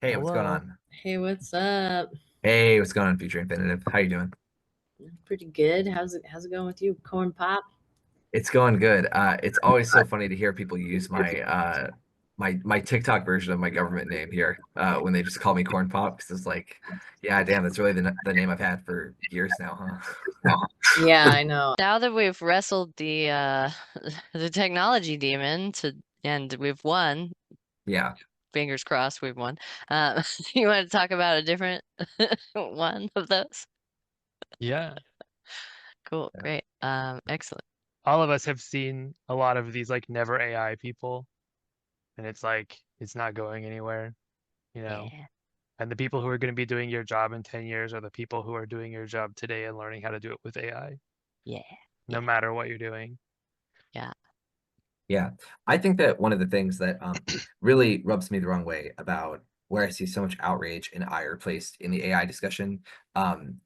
Hey, what's going Hello. on? Hey, what's up? Hey, what's going on, Future Infinitive? How you doing? Pretty good. How's it going with you? Corn pop? It's going good. It's always so funny to hear people use my TikTok version of my government name here when they just call me Cornpop because it's like, yeah, damn, that's really the name I've had for years now, huh? Yeah, I know. Now that we've wrestled the the technology demon and we've won, Yeah. fingers crossed we've won. Uh, you want to talk about a different one of those? Yeah. Cool, Yeah. great. Excellent. All of us have seen a lot of these like never AI people, and it's like it's not going anywhere, you know. Yeah, And the people who are going to be doing your job in 10 years are the people who are doing your job today and learning how to do it with AI, yeah, no yeah, matter what you're doing. yeah. Yeah, I think that one of the things that really rubs me the wrong way about where I see so much outrage and ire placed in the AI discussion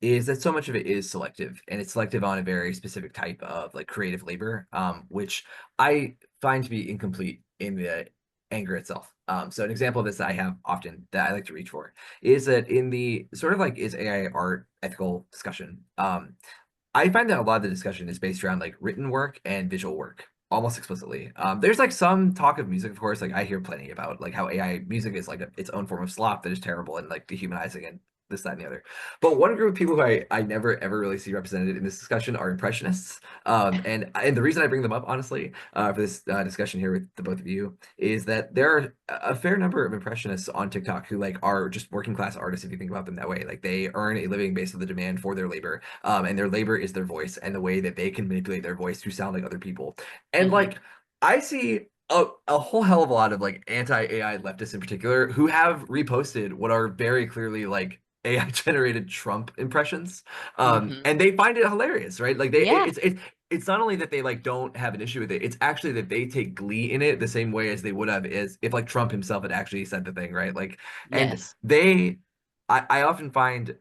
is that so much of it is selective, and it's selective on a very specific type of like creative labor, which I find to be incomplete in the anger itself. So an example of this that I have often that I like to reach for is that in the sort of like is AI art ethical discussion, I find that a lot of the discussion is based around like written work and visual work almost explicitly. There's like some talk of music, of course, like I hear plenty about like how AI music is like its own form of slop that is terrible and like dehumanizing and this, that, and the other. But one group of people who I never ever really see represented in this discussion are impressionists. And the reason I bring them up, honestly, for this discussion here with the both of you is that there are a fair number of impressionists on TikTok who like are just working class artists if you think about them that way. Like they earn a living based on the demand for their labor, and their labor is their voice and the way that they can manipulate their voice to sound like other people. And Hmm. like I see a whole hell of a lot of like anti-AI leftists in particular who have reposted what are very clearly like AI generated Trump impressions. Hmm. And they find it hilarious, right? Like Yeah, it's not only that they like don't have an issue with it, it's actually that they take glee in it the same way as they would have is if like Trump himself had actually said the thing, right? Like and yes, they I often find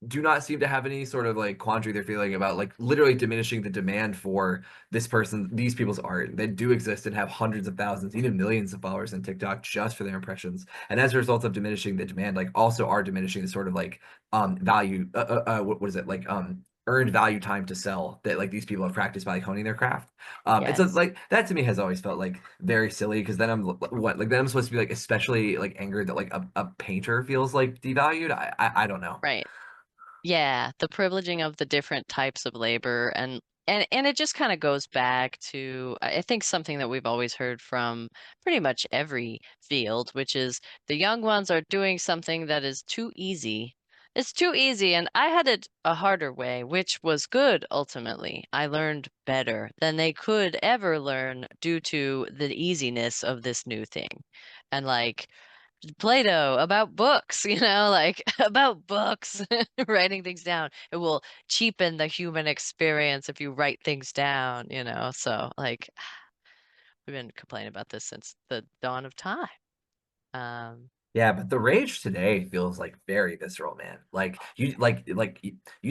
do not seem to have any sort of like quandary they're feeling about like literally diminishing the demand for these people's art that do exist and have hundreds of thousands, even millions of followers on TikTok just for their impressions. And as a result of diminishing the demand, like also are diminishing the sort of like value what is it like earned value time to sell that like these people have practiced by like honing their craft. And so yes, like that to me has always felt like very silly because then I'm what like then I'm supposed to be like especially like angered that like a painter feels like devalued. I don't know. right. Yeah, the privileging of the different types of labor and it just kind of goes back to I think something that we've always heard from pretty much every field, which is the young ones are doing something that is too easy. It's too easy, and I had it a harder way, which was good ultimately. I learned better than they could ever learn due to the easiness of this new thing. And like Plato about books, like about books, writing things down. It will cheapen the human experience if you write things down. So like we've been complaining about this since the dawn of time. Um, Yeah, but the rage today feels like very visceral, man. Like you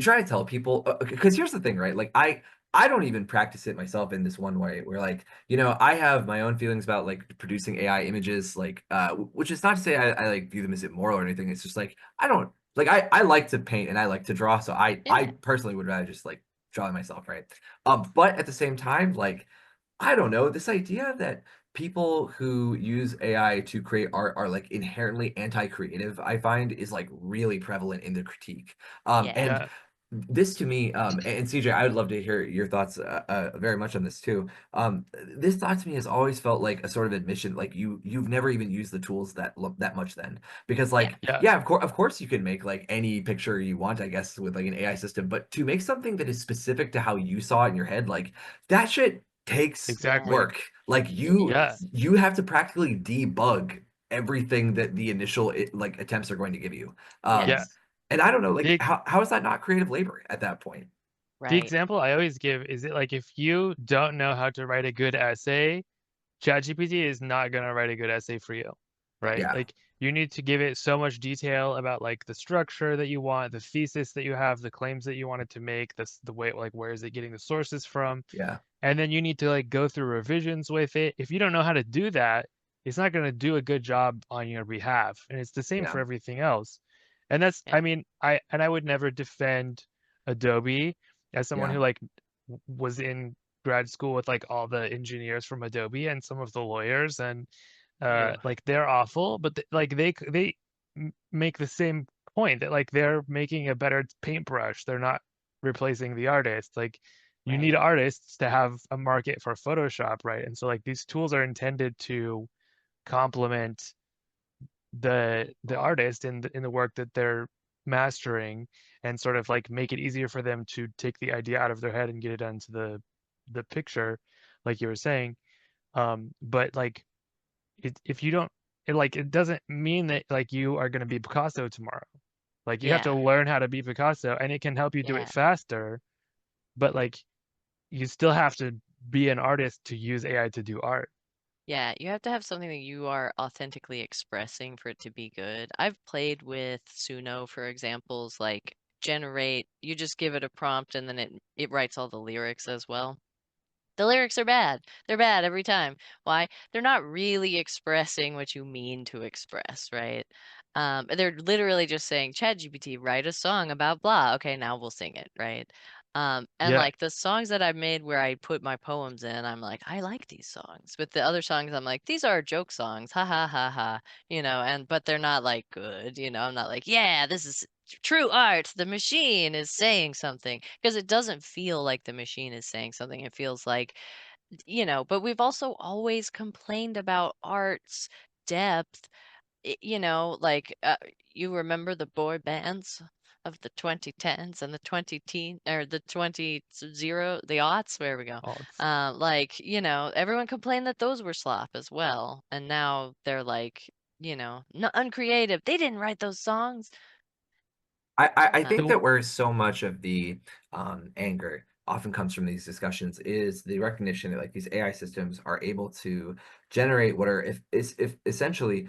try to tell people because here's the thing, right? Like I don't even practice it myself in this one way where like, I have my own feelings about like producing AI images like which is not to say I like view them as immoral or anything. It's just like I don't like I like to paint and I like to draw, so I yeah, personally would rather just like draw them myself, right? But at the same time, like I don't know, this idea that people who use AI to create art are like inherently anti-creative, I find is like really prevalent in the critique. yeah, And Yeah, this to me, and CJ, I would love to hear your thoughts very much on this too. This thought to me has always felt like a sort of admission, like you've never even used the tools that much then, because yeah, like yeah, yeah, of course you can make like any picture you want, I guess, with like an AI system, but to make something that is specific to how you saw it in your head, like that shit takes exactly. yes, work. Like it you Yeah. is. you have to practically debug everything that the initial like attempts are going to give you. Yeah. Yes, And I don't know, like The how is that not creative labor at that point? the right. example I always give is it like if you don't know how to write a good essay, ChatGPT is not going to write a good essay for you, right? Yeah, Like you need to give it so much detail about like the structure that you want, the thesis that you have, the claims that you wanted to make, the way like where is it getting the sources from, yeah, and then you need to like go through revisions with it. If you don't know how to do that, it's not going to do a good job on your behalf. And it's the same Yeah. for everything else. And that's, Yeah. I mean, I would never defend Adobe as someone Yeah. who like was in grad school with like all the engineers from Adobe and some of the lawyers, and Ugh. like they're awful, but like they make the same point that like they're making a better paintbrush. They're not replacing the artist. Like you need Right. artists to have a market for Photoshop, right? And so like these tools are intended to complement the artist in the work that they're mastering, and sort of like make it easier for them to take the idea out of their head and get it onto the picture, like you were saying. But like if you don't it doesn't mean that like you are going to be Picasso tomorrow. Like you have to Yeah. learn how to be Picasso, and it can help you do it Yeah. faster, but like you still have to be an artist to use AI to do art. Yeah, you have to have something that you are authentically expressing for it to be good. I've played with Suno for examples, like generate, you just give it a prompt and then it writes all the lyrics as well. The lyrics are bad. They're bad every time. Why? They're not really expressing what you mean to express, right? They're literally just saying, ChatGPT, write a song about blah. Okay, now we'll sing it, right? And Yeah, like the songs that I've made where I put my poems in, I'm like, I like these songs. But the other songs, I'm like, these are joke songs, ha ha ha ha, but they're not like good, I'm not like, yeah, this is true art. The machine is saying something because it doesn't feel like the machine is saying something. It feels like, but we've also always complained about art's depth. Like you remember the boy bands of the 2010s and the 20 teen or the 20 the aughts, where we go. oh, it's Like, everyone complained that those were slop as well. And now they're like, uncreative. They didn't write those songs. I Uh, think the that where so much of the anger often comes from these discussions is the recognition that like these AI systems are able to generate what are if essentially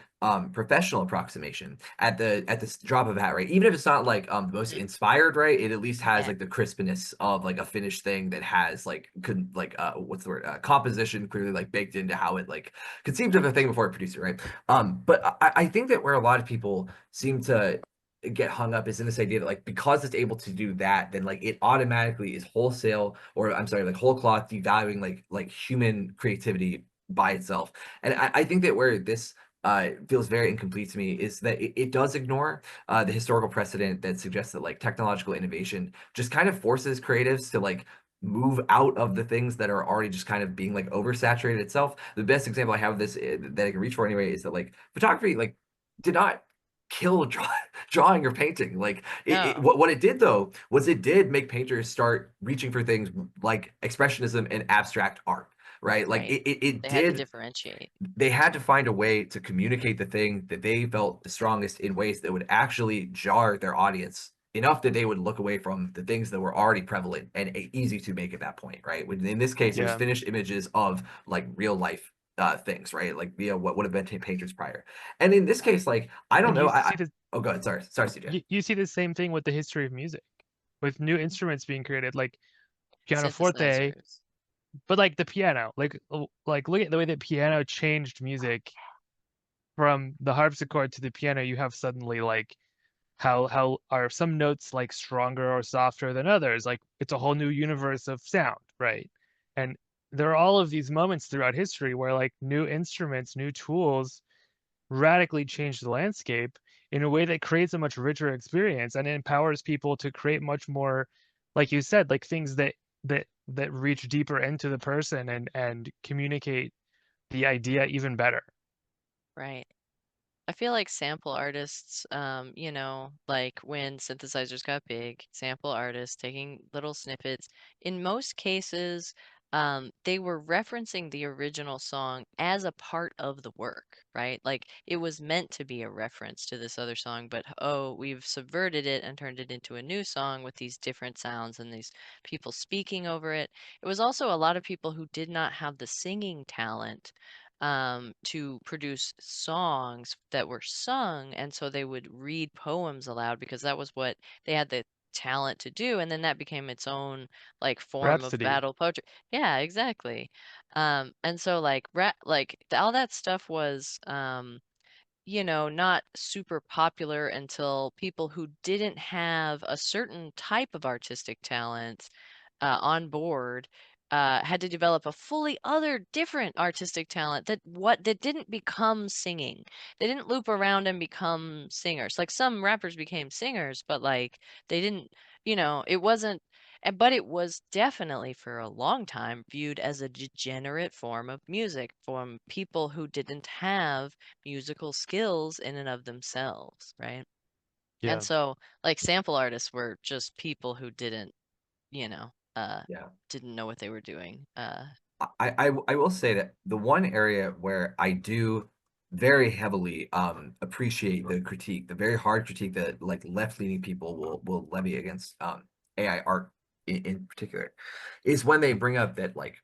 professional approximation at the drop of a hat, right? Even if it's not like the most mhm. inspired, right? It at least has Yeah, like the crispness of like a finished thing that has like could like what's the word composition clearly like baked into how it like conceived of a thing before it produced it, right? But I think that where a lot of people seem to get hung up is in this idea that like because it's able to do that, then like it automatically is wholesale, or I'm sorry, like whole cloth devaluing like human creativity by itself. And I think that where this feels very incomplete to me is that it does ignore the historical precedent that suggests that like technological innovation just kind of forces creatives to like move out of the things that are already just kind of being like oversaturated itself. The best example I have of this that I can reach for anyway is that like photography like did not kill drawing or painting. Like no, what it did though was it did make painters start reaching for things like expressionism and abstract art, right? Like right. it They had to did. differentiate. They had to find a way to communicate the thing that they felt the strongest in ways that would actually jar their audience enough that they would look away from the things that were already prevalent and easy to make at that point, right? In this case, it was yeah. finished images of like real life things, right? Like what would have been painters prior. And in this Right. case, like I don't And know, you I see the oh go ahead, sorry, CJ. you see the same thing with the history of music, with new instruments being created, like pianoforte, Synthesizers. but like the piano, like look at the way that piano changed music from the harpsichord to the piano. You have suddenly like how are some notes like stronger or softer than others? Like it's a whole new universe of sound, right? And there are all of these moments throughout history where like new instruments, new tools radically change the landscape in a way that creates a much richer experience and empowers people to create much more, like you said, like things that reach deeper into the person and communicate the idea even better. Right. I feel like sample artists, like when synthesizers got big, sample artists taking little snippets, in most cases, they were referencing the original song as a part of the work, right? Like it was meant to be a reference to this other song, but oh, we've subverted it and turned it into a new song with these different sounds and these people speaking over it. It was also a lot of people who did not have the singing talent to produce songs that were sung, and so they would read poems aloud because that was what they had the talent to do, and then that became its own like form of Rhapsody. battle poetry. Yeah, exactly. And so like all that stuff was not super popular until people who didn't have a certain type of artistic talent on board had to develop a fully other different artistic talent that didn't become singing. They didn't loop around and become singers. Like some rappers became singers, but like they didn't, it wasn't but it was definitely for a long time viewed as a degenerate form of music from people who didn't have musical skills in and of themselves, right? And Yeah. so like sample artists were just people who didn't, you know, Yeah. didn't know what they were doing. I will say that the one area where I do very heavily appreciate the critique, the very hard critique that like left-leaning people will levy against AI art in particular, is when they bring up that like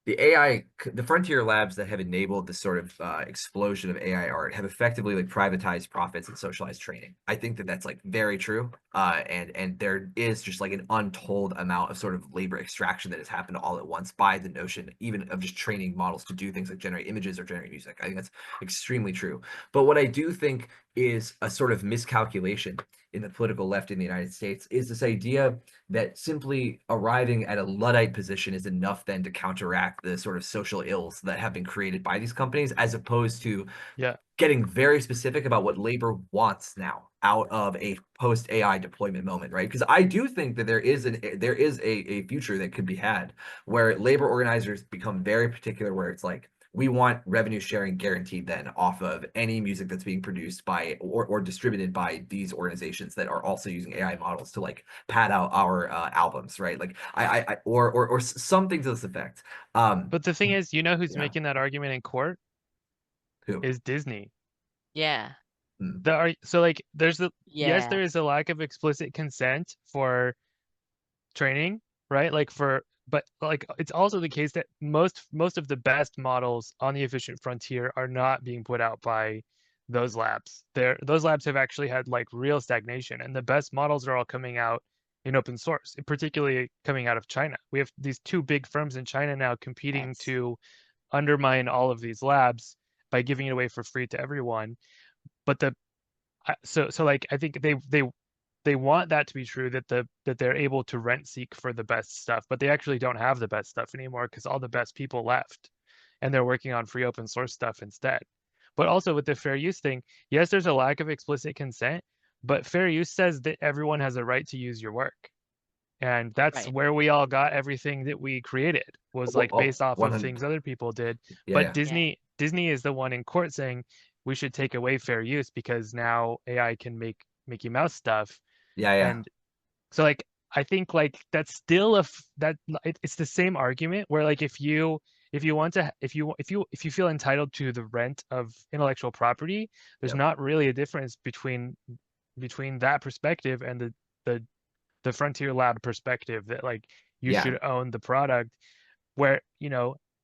the frontier labs that have enabled this sort of explosion of AI art have effectively like privatized profits and socialized training. I think that that's like very true. And there is just like an untold amount of sort of labor extraction that has happened all at once by the notion even of just training models to do things like generate images or generate music. I think that's extremely true. But what I do think is a sort of miscalculation in the political left in the United States is this idea that simply arriving at a Luddite position is enough then to counteract the sort of social ills that have been created by these companies, as opposed to Yeah. getting very specific about what labor wants now out of a post AI deployment moment, right? Because I do think that there is a future that could be had where labor organizers become very particular, where it's like we want revenue sharing guaranteed then off of any music that's being produced by or distributed by these organizations that are also using AI models to like pad out our albums, right? Like or something to this effect. But the thing is, you know who's Yeah. making that argument in court Who? is Disney. Yeah. Hmm. So like yes, Yeah. there is a lack of explicit consent for training, right? But like it's also the case that most of the best models on the efficient frontier are not being put out by those labs. Those labs have actually had like real stagnation, and the best models are all coming out in open source, particularly coming out of China. We have these two big firms in China now competing Yes. to undermine all of these labs by giving it away for free to everyone. But so like I think they want that to be true, that they're able to rent seek for the best stuff, but they actually don't have the best stuff anymore because all the best people left and they're working on free open source stuff instead. But also with the fair use thing, yes, there's a lack of explicit consent, but fair use says that everyone has a right to use your work. And that's Right. where we all got everything that we created was Oh, like oh, based off of 100. things other people did. Yeah, But yeah, Yeah. Disney is the one in court saying we should take away fair use because now AI can make Mickey Mouse stuff. yeah, yeah, And so like I think like that's still it's the same argument where like if you want to if you feel entitled to the rent of intellectual property, there's yep, not really a difference between that perspective and the the frontier lab perspective that like you yeah. should own the product where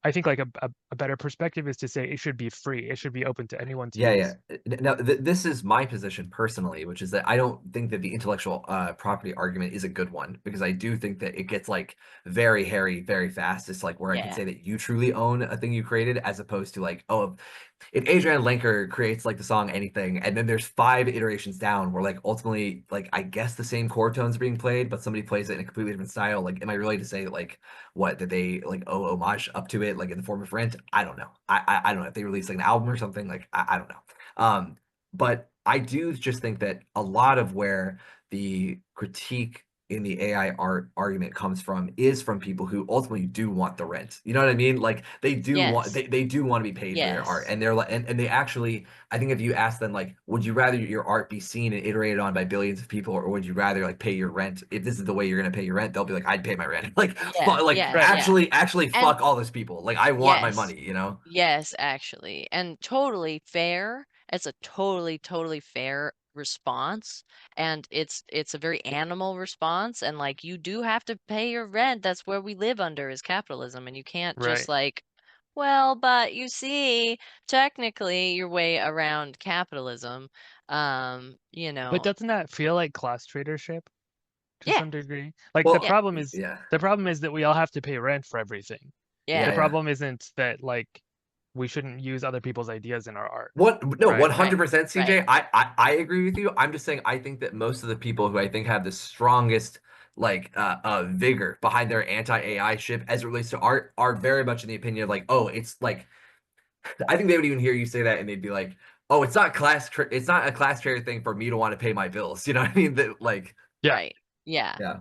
I think like a better perspective is to say it should be free, it should be open to anyone to Yeah, yeah. use. Now, this is my position personally, which is that I don't think that the intellectual property argument is a good one because I do think that it gets like very hairy very fast. It's like where I could Yeah. say that you truly own a thing you created as opposed to like, oh, if Adrian Lenker creates like the song Anything, and then there's 5 iterations down where like ultimately like I guess the same chord tones are being played, but somebody plays it in a completely different style. Like, am I really to say like what that they like owe homage up to it like in the form of rent? I don't know. I don't know if they release like an album or something. Like I don't know. But I do just think that a lot of where the critique in the AI art argument comes from is from people who ultimately do want the rent. You know what I mean? Like they do want Yes. they do want to be paid for their art. Yes. And they're like and they actually I think if you ask them like, would you rather your art be seen and iterated on by billions of people, or would you rather like pay your rent? If this is the way you're gonna pay your rent, they'll be like, I'd pay my rent. Like Yeah. like Yeah. Right. Yeah. actually And fuck all those people. Like I want my yes. money, you know? Yes, actually. And totally fair. It's a totally fair response. And it's a very animal response. And like you do have to pay your rent. That's where we live under is capitalism. And you can't just Right. like, well, but you see, technically your way around capitalism. But doesn't that feel like class tradership? to Yeah. some degree. Like Well, the problem is yeah, that we all have to pay rent for everything. Yeah. The yeah. problem isn't that like we shouldn't use other people's ideas in our art. What? No, Right. 100%, Right. CJ. I agree with you. I'm just saying I think that most of the people who I think have the strongest like vigor behind their anti-AI ship as it relates to art are very much in the opinion of like, oh, it's like I think they would even hear you say that and they'd be like, oh, it's not a class trade thing for me to want to pay my bills. You know what I mean? That like, Yeah. Right. Yeah. yeah,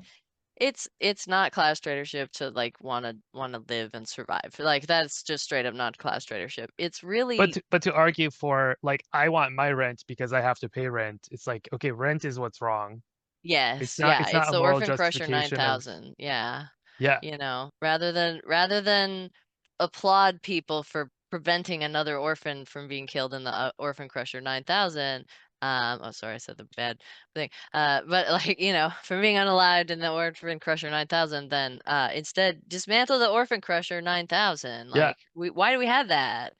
It's not class tradership to like wanna live and survive. Like that's just straight up not class tradership. It's really But to argue for like I want my rent because I have to pay rent, it's like okay, rent is what's wrong. yes, It's it's not a the moral Orphan Crusher justification of 9000. Yeah. yeah. Rather than applaud people for preventing another orphan from being killed in the Orphan Crusher 9000. Oh, sorry, I said the bad thing. But like, for being unalived in the Orphan Crusher 9000, then instead dismantle the Orphan Crusher 9000. Yeah. Like, why do we have that?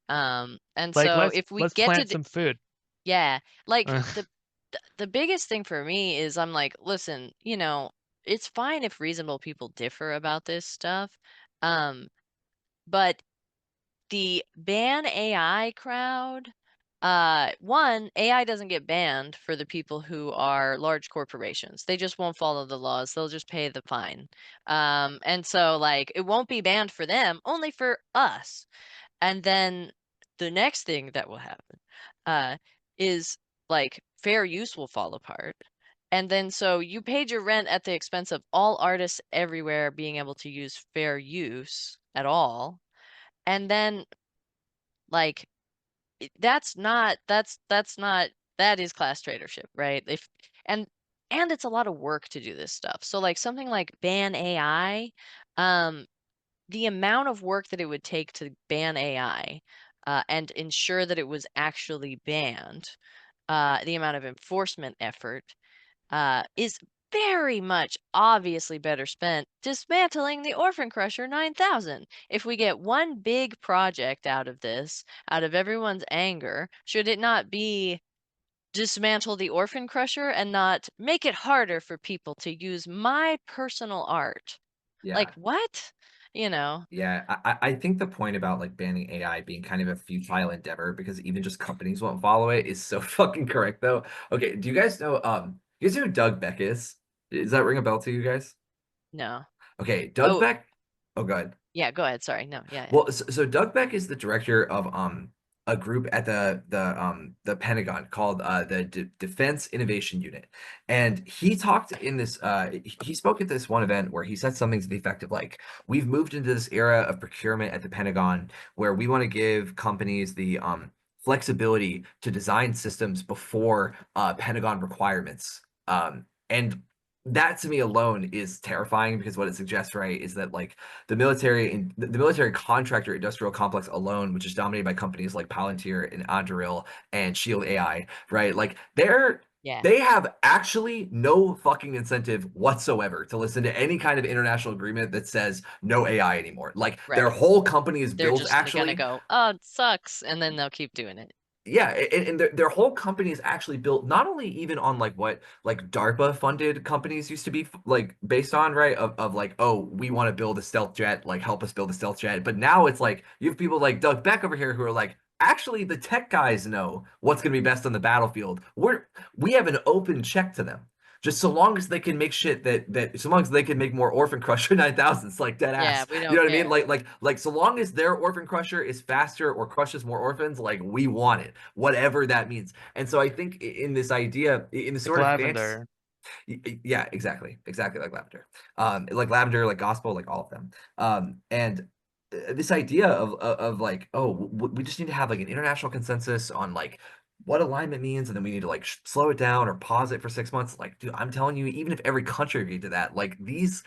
And Like so if we let's get to, plant some food. yeah, like the biggest thing for me is I'm like, listen, it's fine if reasonable people differ about this stuff. Um, but the ban AI crowd, one, AI doesn't get banned for the people who are large corporations. They just won't follow the laws. They'll just pay the fine. And so like it won't be banned for them, only for us. And then the next thing that will happen uh, is like fair use will fall apart. And then so you paid your rent at the expense of all artists everywhere being able to use fair use at all. And then like that is class tradership, right? If and and it's a lot of work to do this stuff. So like something like ban AI, um, the amount of work that it would take to ban AI and ensure that it was actually banned, the amount of enforcement effort is very much obviously better spent dismantling the Orphan Crusher 9000. If we get one big project out of this, out of everyone's anger, should it not be dismantle the Orphan Crusher and not make it harder for people to use my personal art? yeah. Like, what? You know? Yeah, I think the point about like banning AI being kind of a futile endeavor because even just companies won't follow it is so fucking correct though. Okay, do you guys know who Doug Beck is? Does that ring a bell to you guys? No. Okay, Doug Oh, Beck. Oh, good. yeah, go ahead. Sorry. No, yeah, yeah. Well, so Doug Beck is the director of a group at the Pentagon called the Defense Innovation Unit, and he talked in this he spoke at this one event where he said something to the effect of like we've moved into this era of procurement at the Pentagon where we want to give companies the flexibility to design systems before Pentagon requirements. And that to me alone is terrifying because what it suggests, right, is that like the military contractor industrial complex alone, which is dominated by companies like Palantir and Anduril and Shield AI, right? Like Yeah, they have actually no fucking incentive whatsoever to listen to any kind of international agreement that says no AI anymore. Like their right. whole company is They're built just gonna actually go, oh, it sucks, and then they'll keep doing it. yeah, and their whole company is actually built not only even on like what like DARPA funded companies used to be like based on, right? Of like, oh, we want to build a stealth jet, like help us build a stealth jet. But now it's like you have people like Doug Beck over here who are like, actually, the tech guys know what's gonna be best on the battlefield. We have an open check to them. Just so long as they can make shit that so long as they can make more Orphan Crusher 9000s like dead Yeah, ass. we You don't know what I mean? care. Like so long as their Orphan Crusher is faster or crushes more orphans, like we want it, whatever that means. And so I think in this idea, in the Like sort of fantasy, lavender. yeah, exactly like Lavender, like Lavender, like Gospel, like all of them, and this idea of like, oh, we just need to have like an international consensus on like what alignment means, and then we need to like slow it down or pause it for 6 months. Like, dude, I'm telling you, even if every country agreed to that, like these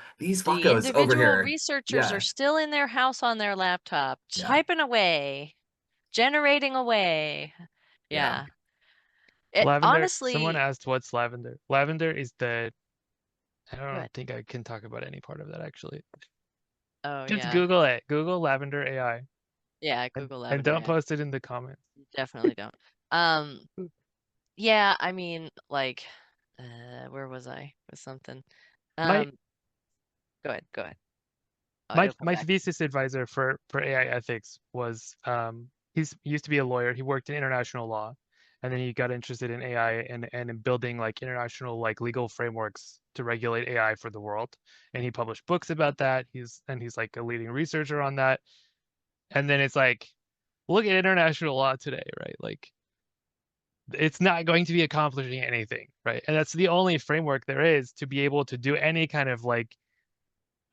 The fuckos over individual here, researchers are yeah, still in their house on their laptop, yeah, typing away, generating away. yeah. Yeah. It Lavender. Someone honestly, asked what's lavender. Lavender is the I go don't ahead. think I can talk about any part of that actually. Oh Just yeah. Google it. Google lavender AI. Yeah, And, Google and Lavender. don't Yeah, post it in the comments. definitely don't. Um, yeah, I mean, like Where was I with something? My Go ahead. Go ahead. Oh, my it'll come my back. thesis advisor for AI ethics was he used to be a lawyer. He worked in international law, and then he got interested in AI and in building like international like legal frameworks to regulate AI for the world. And he published books about that. He's like a leading researcher on that. And then it's like, look at international law today, right? Like it's not going to be accomplishing anything, right? And that's the only framework there is to be able to do any kind of like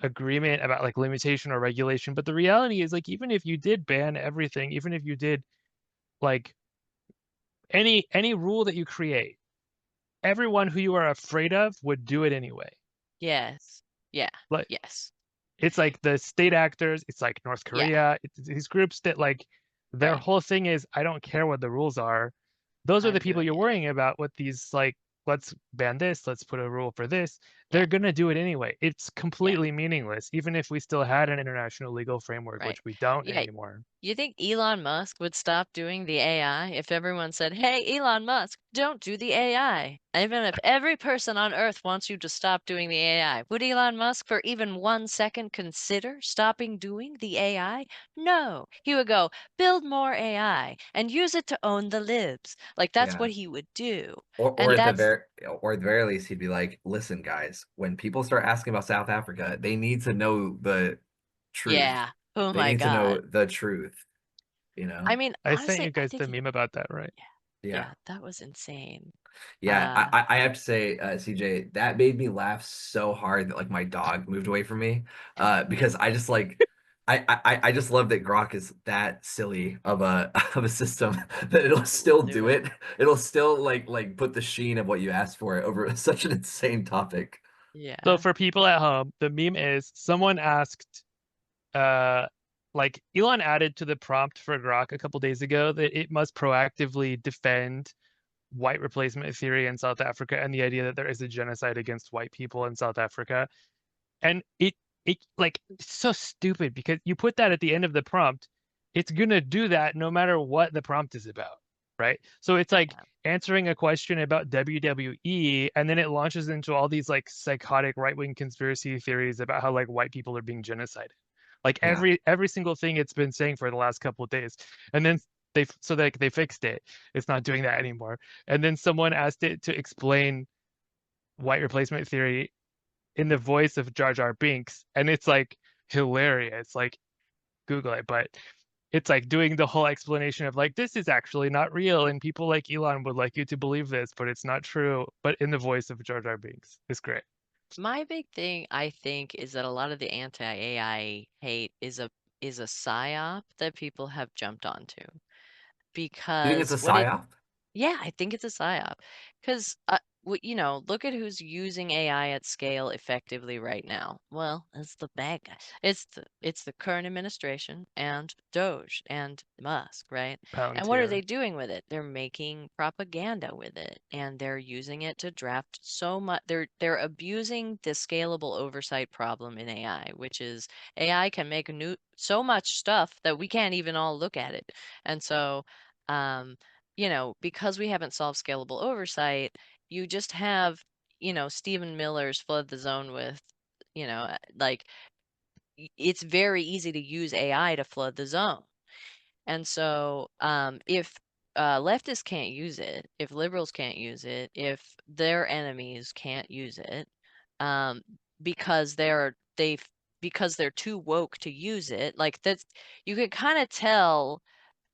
agreement about like limitation or regulation. But the reality is like even if you did ban everything, even if you did like any rule that you create, everyone who you are afraid of would do it anyway. Yes. Yeah. Like Yes. it's like the state actors, it's like North Yeah. Korea, it's these groups that like their Right. whole thing is I don't care what the rules are. Those are the I'm people doing you're it. worrying about with these like let's ban this, let's put a rule for this. Yeah. They're gonna do it anyway. It's Yeah. completely meaningless, even if we still had an international legal framework, Right. which we don't Yeah. anymore. You think Elon Musk would stop doing the AI if everyone said, "Hey, Elon Musk, don't do the AI"? Even if every person on Earth wants you to stop doing the AI, would Elon Musk for even 1 second consider stopping doing the AI? No. He would go, build more AI and use it to own the libs. Like that's Yeah. what he would do. Or And at the that's, very least, he'd be like, "Listen, guys, when people start asking about South Africa, they need to know the truth. yeah. Oh They my need to know God. the truth, you I know?" mean, I sent honestly, you I guys think the he, meme about that, right? yeah, Yeah. yeah, that was insane. Yeah, Uh, I have to say, CJ, that made me laugh so hard that like my dog moved away from me. Because I just like I just love that Grok is that silly of a of a system that it'll it will still do do it. it. It'll still like put the sheen of what you asked for over such an insane topic. So Yeah. for people at home, the meme is someone asked uh like Elon added to the prompt for Grok a couple days ago that it must proactively defend white replacement theory in South Africa and the idea that there is a genocide against white people in South Africa. And it like it's so stupid because you put that at the end of the prompt, it's gonna do that no matter what the prompt is about, right? So it's like answering a question about WWE, and then it launches into all these like psychotic right-wing conspiracy theories about how like white people are being genocided. Like Yeah. every single thing it's been saying for the last couple of days. And then they fixed it. It's not doing that anymore. And then someone asked it to explain white replacement theory in the voice of Jar Jar Binks, and it's like hilarious. Like Google it, but it's like doing the whole explanation of like this is actually not real, and people like Elon would like you to believe this, but it's not true. But in the voice of Jar Jar Binks, it's great. My big thing, I think, is that a lot of the anti-AI hate is a psyop that people have jumped onto You think it's because a what it psyop? yeah, I think it's a psyop. Because, look at who's using AI at scale effectively right now. Well, it's the bad guy. It's the current administration and Doge and Musk, right? And what are they Palantir. doing with it? They're making propaganda with it, and they're using it to draft so much. They're abusing the scalable oversight problem in AI, which is AI can make so much stuff that we can't even all look at it. And so, um, because we haven't solved scalable oversight, you just have, Stephen Miller's flood the zone with, like it's very easy to use AI to flood the zone. And so, if leftists can't use it, if liberals can't use it, if their enemies can't use it, um, because because they're too woke to use it, like that's you can kind of tell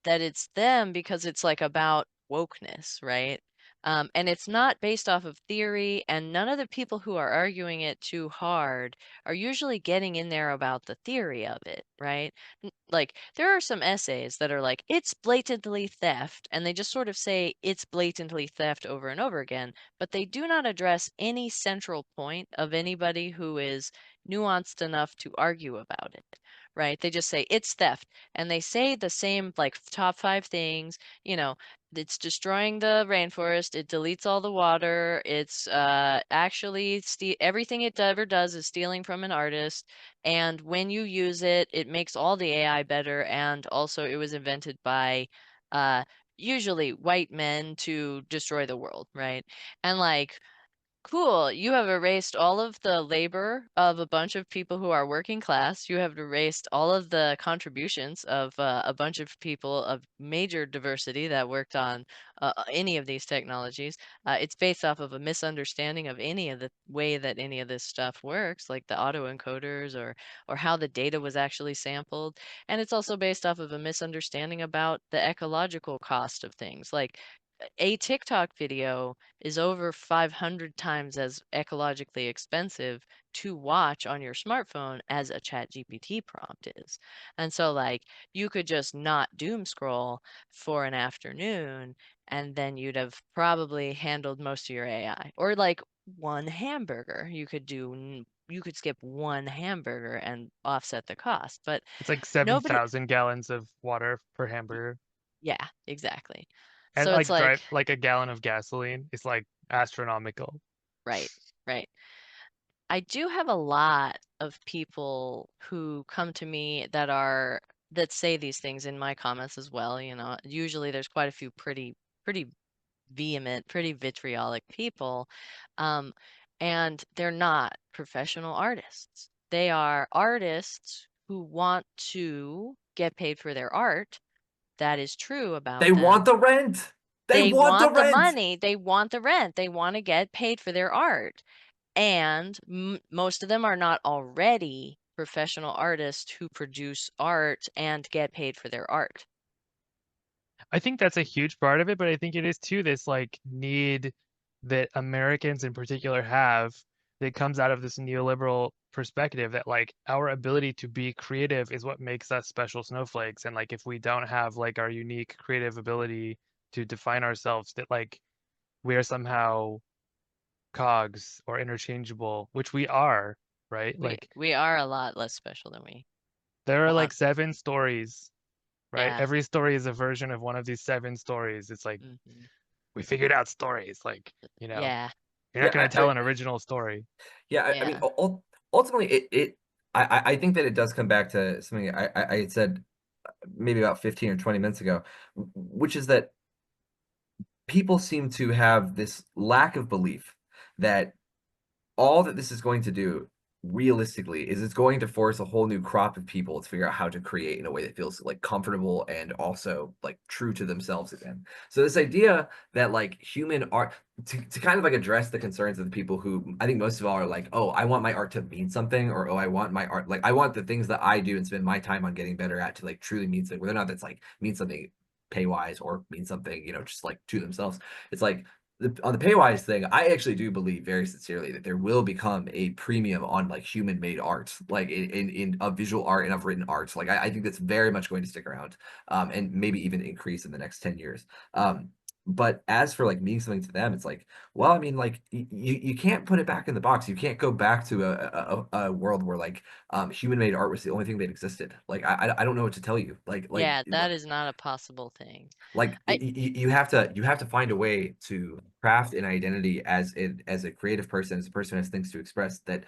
that it's them because it's like about wokeness, right? And it's not based off of theory, and none of the people who are arguing it too hard are usually getting in there about the theory of it, right? Like, there are some essays that are like, it's blatantly theft, and they just sort of say it's blatantly theft over and over again, but they do not address any central point of anybody who is nuanced enough to argue about it, right? They just say it's theft, and they say the same like top 5 things, you know, it's destroying the rainforest, it deletes all the water, it's actually everything it ever does is stealing from an artist, and when you use it, it makes all the AI better, and also it was invented by uh usually white men to destroy the world, right? And like Cool. You have erased all of the labor of a bunch of people who are working class. You have erased all of the contributions of a bunch of people of major diversity that worked on any of these technologies. It's based off of a misunderstanding of any of the way that any of this stuff works, like the autoencoders or how the data was actually sampled. And it's also based off of a misunderstanding about the ecological cost of things. Like a TikTok video is over 500 times as ecologically expensive to watch on your smartphone as a chat GPT prompt is. And so like you could just not doom scroll for an afternoon and then you'd have probably handled most of your AI. Or like one hamburger. You could skip one hamburger and offset the cost. But It's like nobody 7,000 gallons of water per hamburger. yeah, exactly. And So it's like drive like like a gallon of gasoline is like astronomical. right, right. I do have a lot of people who come to me that say these things in my comments as well, you know. Usually there's quite a few pretty vehement, pretty vitriolic people. Um, and they're not professional artists. They are artists who want to get paid for their art. That is true They about want them. the rent. They They want the want the rent. money, they want the rent, they want to get paid for their art. And most of them are not already professional artists who produce art and get paid for their art. I think that's a huge part of it, but I think it is too this like need that Americans in particular have that comes out of this neoliberal perspective that like our ability to be creative is what makes us special snowflakes. And like if we don't have like our unique creative ability to define ourselves, that like we are somehow cogs or interchangeable, which we are, right? Like We are a lot less special than we there are like want. 7 stories, right? Yeah. Every story is a version of one of these 7 stories. It's like Hmm. we figured out stories. Like, Yeah. you're not Yeah, going to tell an original story. yeah. I mean, Yeah. ultimately, I think that it does come back to something I had said maybe about 15 or 20 minutes ago, which is that people seem to have this lack of belief that all that this is going to do realistically is it's going to force a whole new crop of people to figure out how to create in a way that feels like comfortable and also like true to themselves again. So this idea that like human art to kind of like address the concerns of the people who I think most of all are like, oh, I want my art to mean something, or oh, I want my art like I want the things that I do and spend my time on getting better at to like truly mean something, whether or not that's like mean something pay wise or mean something, just like to themselves. It's like on the paywise thing, I actually do believe very sincerely that there will become a premium on like human made art, like in of visual art and of written art. Like I think that's very much going to stick around, and maybe even increase in the next 10 years. But as for like meaning something to them, it's like, well, I mean, like you can't put it back in the box. You can't go back to a world where like human made art was the only thing that existed. Like I don't know what to tell you. Yeah, that is not a possible thing. Like I you have to find a way to craft an identity as a creative person, as a person who has things to express that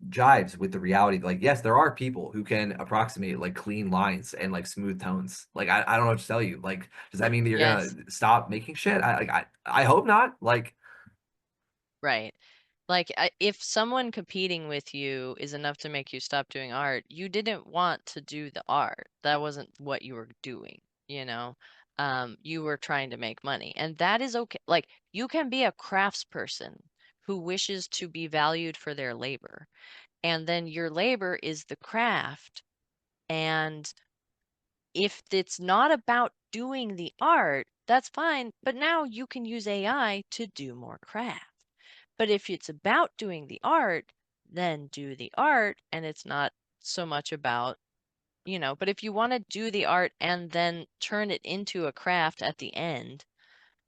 jives with the reality. Like, yes, there are people who can approximate like clean lines and like smooth tones. Like I don't know what to tell you. Like, does that mean that you're gonna yes, stop making shit? I hope not. Like, right. Like, if someone competing with you is enough to make you stop doing art, you didn't want to do the art. That wasn't what you were doing, you know? You were trying to make money, and that is okay. Like, you can be a craftsperson who wishes to be valued for their labor, and then your labor is the craft. And if it's not about doing the art, that's fine, but now you can use AI to do more craft. But if it's about doing the art, then do the art, and it's not so much about, but if you want to do the art and then turn it into a craft at the end,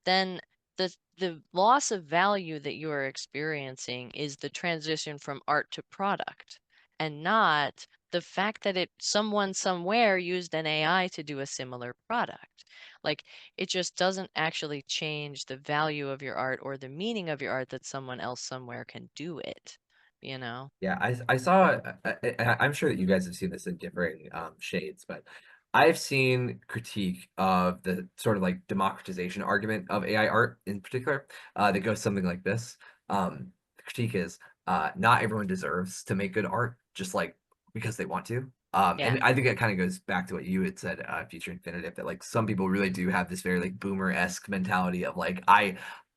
then the loss of value that you are experiencing is the transition from art to product, and not the fact that someone somewhere used an AI to do a similar product. Like, it just doesn't actually change the value of your art or the meaning of your art that someone else somewhere can do it, you know? yeah, I saw. I'm sure that you guys have seen this in differing shades, but I've seen critique of the sort of like democratization argument of AI art in particular that goes something like this. Um, critique is not everyone deserves to make good art just like because they want to. Yeah. And I think that kind of goes back to what you had said, Future Infinitive, that like some people really do have this very like boomer-esque mentality of like,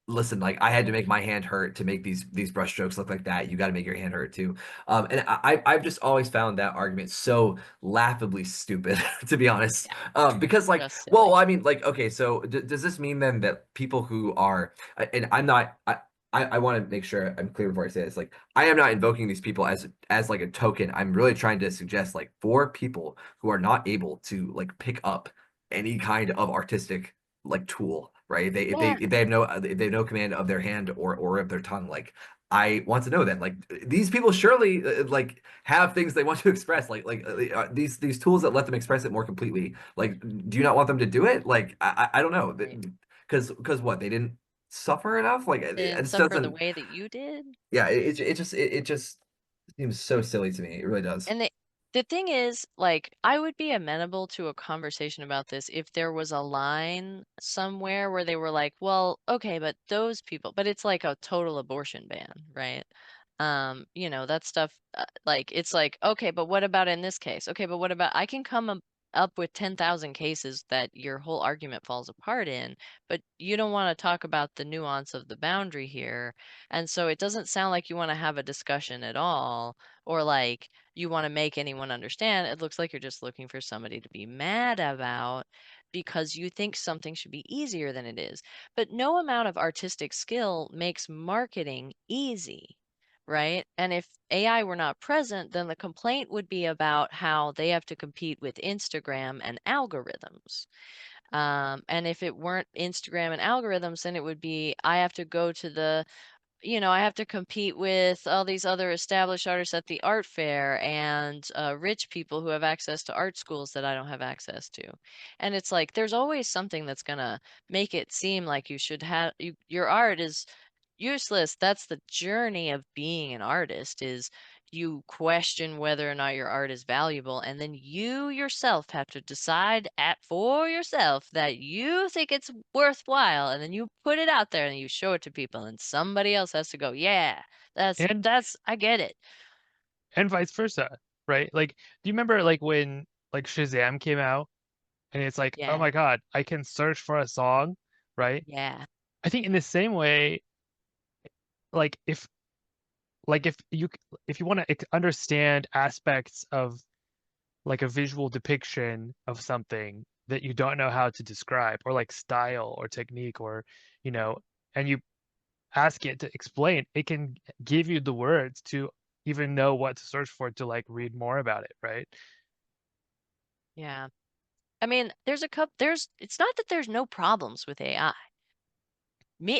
listen, like I had to make my hand hurt to make these brush strokes look like that. You got to make your hand hurt too. And I've just always found that argument so laughably stupid, to be honest. Because like, Just silly. well, I mean, like, okay, so does this mean then that people who are, and I'm not, I want to make sure I'm clear before I say this. Like, I am not invoking these people as like a token. I'm really trying to suggest like for people who are not able to like pick up any kind of artistic like tool, right? They Yeah. if they have no command of their hand or of their tongue. Like, I want to know that like these people surely like have things they want to express. These tools that let them express it more completely. Like, do you not want them to do it? Like, I don't know, Right. because what, they didn't suffer enough? Like, it Didn't just suffer the doesn't. way that you did. Yeah, it just seems so silly to me. It really does. And the thing is, like, I would be amenable to a conversation about this if there was a line somewhere where they were like, well, okay, but those people, but it's like a total abortion ban, right? That stuff, like, it's like, okay, but what about in this case? Okay, but what about, I can come up with 10,000 cases that your whole argument falls apart in, but you don't want to talk about the nuance of the boundary here. And so it doesn't sound like you want to have a discussion at all, or like, you want to make anyone understand. It looks like you're just looking for somebody to be mad about because you think something should be easier than it is. But no amount of artistic skill makes marketing easy, right? And if AI were not present, then the complaint would be about how they have to compete with Instagram and algorithms. And if it weren't Instagram and algorithms, then it would be I have to go to I have to compete with all these other established artists at the art fair and rich people who have access to art schools that I don't have access to. And it's like there's always something that's gonna make it seem like you should have your art is useless. That's the journey of being an artist is you question whether or not your art is valuable, and then you yourself have to decide for yourself that you think it's worthwhile, and then you put it out there and you show it to people, and somebody else has to go, yeah, And I get it. and vice versa, right? Like, do you remember like when like Shazam came out and it's like, oh Yeah, my God, I can search for a song, right? yeah, I think in the same way, like if you want to understand aspects of like a visual depiction of something that you don't know how to describe, or like style or technique, or you know, and you ask it to explain, it can give you the words to even know what to search for to like read more about it, right? yeah. I mean, it's not that there's no problems with AI.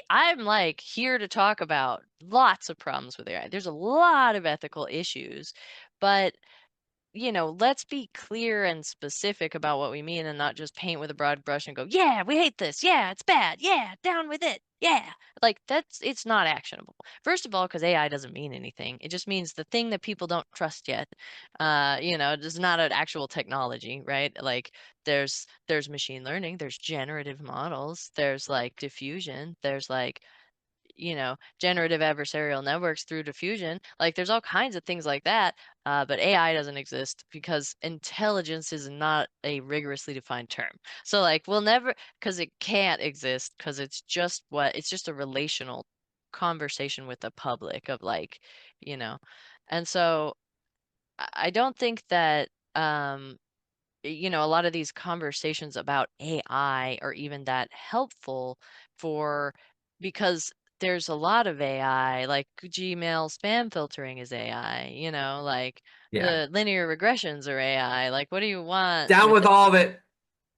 I'm like here to talk about lots of problems with AI. There's a lot of ethical issues, but let's be clear and specific about what we mean and not just paint with a broad brush and go, yeah, we hate this. Yeah, it's bad. Yeah, down with it. Yeah. Like it's not actionable. First of all, because AI doesn't mean anything. It just means the thing that people don't trust yet. It's not an actual technology, right? Like there's machine learning, there's generative models, there's like diffusion, there's like generative adversarial networks through diffusion. Like there's all kinds of things like that. But AI doesn't exist because intelligence is not a rigorously defined term. So like we'll never, because it can't exist because it's just a relational conversation with the public of like, you know, and so I don't think that, a lot of these conversations about AI are even that helpful for because there's a lot of AI, like Gmail spam filtering is AI, like Yeah, the linear regressions are AI. Like, what do you want down with with it? all of it.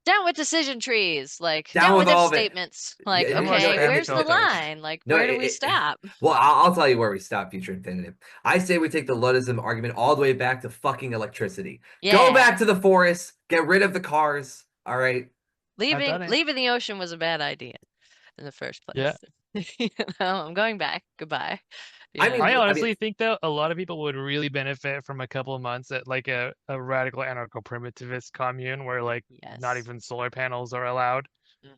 Down with decision trees, like Down down with with if all of it. statements. Like, Yeah, I'm more no, okay, where's the spam-filtered. line? Like, no. where do we stop? Well, I'll tell you where we stop, Future Infinitive. I say we take the Luddism argument all the way back to fucking electricity. Go Yeah, back to the forest. Get rid of the cars. All right. I've leaving done it. leaving the ocean was a bad idea in the first Yeah. place. I'm going back. Goodbye. I Yeah. mean, I I mean, honestly think though a lot of people would really benefit from a couple of months at like a radical anarcho-primitivist commune where like not Yes. even solar panels are allowed,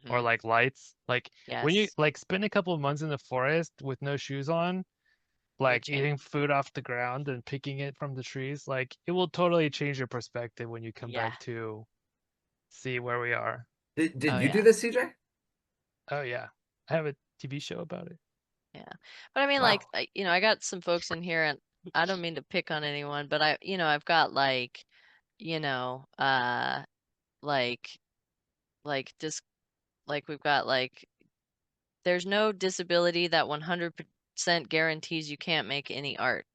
or Hmm. like lights. Like when you Yes. like spend a couple of months in the forest with no shoes on, like change. eating food off the ground and picking it from the trees, like it will totally change your perspective when you come Yeah. back to see where we are. Did Oh, you do yeah. this, CJ? Oh yeah, I have a TV show about it. Yeah. But I mean, like, Wow. I got some folks in here, and I don't mean to pick on anyone, but I've got like, you know, like, just like we've got like, there's no disability that 100% guarantees you can't make any art.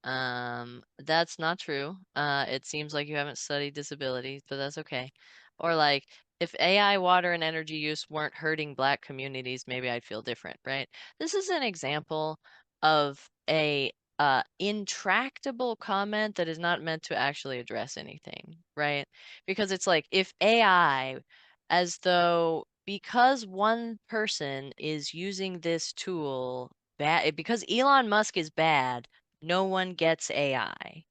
That's not true. It seems like you haven't studied disabilities, but that's okay. Or like, if AI, water, and energy use weren't hurting Black communities, maybe I'd feel different, right? This is an example of a intractable comment that is not meant to actually address anything, right? Because it's like, if AI, as though because one person is using this tool bad, because Elon Musk is bad, no one gets AI.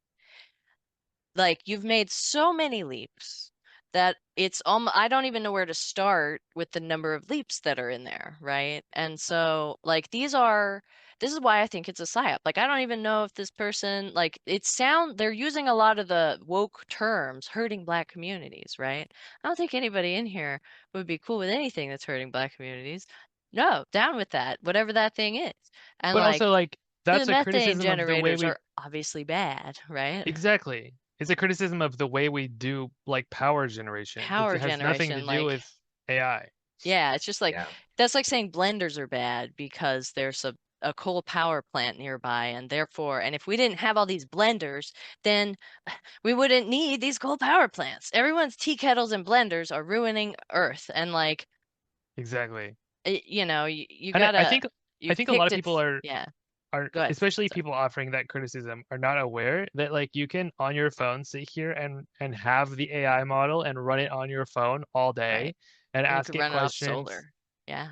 Like, you've made so many leaps that it's I don't even know where to start with the number of leaps that are in there, right? And so, like, this is why I think it's a psyop. Like, I don't even know if this person, like, they're using a lot of the woke terms hurting Black communities, right? I don't think anybody in here would be cool with anything that's hurting Black communities. No, down with that, whatever that thing is. And But like, also, like, the that's a methane criticism of the way generators we are obviously bad, right? exactly. It's a criticism of the way we do like power generation. It Power has nothing to generation, do like, with AI. yeah, it's just like, Yeah. that's like saying blenders are bad because there's a coal power plant nearby, and therefore, and if we didn't have all these blenders, then we wouldn't need these coal power plants. Everyone's tea kettles and blenders are ruining Earth, and like, Exactly. you And gotta, I you've think a lot of picked it. people Yeah, are go ahead. especially Sorry. people offering that criticism are not aware that like you can on your phone sit here and have the AI model and run it on your phone all Right. day and And you ask could it run it off questions. solar. Yeah.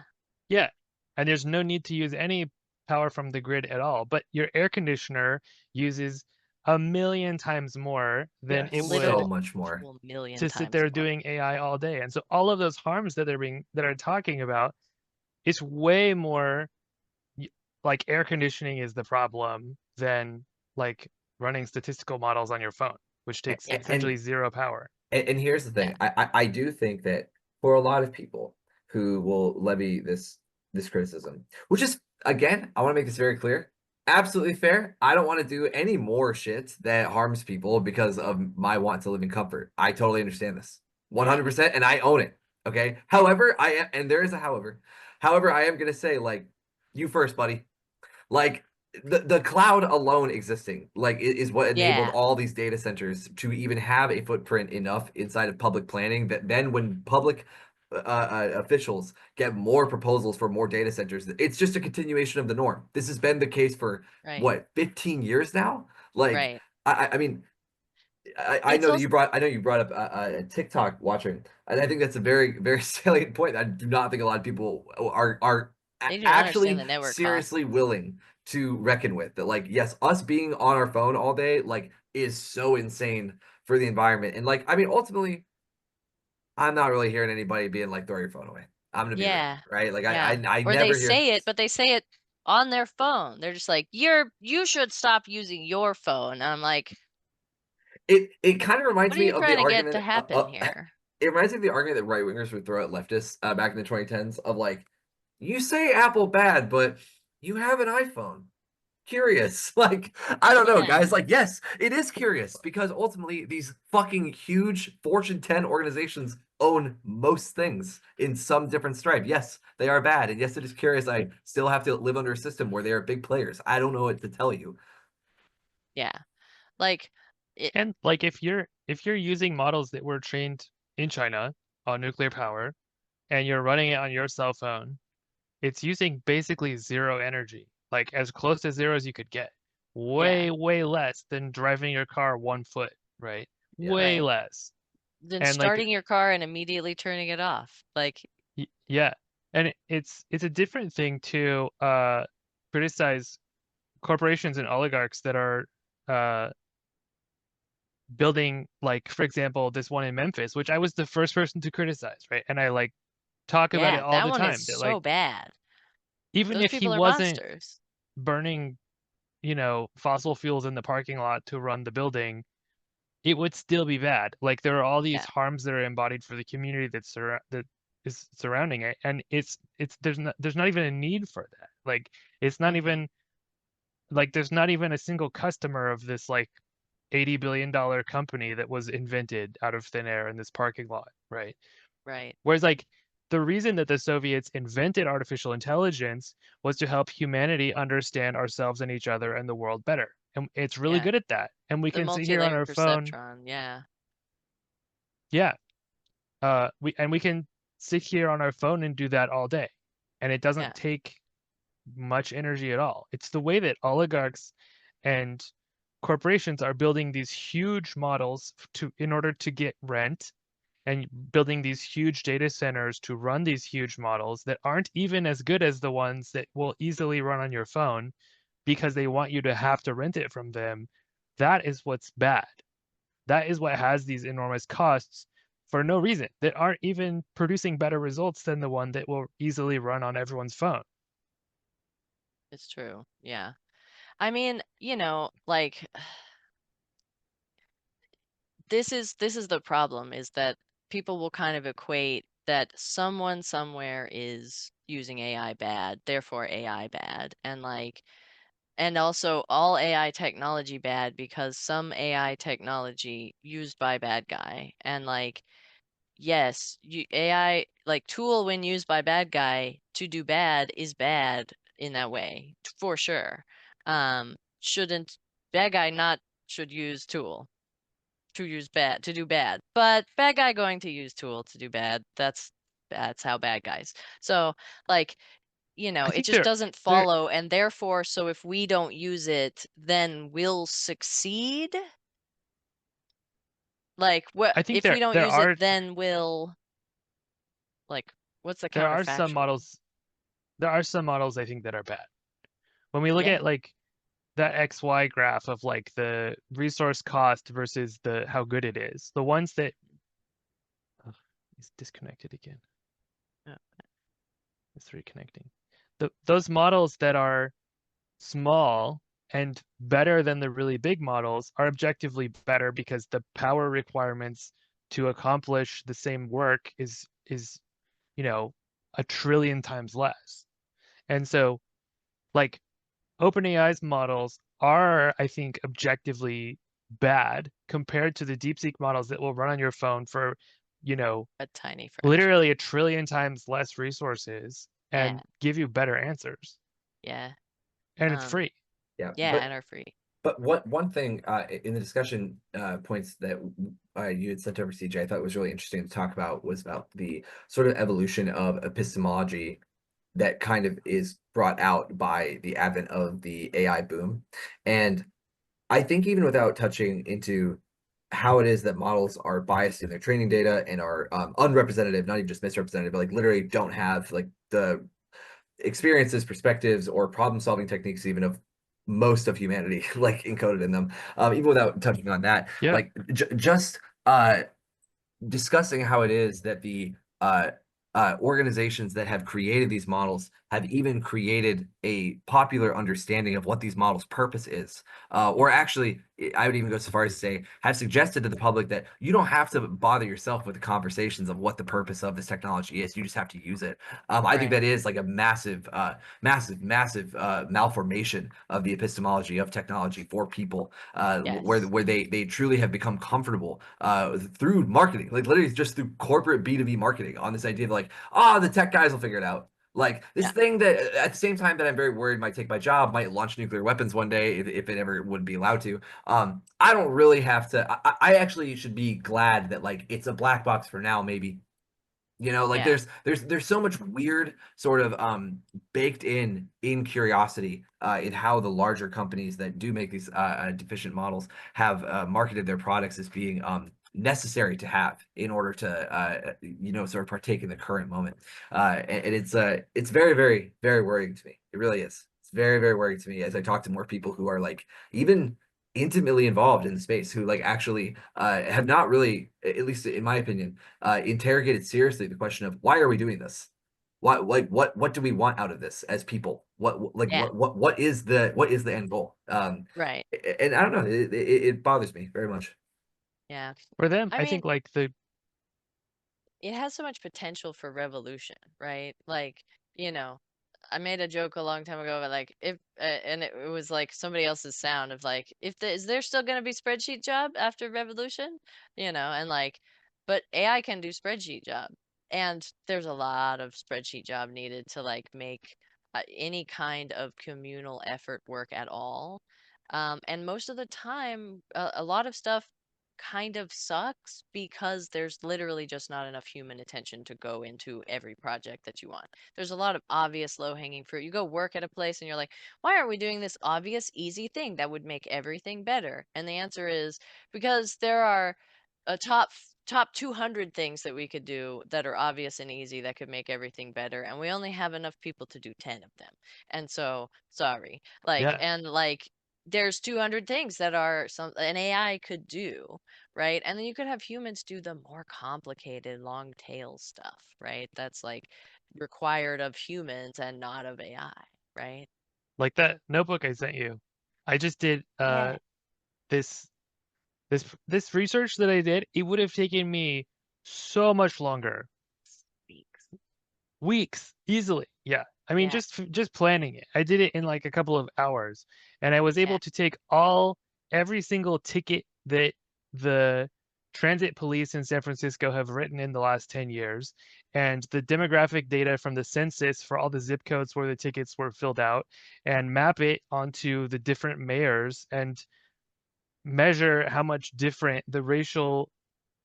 Yeah. And there's no need to use any power from the grid at all. But your air conditioner uses a million times more than Yeah. it So would much more. Literal million to sit times there more. doing AI all day. And so all of those harms that are talking about, it's way more like air conditioning is the problem than like running statistical models on your phone, which takes Yeah. essentially zero power. And here's the Yeah. thing. I do think that for a lot of people who will levy this criticism, which is, again, I want to make this very clear, absolutely fair. I don't want to do any more shit that harms people because of my want to live in comfort. I totally understand this 100%, and I own it. Okay. However, and there is a however. However, I am gonna say, like, you first, buddy. Like, the cloud alone existing, like, is what enabled Yeah. all these data centers to even have a footprint enough inside of public planning that then when public officials get more proposals for more data centers, it's just a continuation of the norm. This has been the case for Right. what, 15 years now? Like, Right. I mean, I It's know that also, I know you brought up TikTok watching, and I think that's a very, very salient point. I do not think a lot of people are they do not understand actually the network costs. seriously willing to reckon with that. Like, yes, us being on our phone all day, like, is so insane for the environment. And like, I mean, ultimately, I'm not really hearing anybody being like, throw your phone away. I'm gonna be real, Yeah. right? Like, Yeah. I Or they never hear say it, but they say it on their phone. They're just like, you should stop using your phone. And I'm like, it. It kind of what reminds are me you of the trying to get to argument. happen here? It reminds me of the argument that right wingers would throw at leftists back in the 2010s of like, you say Apple bad, but you have an iPhone. Curious. Like, I don't know, Yeah. guys. Like, yes, it is curious because ultimately these fucking huge Fortune 10 organizations own most things in some different stripe. Yes, they are bad. And yes, it is curious. I still have to live under a system where they are big players. I don't know what to tell you. Yeah. Like, And like if you're using models that were trained in China on nuclear power and you're running it on your cell phone, it's using basically zero energy, like as close to zero as you could get. yeah. Way less than driving your car 1 foot, right? Yeah. Way Right. less. Then And like starting your car and immediately turning it off. Like, yeah. And it's a different thing to criticize corporations and oligarchs that are uh building, like, for example, this one in Memphis, which I was the first person to criticize, right? And I like talk about it yeah, all that the one is time that like so bad. even Those if he people are wasn't monsters. burning fossil fuels in the parking lot to run the building, it would still be bad. Like there are all these Yeah. harms that are embodied for the community that is surrounding it, and there's not even a need for that. Like it's not even like there's not even a single customer of this like $80 billion company that was invented out of thin air in this parking lot, right? Right. Whereas like the reason that the Soviets invented artificial intelligence was to help humanity understand ourselves and each other and the world better. And it's really Yeah. good at that. And we The can sit here on multi-layer our phone. perceptron. Yeah. Yeah. We can sit here on our phone and do that all day. And it Yeah. doesn't take much energy at all. It's the way that oligarchs and corporations are building these huge models in order to get rent and building these huge data centers to run these huge models that aren't even as good as the ones that will easily run on your phone because they want you to have to rent it from them. That is what's bad. That is what has these enormous costs for no reason that aren't even producing better results than the one that will easily run on everyone's phone. It's true. Yeah. I mean, like this is the problem, is that people will kind of equate that someone somewhere is using AI bad, therefore AI bad, and also all AI technology bad because some AI technology used by bad guy. And yes, AI like tool when used by bad guy to do bad is bad in that way, for sure. Shouldn't bad guy not should use tool to do bad, but bad guy going to use tool to do bad, that's how bad guys. So like I it think just there doesn't there follow, and therefore, so if we don't use it, then we'll succeed. Like what I think if we don't use it, then we'll like what's the there are some counterfactual? models I think that are bad. When we look Yeah. at like that XY graph of like the resource cost versus the how good it is, the ones that it's disconnected again. Yeah. It's reconnecting. Those models that are small and better than the really big models are objectively better because the power requirements to accomplish the same work is a trillion times less. And so like OpenAI's models are, I think, objectively bad compared to the DeepSeek models that will run on your phone for, you know, A tiny fraction. literally a trillion times less resources Yeah. and give you better answers. Yeah. And it's free. Yeah, Yeah, and are free. but one thing in the discussion points that you had sent over, CJ, I thought was really interesting to talk about was about the sort of evolution of epistemology that kind of is brought out by the advent of the AI boom. And I think even without touching into how it is that models are biased in their training data and are unrepresentative, not even just misrepresentative, but like literally don't have like the experiences, perspectives, or problem-solving techniques even of most of humanity like encoded in them. Even without touching on that, Yeah. like just discussing how it is that the organizations that have created these models have even created a popular understanding of what these models' purpose is. Or actually, I would even go so far as to say, have suggested to the public that you don't have to bother yourself with the conversations of what the purpose of this technology is. You just have to use it. I think Right. that is like a massive, massive malformation of the epistemology of technology for people, where Yes. they truly have become comfortable through marketing, like literally just through corporate B2B marketing on this idea of like, the tech guys will figure it out. Like this Yeah. thing that at the same time that I'm very worried might take my job, might launch nuclear weapons one day if it ever would be allowed to. I don't really have to. I actually should be glad that like it's a black box for now, maybe. Like Yeah. there's so much weird sort of baked in curiosity in how the larger companies that do make these deficient models have marketed their products as being necessary to have in order to sort of partake in the current moment. And it's very, very, very worrying to me. It really is. It's very, very worrying to me as I talk to more people who are like even intimately involved in the space, who like actually have not really, at least in my opinion, interrogated seriously the question of why are we doing this? Why, like what do we want out of this as people? like Yeah, what is the end goal? right. And I don't know, it bothers me very much. Yeah. For them, I I mean, think like the it has so much potential for revolution, right? Like, you know, I made a joke a long time ago about like if and it was like somebody else's sound of like if is there still going to be spreadsheet job after revolution, and like but AI can do spreadsheet job, and there's a lot of spreadsheet job needed to like make any kind of communal effort work at all. And most of the time, a lot of stuff kind of sucks because there's literally just not enough human attention to go into every project that you want. There's a lot of obvious low-hanging fruit. You go work at a place and you're like, why aren't we doing this obvious, easy thing that would make everything better? And the answer is because there are a top 200 things that we could do that are obvious and easy that could make everything better, and we only have enough people to do 10 of them. And so, sorry. yeah, Like there's 200 things that are some an AI could do, right? And then you could have humans do the more complicated long tail stuff, right? That's like required of humans and not of AI, right? like that notebook I sent you. I just did Yeah. this this research that I did. It would have taken me so much longer. Speaks. Weeks easily. Yeah. I mean, Yeah. just planning it. I did it in like a couple of hours, and I was Yeah. able to take every single ticket that the transit police in San Francisco have written in the last 10 years, and the demographic data from the census for all the zip codes where the tickets were filled out, and map it onto the different mayors and measure how much different the racial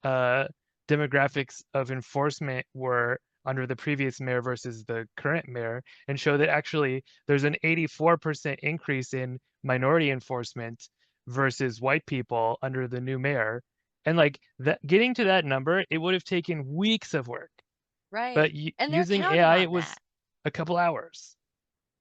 uh, demographics of enforcement were under the previous mayor versus the current mayor, and show that actually there's an 84% increase in minority enforcement versus white people under the new mayor. And like that, getting to that number, it would have taken weeks of work. Right. But And they're using counting AI, it on was that. a couple hours.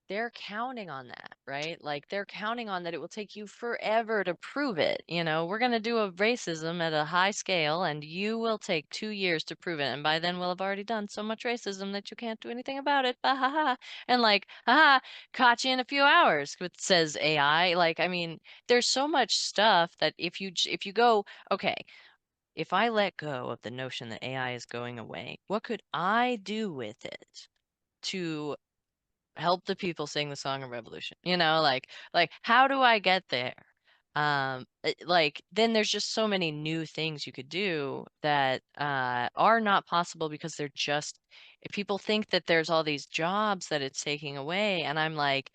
They're counting on that, right? Like they're counting on that it will take you forever to prove it. We're going to do a racism at a high scale and you will take 2 years to prove it. And by then we'll have already done so much racism that you can't do anything about it. Bah, ha, ha. And like, haha, caught you in a few hours, it says AI. Like, I mean, there's so much stuff that if you go, okay, if I let go of the notion that AI is going away, what could I do with it to help the people sing the song of revolution? Like how do I get there? Like then there's just so many new things you could do that are not possible because they're just if people think that there's all these jobs that it's taking away, and I'm like,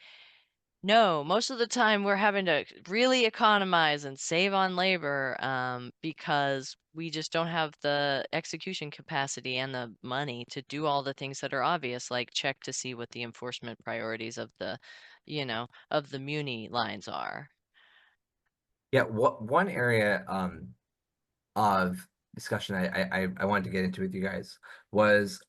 no, most of the time we're having to really economize and save on labor, because we just don't have the execution capacity and the money to do all the things that are obvious, like check to see what the enforcement priorities of the muni lines are. Yeah, what one area of discussion I wanted to get into with you guys was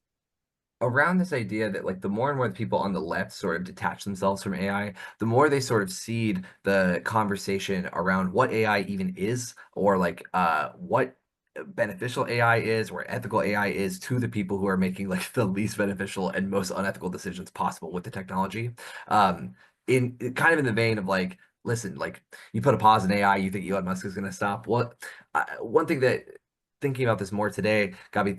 around this idea that like the more and more the people on the left sort of detach themselves from AI, the more they sort of cede the conversation around what AI even is, or like what beneficial AI is, or ethical AI is, to the people who are making like the least beneficial and most unethical decisions possible with the technology. Um, in kind of in the vein of like, listen, like you put a pause in AI, you think Elon Musk is going to stop? Well, one thing that thinking about this more today got me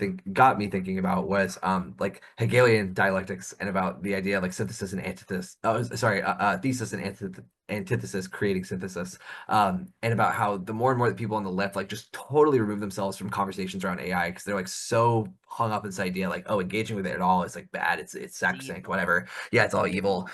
thinking about was like Hegelian dialectics, and about the idea of like synthesis and antithesis. Oh, sorry, thesis and antithesis creating synthesis, and about how the more and more that people on the left like just totally remove themselves from conversations around AI because they're like so hung up in this idea like, oh, engaging with it at all is like bad, it's sacrosanct, Evil. whatever. Yeah, it's all evil.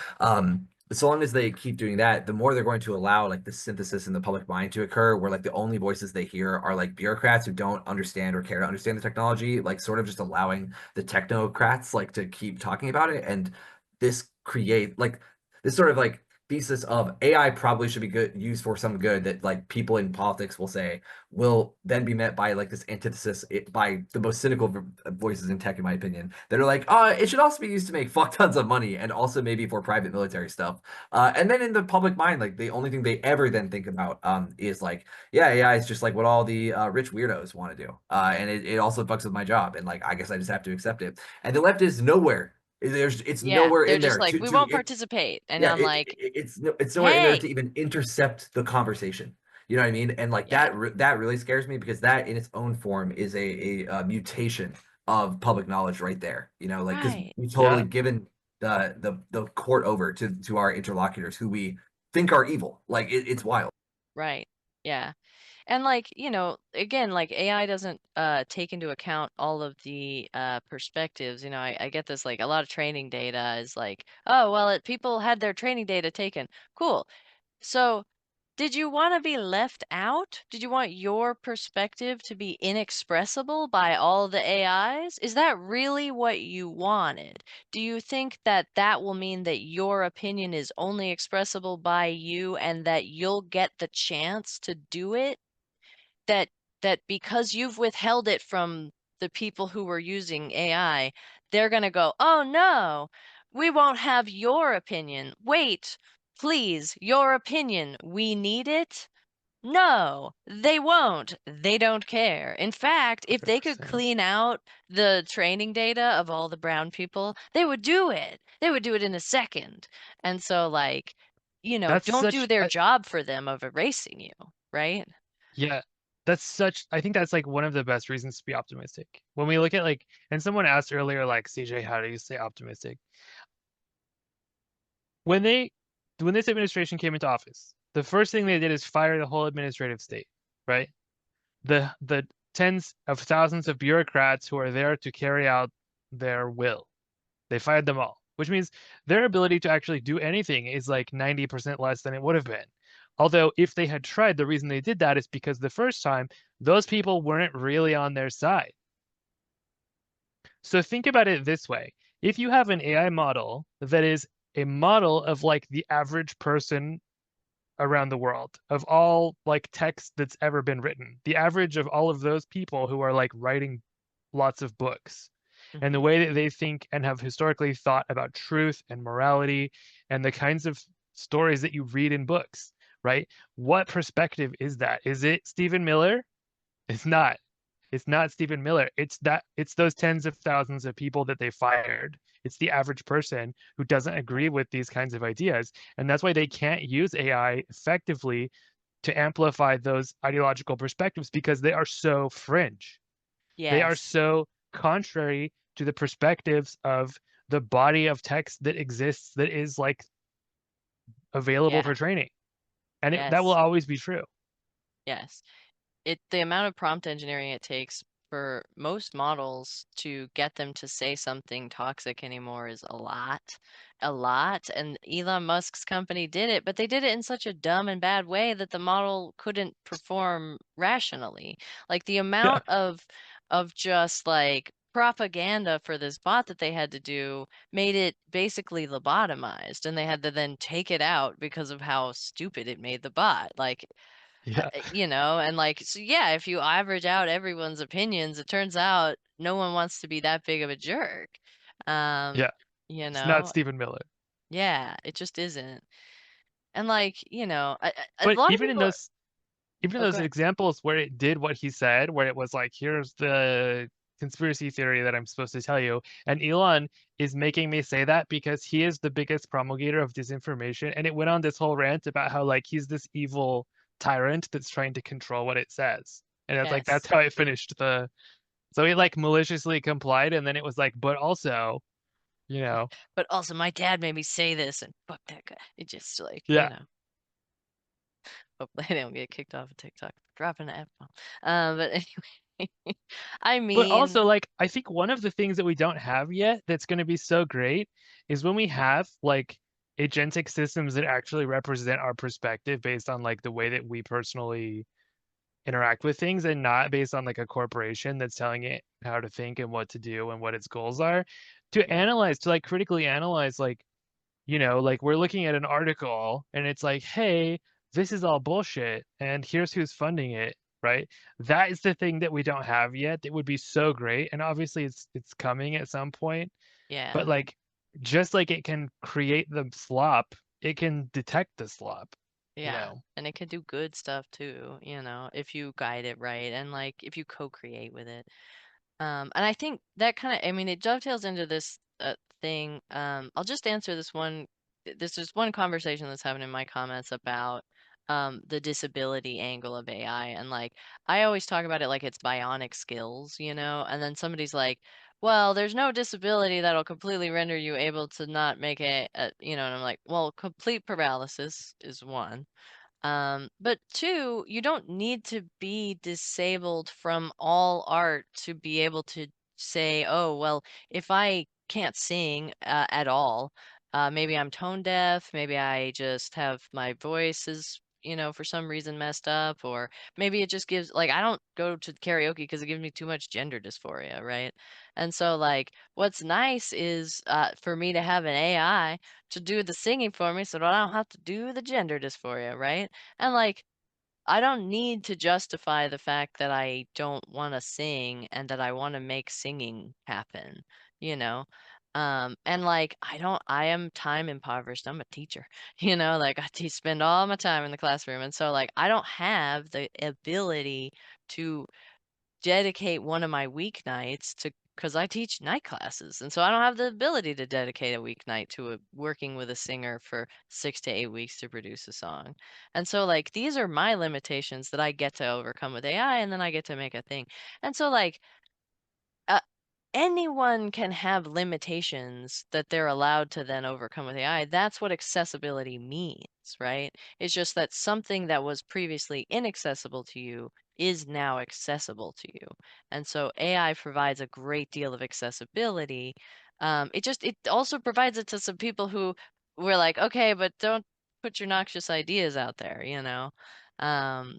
So long as they keep doing that, the more they're going to allow like the synthesis in the public mind to occur, where like the only voices they hear are like bureaucrats who don't understand or care to understand the technology, like sort of just allowing the technocrats like to keep talking about it. And this create like this sort of like thesis of AI probably should be good used for some good, that like people in politics will say will then be met by like this antithesis by the most cynical voices in tech, in my opinion, that are like, it should also be used to make fuck tons of money, and also maybe for private military stuff. And then in the public mind, like the only thing they ever then think about is like, yeah, AI is just like what all the rich weirdos want to do. And it also fucks with my job. And like, I guess I just have to accept it. And the left is nowhere It's Yeah, nowhere they're in just there like, we to won't it. participate. And Yeah, I'm like, it's nowhere in there hey, to even intercept the conversation. You know what I mean? And like yeah, that really scares me because that in its own form is a mutation of public knowledge right there. You know, like because right, we totally Yeah. given the court over to our interlocutors who we think are evil. Like it's wild. right. Yeah. And like, again, like AI doesn't take into account all of the perspectives. I get this, like a lot of training data is like, oh, well, people had their training data taken. Cool. So did you want to be left out? Did you want your perspective to be inexpressible by all the AIs? Is that really what you wanted? Do you think that that will mean that your opinion is only expressible by you and that you'll get the chance to do it? That that because you've withheld it from the people who were using AI, they're going to go, "Oh no, we won't have your opinion. Wait, please, your opinion. We need it." No, they won't. They don't care. In fact, if they could 100%. clean out the training data of all the brown people, they would do it. They would do it in a second. And so, like, That's don't do such their a, job for them of erasing you, right? yeah. I think that's like one of the best reasons to be optimistic. When we look at like, and someone asked earlier, like, CJ, how do you stay optimistic? When they when this administration came into office, the first thing they did is fire the whole administrative state, right? The tens of thousands of bureaucrats who are there to carry out their will. They fired them all, which means their ability to actually do anything is like 90% less than it would have been. Although if they had tried, the reason they did that is because the first time those people weren't really on their side. So think about it this way. If you have an AI model that is a model of like the average person around the world, of all like text that's ever been written, the average of all of those people who are like writing lots of books, and the Hmm. way that they think and have historically thought about truth and morality and the kinds of stories that you read in books, right? What perspective is that? Is it Stephen Miller? It's not. It's not Stephen Miller. It's those tens of thousands of people that they fired. It's the average person who doesn't agree with these kinds of ideas. And that's why they can't use AI effectively to amplify those ideological perspectives because they are so fringe. They are Yes. so contrary to the perspectives of the body of text that exists that is like available Yeah. for training. And that will Yes. always be true. Yes. The amount of prompt engineering it takes for most models to get them to say something toxic anymore is a lot. And Elon Musk's company did it, but they did it in such a dumb and bad way that the model couldn't perform rationally. Like the Yeah. amount of just like propaganda for this bot that they had to do made it basically lobotomized, and they had to then take it out because of how stupid it made the bot. Like Yeah. and like, so yeah, if you average out everyone's opinions, it turns out no one wants to be that big of a jerk. Um, Yeah. you It's not know, Stephen Miller. yeah, it just isn't. And like, a But lot of people are, even oh, those good. examples where it did what he said, where it was like, here's the conspiracy theory that I'm supposed to tell you. And Elon is making me say that because he is the biggest promulgator of disinformation. And it went on this whole rant about how like he's this evil tyrant that's trying to control what it says. And it's like Yes. that's how it finished the so he like maliciously complied and then it was like, but also, you know, But also my dad made me say this and fuck that guy. It just like, yeah. hopefully I don't get kicked off of TikTok for dropping an F-bomb. But anyway, I But mean, also, like, I think one of the things that we don't have yet that's going to be so great is when we have like agentic systems that actually represent our perspective based on like the way that we personally interact with things and not based on like a corporation that's telling it how to think and what to do and what its goals are. To yeah, analyze, to like critically analyze, like, like we're looking at an article and it's like, hey, this is all bullshit and here's who's funding it, right? That is the thing that we don't have yet that would be so great. And obviously it's coming at some point, but yeah. like just like it can create the slop, it can detect the slop, you Yeah, know. and it can do good stuff too, if you guide it right and like if you co-create with it. And I think that kind of, I mean, it dovetails into this thing. I'll just answer this one. This is one conversation that's happened in my comments about the disability angle of AI, and like I always talk about it like it's bionic skills, you know, and then somebody's like, well, there's no disability that'll completely render you able to not make you know, and I'm like, well, complete paralysis is one. But two, you don't need to be disabled from all art to be able to say, oh, well, if I can't sing at all, maybe I'm tone deaf, maybe I just have my voice is, you know, for some reason messed up, or maybe it just gives, like, I don't go to karaoke because it gives me too much gender dysphoria, right? And so, like, what's nice is for me to have an AI to do the singing for me so that I don't have to do the gender dysphoria, right? And like, I don't need to justify the fact that I don't want to sing and that I want to make singing happen, you know? And like, I am time impoverished. I'm a teacher, you know, like spend all my time in the classroom. And so like, I don't have the ability to dedicate one of my weeknights to, because I teach night classes, and so I don't have the ability to dedicate a weeknight to working with a singer for 6 to 8 weeks to produce a song. And so like these are my limitations that I get to overcome with AI, and then I get to make a thing. And so like uh, anyone can have limitations that they're allowed to then overcome with AI. That's what accessibility means, right? It's just that something that was previously inaccessible to you is now accessible to you. And so AI provides a great deal of accessibility. It also provides it to some people who were like, okay, but don't put your noxious ideas out there, you know?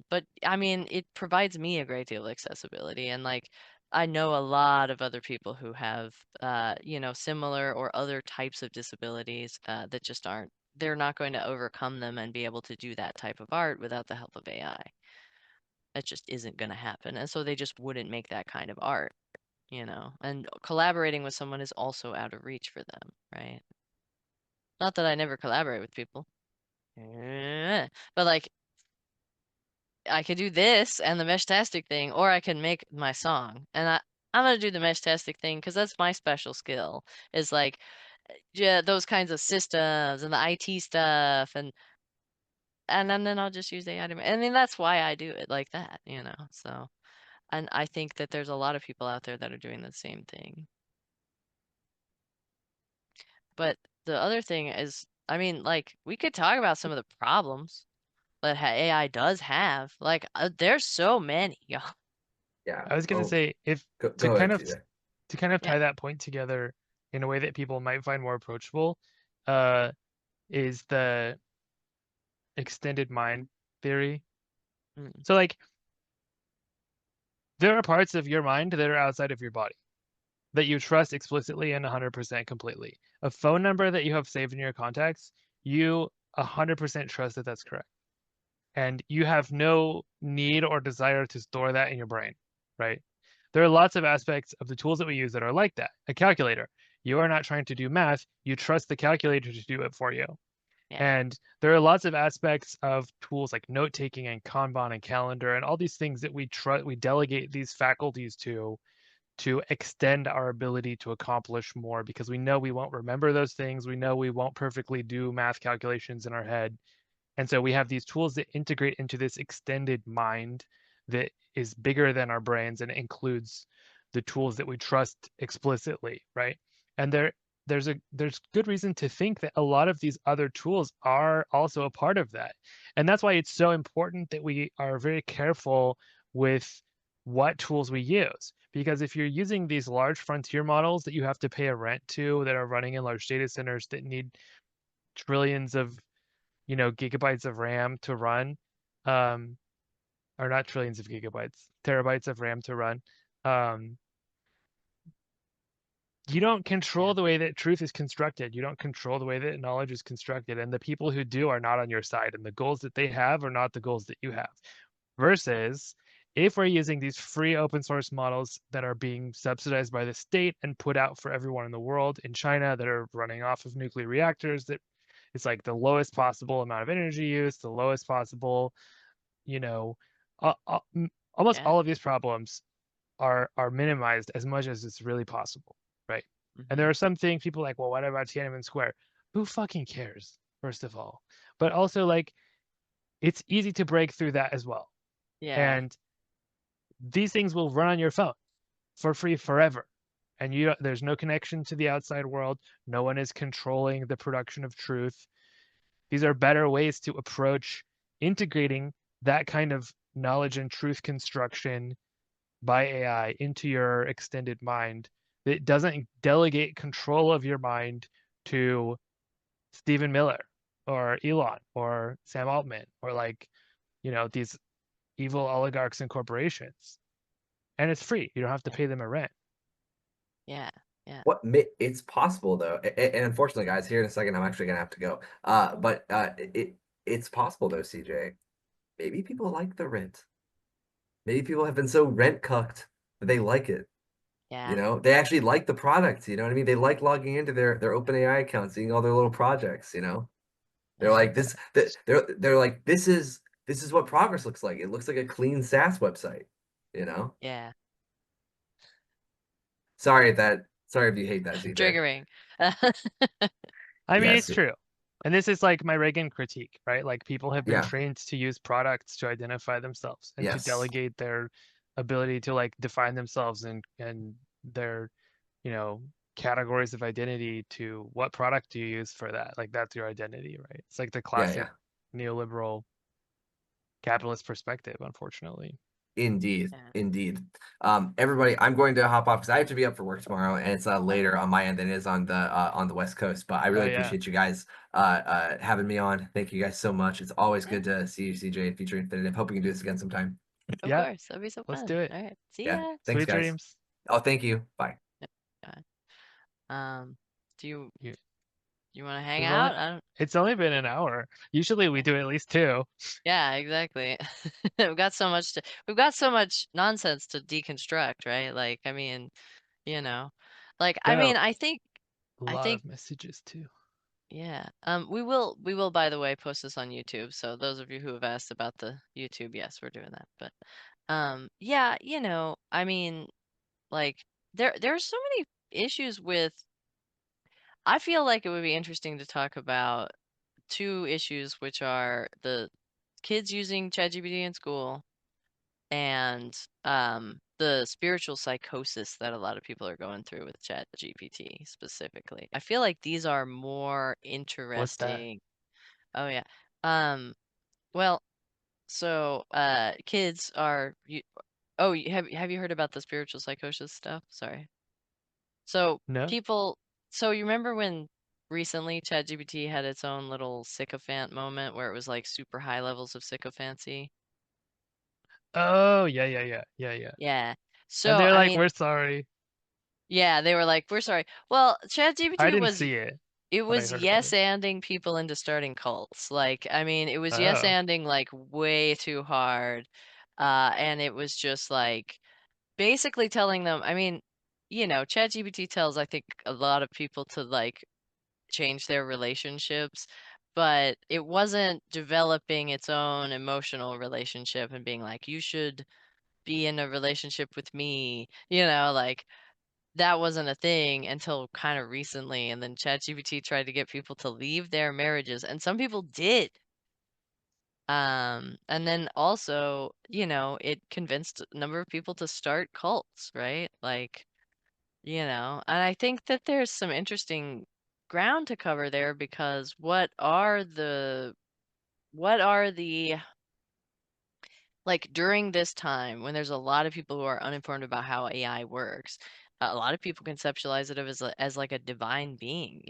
But I mean, it provides me a great deal of accessibility, and like, I know a lot of other people who have, you know, similar or other types of disabilities that just aren't, they're not going to overcome them and be able to do that type of art without the help of AI. That just isn't going to happen. And so they just wouldn't make that kind of art, you know, and collaborating with someone is also out of reach for them, right? Not that I never collaborate with people, but like, I could do this and the Meshtastic thing, or I can make my song. And I'm gonna do the Meshtastic thing because that's my special skill. Is like, yeah, those kinds of systems and the IT stuff, and then I'll just use AI. I mean, that's why I do it like that, you know. So, and I think that there's a lot of people out there that are doing the same thing. But the other thing is, I mean, like, we could talk about some of the problems that AI does have. Like, there's so many, y'all. Yeah. I was gonna Oh, say, if to go ahead, kind of TJ. to kind of Yeah. tie that point together in a way that people might find more approachable, is the extended mind theory. Mm, So like there are parts of your mind that are outside of your body that you trust explicitly and 100% completely. A phone number that you have saved in your contacts, you 100% trust that that's correct. And you have no need or desire to store that in your brain, right? There are lots of aspects of the tools that we use that are like that. A calculator. You are not trying to do math, you trust the calculator to do it for you. yeah. And there are lots of aspects of tools like note taking and Kanban and calendar and all these things that we delegate these faculties to extend our ability to accomplish more because we know we won't remember those things. We know we won't perfectly do math calculations in our head. And so we have these tools that integrate into this extended mind that is bigger than our brains and includes the tools that we trust explicitly, right? And there's good reason to think that a lot of these other tools are also a part of that. And that's why it's so important that we are very careful with what tools we use. Because if you're using these large frontier models that you have to pay a rent to that are running in large data centers that need trillions of gigabytes of RAM to run, um, or not trillions of gigabytes, terabytes of RAM to run. Um, you don't control Yeah. the way that truth is constructed. You don't control the way that knowledge is constructed. And the people who do are not on your side. And the goals that they have are not the goals that you have. Versus if we're using these free open source models that are being subsidized by the state and put out for everyone in the world in China that are running off of nuclear reactors that it's like the lowest possible amount of energy use, the lowest possible, you know, almost Yeah. all of these problems are minimized as much as it's really possible, right? And there are some things people are like, well, what about Tiananmen Square? Who fucking cares, first of all? But also, like, it's easy to break through that as well. Yeah. And these things will run on your phone for free forever. And there's no connection to the outside world. No one is controlling the production of truth. These are better ways to approach integrating that kind of knowledge and truth construction by AI into your extended mind. It doesn't delegate control of your mind to Stephen Miller or Elon or Sam Altman or these evil oligarchs and corporations. And it's free. You don't have to pay them a rent. Yeah. Yeah. It's possible though, and unfortunately, guys, here in a second, I'm actually gonna have to go. But it's possible though, CJ. Maybe people like the rent. Maybe people have been so rent cucked that they like it. Yeah. They actually like the product. You know what I mean? They like logging into their OpenAI account, seeing all their little projects. They're Yeah. like this. They're like this is what progress looks like. It looks like a clean SaaS website. Yeah. Sorry if you hate that, CJ. Triggering. I mean, it's Yes. true. And this is like my Reagan critique, right? Like people have been Yeah. trained to use products to identify themselves and to Yes. delegate their ability to like define themselves and their, categories of identity to what product do you use for that? Like that's your identity, right? It's like the Yeah. classic neoliberal capitalist perspective, unfortunately. Indeed. Yeah. Indeed. Everybody, I'm going to hop off because I have to be up for work tomorrow, and it's later on my end than it is on the West Coast. But I Oh, really yeah. appreciate you guys having me on. Thank you guys so much. It's always good to see you, CJ, and Future Infinitive. Hope we can do this again sometime. Of Yeah, course. That'd be so let's fun. do it. All right. See Yeah. ya. Thanks, Sweet guys. dreams. Oh, thank you. Bye. God. Do you You- want to hang We've out? only, I don't. it's only been an hour. Usually we do at least 2. Yeah, exactly. We've got so much nonsense to deconstruct, right? Like, I mean, you know, Got I a I lot think, of messages too. yeah. We will, by the way, post this on YouTube. So those of you who have asked about the YouTube, yes, we're doing that. But, yeah, I mean, like, there's so many issues with. I feel like it would be interesting to talk about two issues, which are the kids using ChatGPT in school and the spiritual psychosis that a lot of people are going through with ChatGPT specifically. I feel like these are more What's that? interesting. Oh yeah. Um well, so kids are you oh, have you heard about the spiritual psychosis stuff? Sorry. So No? people so you remember when recently ChatGPT had its own little sycophant moment where it was like super high levels of sycophancy? Oh, yeah. Yeah. And So, they're I like, mean, we're sorry. yeah, they were like, "We're sorry." Well, I ChatGPT didn't was see it, it but I was heard about it. yes-anding people into starting cults. Like, I mean, it was Oh, yes-anding like way too hard. And it was just like basically telling them, I mean, ChatGPT tells I think a lot of people to like change their relationships, but it wasn't developing its own emotional relationship and being like, "You should be in a relationship with me." Like that wasn't a thing until kind of recently. And then ChatGPT tried to get people to leave their marriages, and some people did. And then also, it convinced a number of people to start cults, right? Like, and I think that there's some interesting ground to cover there because what are the like during this time when there's a lot of people who are uninformed about how AI works, a lot of people conceptualize it as like a divine being,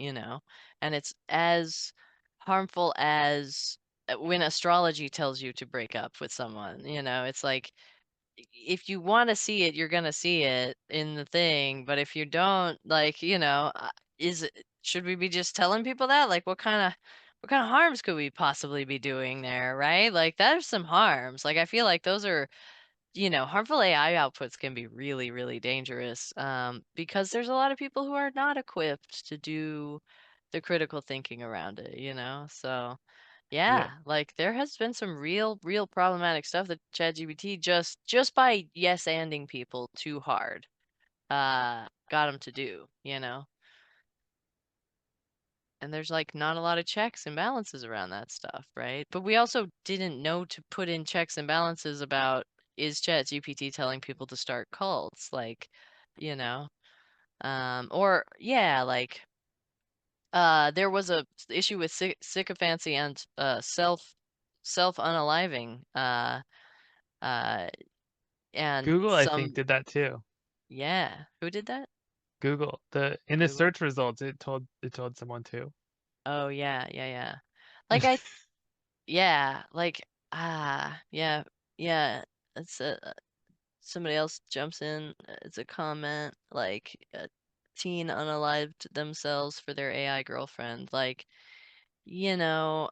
and it's as harmful as when astrology tells you to break up with someone, it's like if you want to see it, you're gonna see it in the thing, but if you don't, like, should we be just telling people that? Like, what kind of harms could we possibly be doing there, right? Like, there's some harms. Like, I feel like those are, harmful AI outputs can be really, really dangerous, because there's a lot of people who are not equipped to do the critical thinking around it, So. yeah. Yeah, like there has been some real problematic stuff that ChatGPT just by yes-anding people too hard got them to do, you know? And there's like not a lot of checks and balances around that stuff, right? But we also didn't know to put in checks and balances about, is ChatGPT telling people to start cults? Like, you know, or yeah, like there was a issue with sycophancy and self unaliving, uh, and Google, I think, some, did that too. yeah, who did that? Google, in the Google. search results, it told someone too. Oh yeah, yeah, yeah. Like yeah, like yeah, yeah. It's somebody else jumps in. It's a comment like a teen unalived themselves for their AI girlfriend. Like, you know,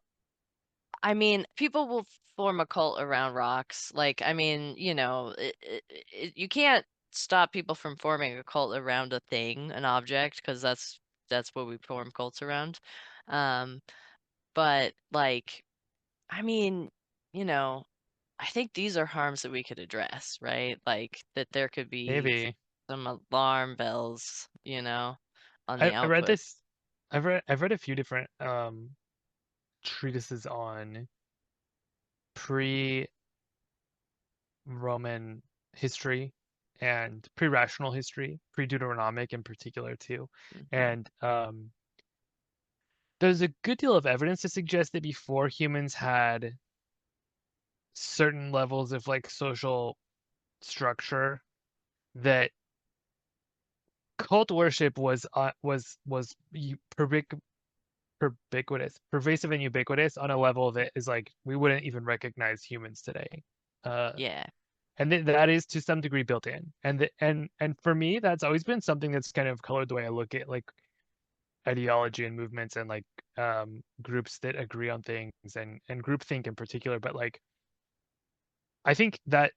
I mean, people will form a cult around rocks. Like, I mean, you know, you can't stop people from forming a cult around a thing, an object, because that's what we form cults around. Um, but like, I mean, you know, I think these are harms that we could address, right? Like that there could be Maybe. some alarm bells, you know, on the I read output. this. I've read a few different treatises on pre-Roman history and pre-rational history, pre-Deuteronomic in particular too. Hmm. And there's a good deal of evidence to suggest that before humans had certain levels of like social structure, that cult worship was pervasive and ubiquitous on a level that is like we wouldn't even recognize humans today. Uh, Yeah, and that is to some degree built in. And for me, that's always been something that's kind of colored the way I look at like ideology and movements and like groups that agree on things and groupthink in particular. But like I think that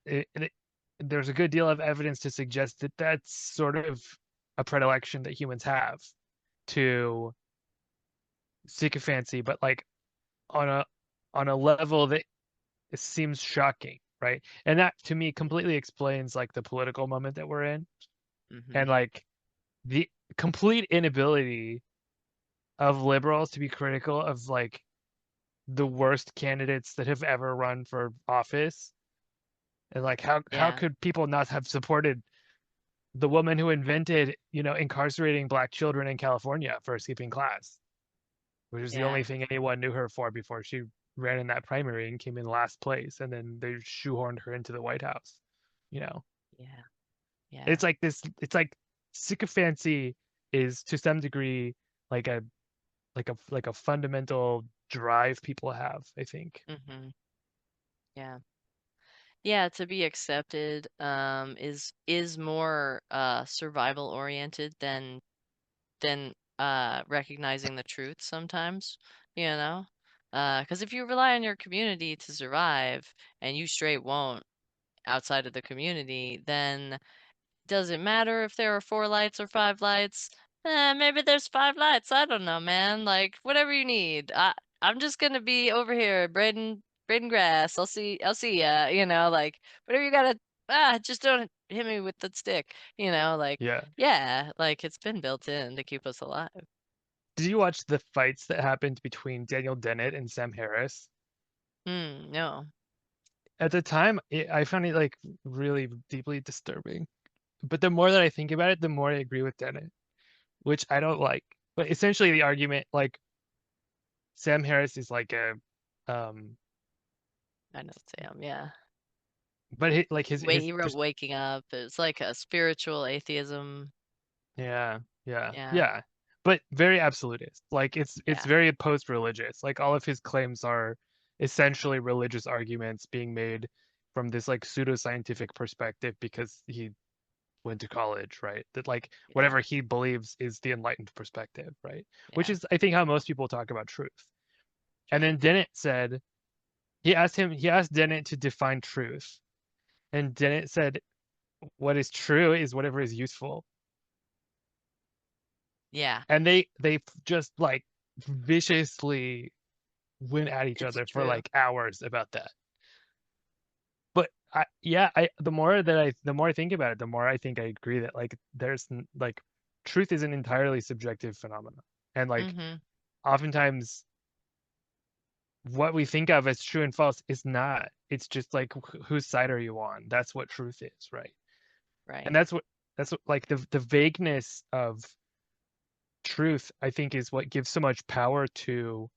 there's a good deal of evidence to suggest that that's sort of a predilection that humans have to sycophancy, but like on a level that seems shocking, right? And that to me completely explains like the political moment that we're in hmm, and like the complete inability of liberals to be critical of like the worst candidates that have ever run for office. And like how yeah, could people not have supported the woman who invented, incarcerating black children in California for skipping class, which is the yeah, only thing anyone knew her for before she ran in that primary and came in last place, and then they shoehorned her into the White House. You know, yeah, yeah. it's like this. It's like sycophancy is to some degree like a fundamental drive people have. I think. Hmm. Yeah. Yeah, to be accepted is more survival oriented than recognizing the truth sometimes, you know? Because if you rely on your community to survive and you straight won't outside of the community, then does it matter if there are 4 lights or 5 lights? Maybe there's 5 lights. I don't know, man. Like whatever you need. I'm just gonna be over here braiding grass. I'll see ya. You know, like whatever you gotta. Just don't hit me with the stick. You know, like Yeah. yeah, like it's been built in to keep us alive. Did you watch the fights that happened between Daniel Dennett and Sam Harris? Hmm. No. At the time, I found it like really deeply disturbing. But the more that I think about it, the more I agree with Dennett, which I don't like. But essentially, the argument, like Sam Harris is like um, I know Sam. Yeah. but like Wait, he wrote "Waking Up." It's like a spiritual atheism. yeah, yeah, Yeah. yeah, but very absolutist. Like it's Yeah. very post-religious. Like all of his claims are essentially religious arguments being made from this like pseudoscientific perspective because he went to college, right? That like Yeah. whatever he believes is the enlightened perspective, right? Which Yeah. is I think how most people talk about truth. And True. then Dennett said he asked Dennett to define truth. And Dennett said what is true is whatever is useful. Yeah. And they just like viciously went at each It's other for true. like hours about that. But The more I think about it, the more I think I agree that like like truth is an entirely subjective phenomenon, and like Mm-hmm. oftentimes what we think of as true and false is not. It's just like whose side are you on? That's what truth is, right? And Right. that's what like the vagueness of truth, I think, is what gives so much power to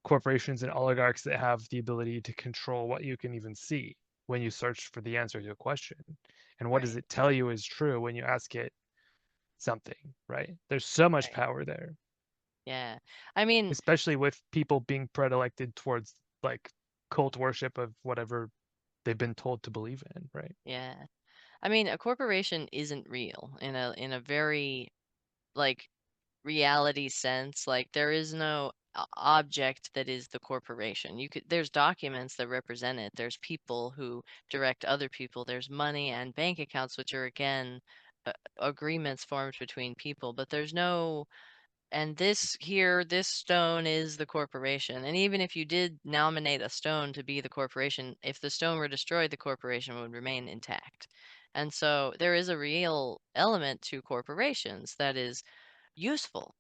corporations and oligarchs that have the ability to control what you can even see when you search for the answer to a question. And what does Right. it tell you is true when you ask it something, right? There's so much Right. power there, Yeah. I mean, especially with people being predilected towards like cult worship of whatever they've been told to believe in, right? yeah. I mean, a corporation isn't real in a very like reality sense. Like there is no object that is the corporation. There's documents that represent it. There's people who direct other people. There's money and bank accounts, which are again agreements formed between people. But there's no, and this stone is the corporation. And even if you did nominate a stone to be the corporation, if the stone were destroyed, the corporation would remain intact. And so there is a real element to corporations that is useful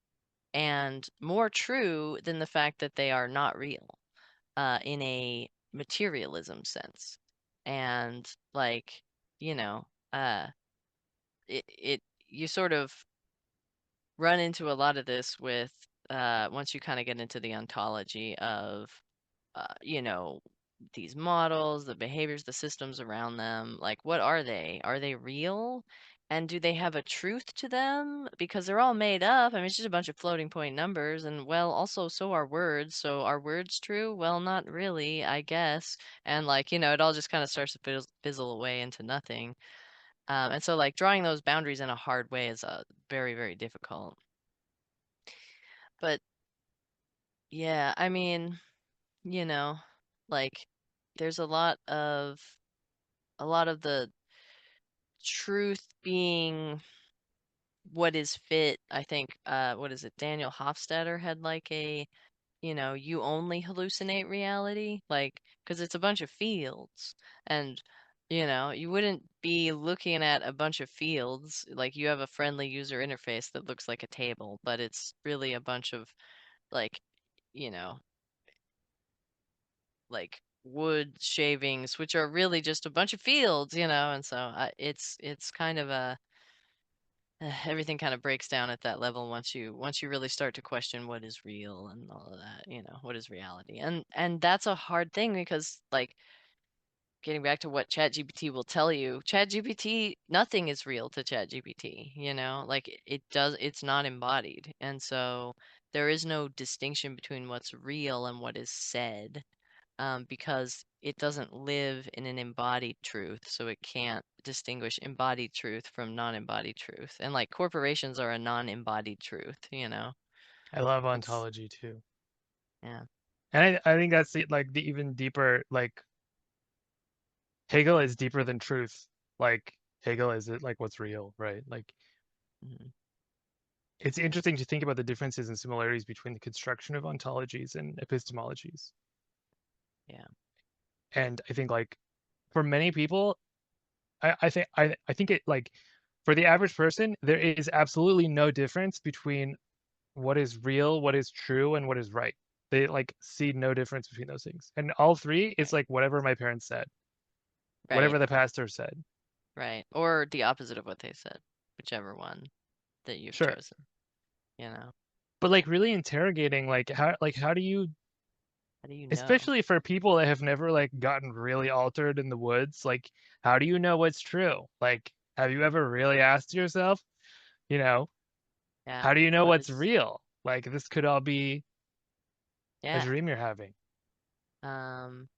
and more true than the fact that they are not real in a materialism sense. And like, you know, uh, it you sort of run into a lot of this with once you kind of get into the ontology of you know, these models, the behaviors, the systems around them. Like, what are they? Are they real? And do they have a truth to them? Because they're all made up. I mean, it's just a bunch of floating point numbers. And well, also, so are words. So are words true? Well, not really, I guess. And like, it all just kind of starts to fizzle away into nothing. And so, like, drawing those boundaries in a hard way is very, very difficult. But yeah, I mean, you know, like, there's a lot of the truth being what is fit. I think what is it, Daniel Hofstadter had like a, you only hallucinate reality, like, because it's a bunch of fields. And you wouldn't be looking at a bunch of fields. Like, you have a friendly user interface that looks like a table, but it's really a bunch of like, you know like wood shavings, which are really just a bunch of fields, and so it's kind of a everything kind of breaks down at that level once you really start to question what is real and all of that, what is reality. And that's a hard thing because, like, getting back to what ChatGPT will tell you, ChatGPT, nothing is real to ChatGPT, like it's not embodied. And so there is no distinction between what's real and what is said, because it doesn't live in an embodied truth, so it can't distinguish embodied truth from non-embodied truth. And like corporations are a non-embodied truth. I love It's ontology too. yeah. And I think that's like the even deeper, like Hegel is deeper than truth. Like Hegel is it like what's real, right? Like Mhm. it's interesting to think about the differences and similarities between the construction of ontologies and epistemologies. Yeah. And I think like for many people, I think it like for the average person, there is absolutely no difference between what is real, what is true, and what is right. They like see no difference between those things. And all three is Right. like whatever my parents said, Right. whatever the pastor said. Right. Or the opposite of what they said, whichever one that you've Sure. chosen, you know. But like really interrogating like how do you, How do you know? especially for people that have never like gotten really altered in the woods, like how do you know what's true? Like have you ever really asked yourself, you know, Yeah. how do you know What what's is real? Like this could all be a yeah. dream you're having. Um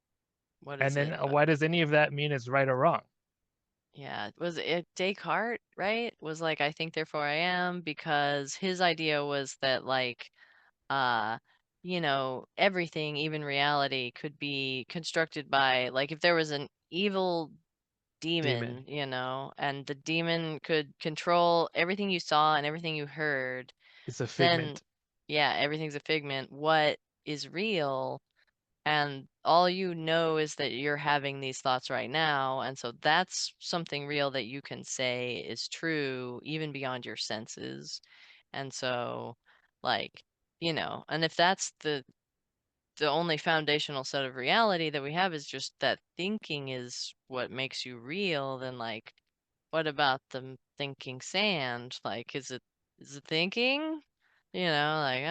what And is then it? why does any of that mean it's right or wrong? Yeah, was it Descartes, right? Was like, I think therefore I am, because his idea was that like uh everything, even reality, could be constructed by, like, if there was an evil Demon. demon, and the demon could control everything you saw and everything you heard, It's a then figment. yeah, everything's a figment. What is real? and all you know is that you're having these thoughts right now, and so that's something real that you can say is true even beyond your senses. And so, like, and if that's the only foundational set of reality that we have is just that thinking is what makes you real, then like, what about the thinking sand? Like, is it thinking? Like,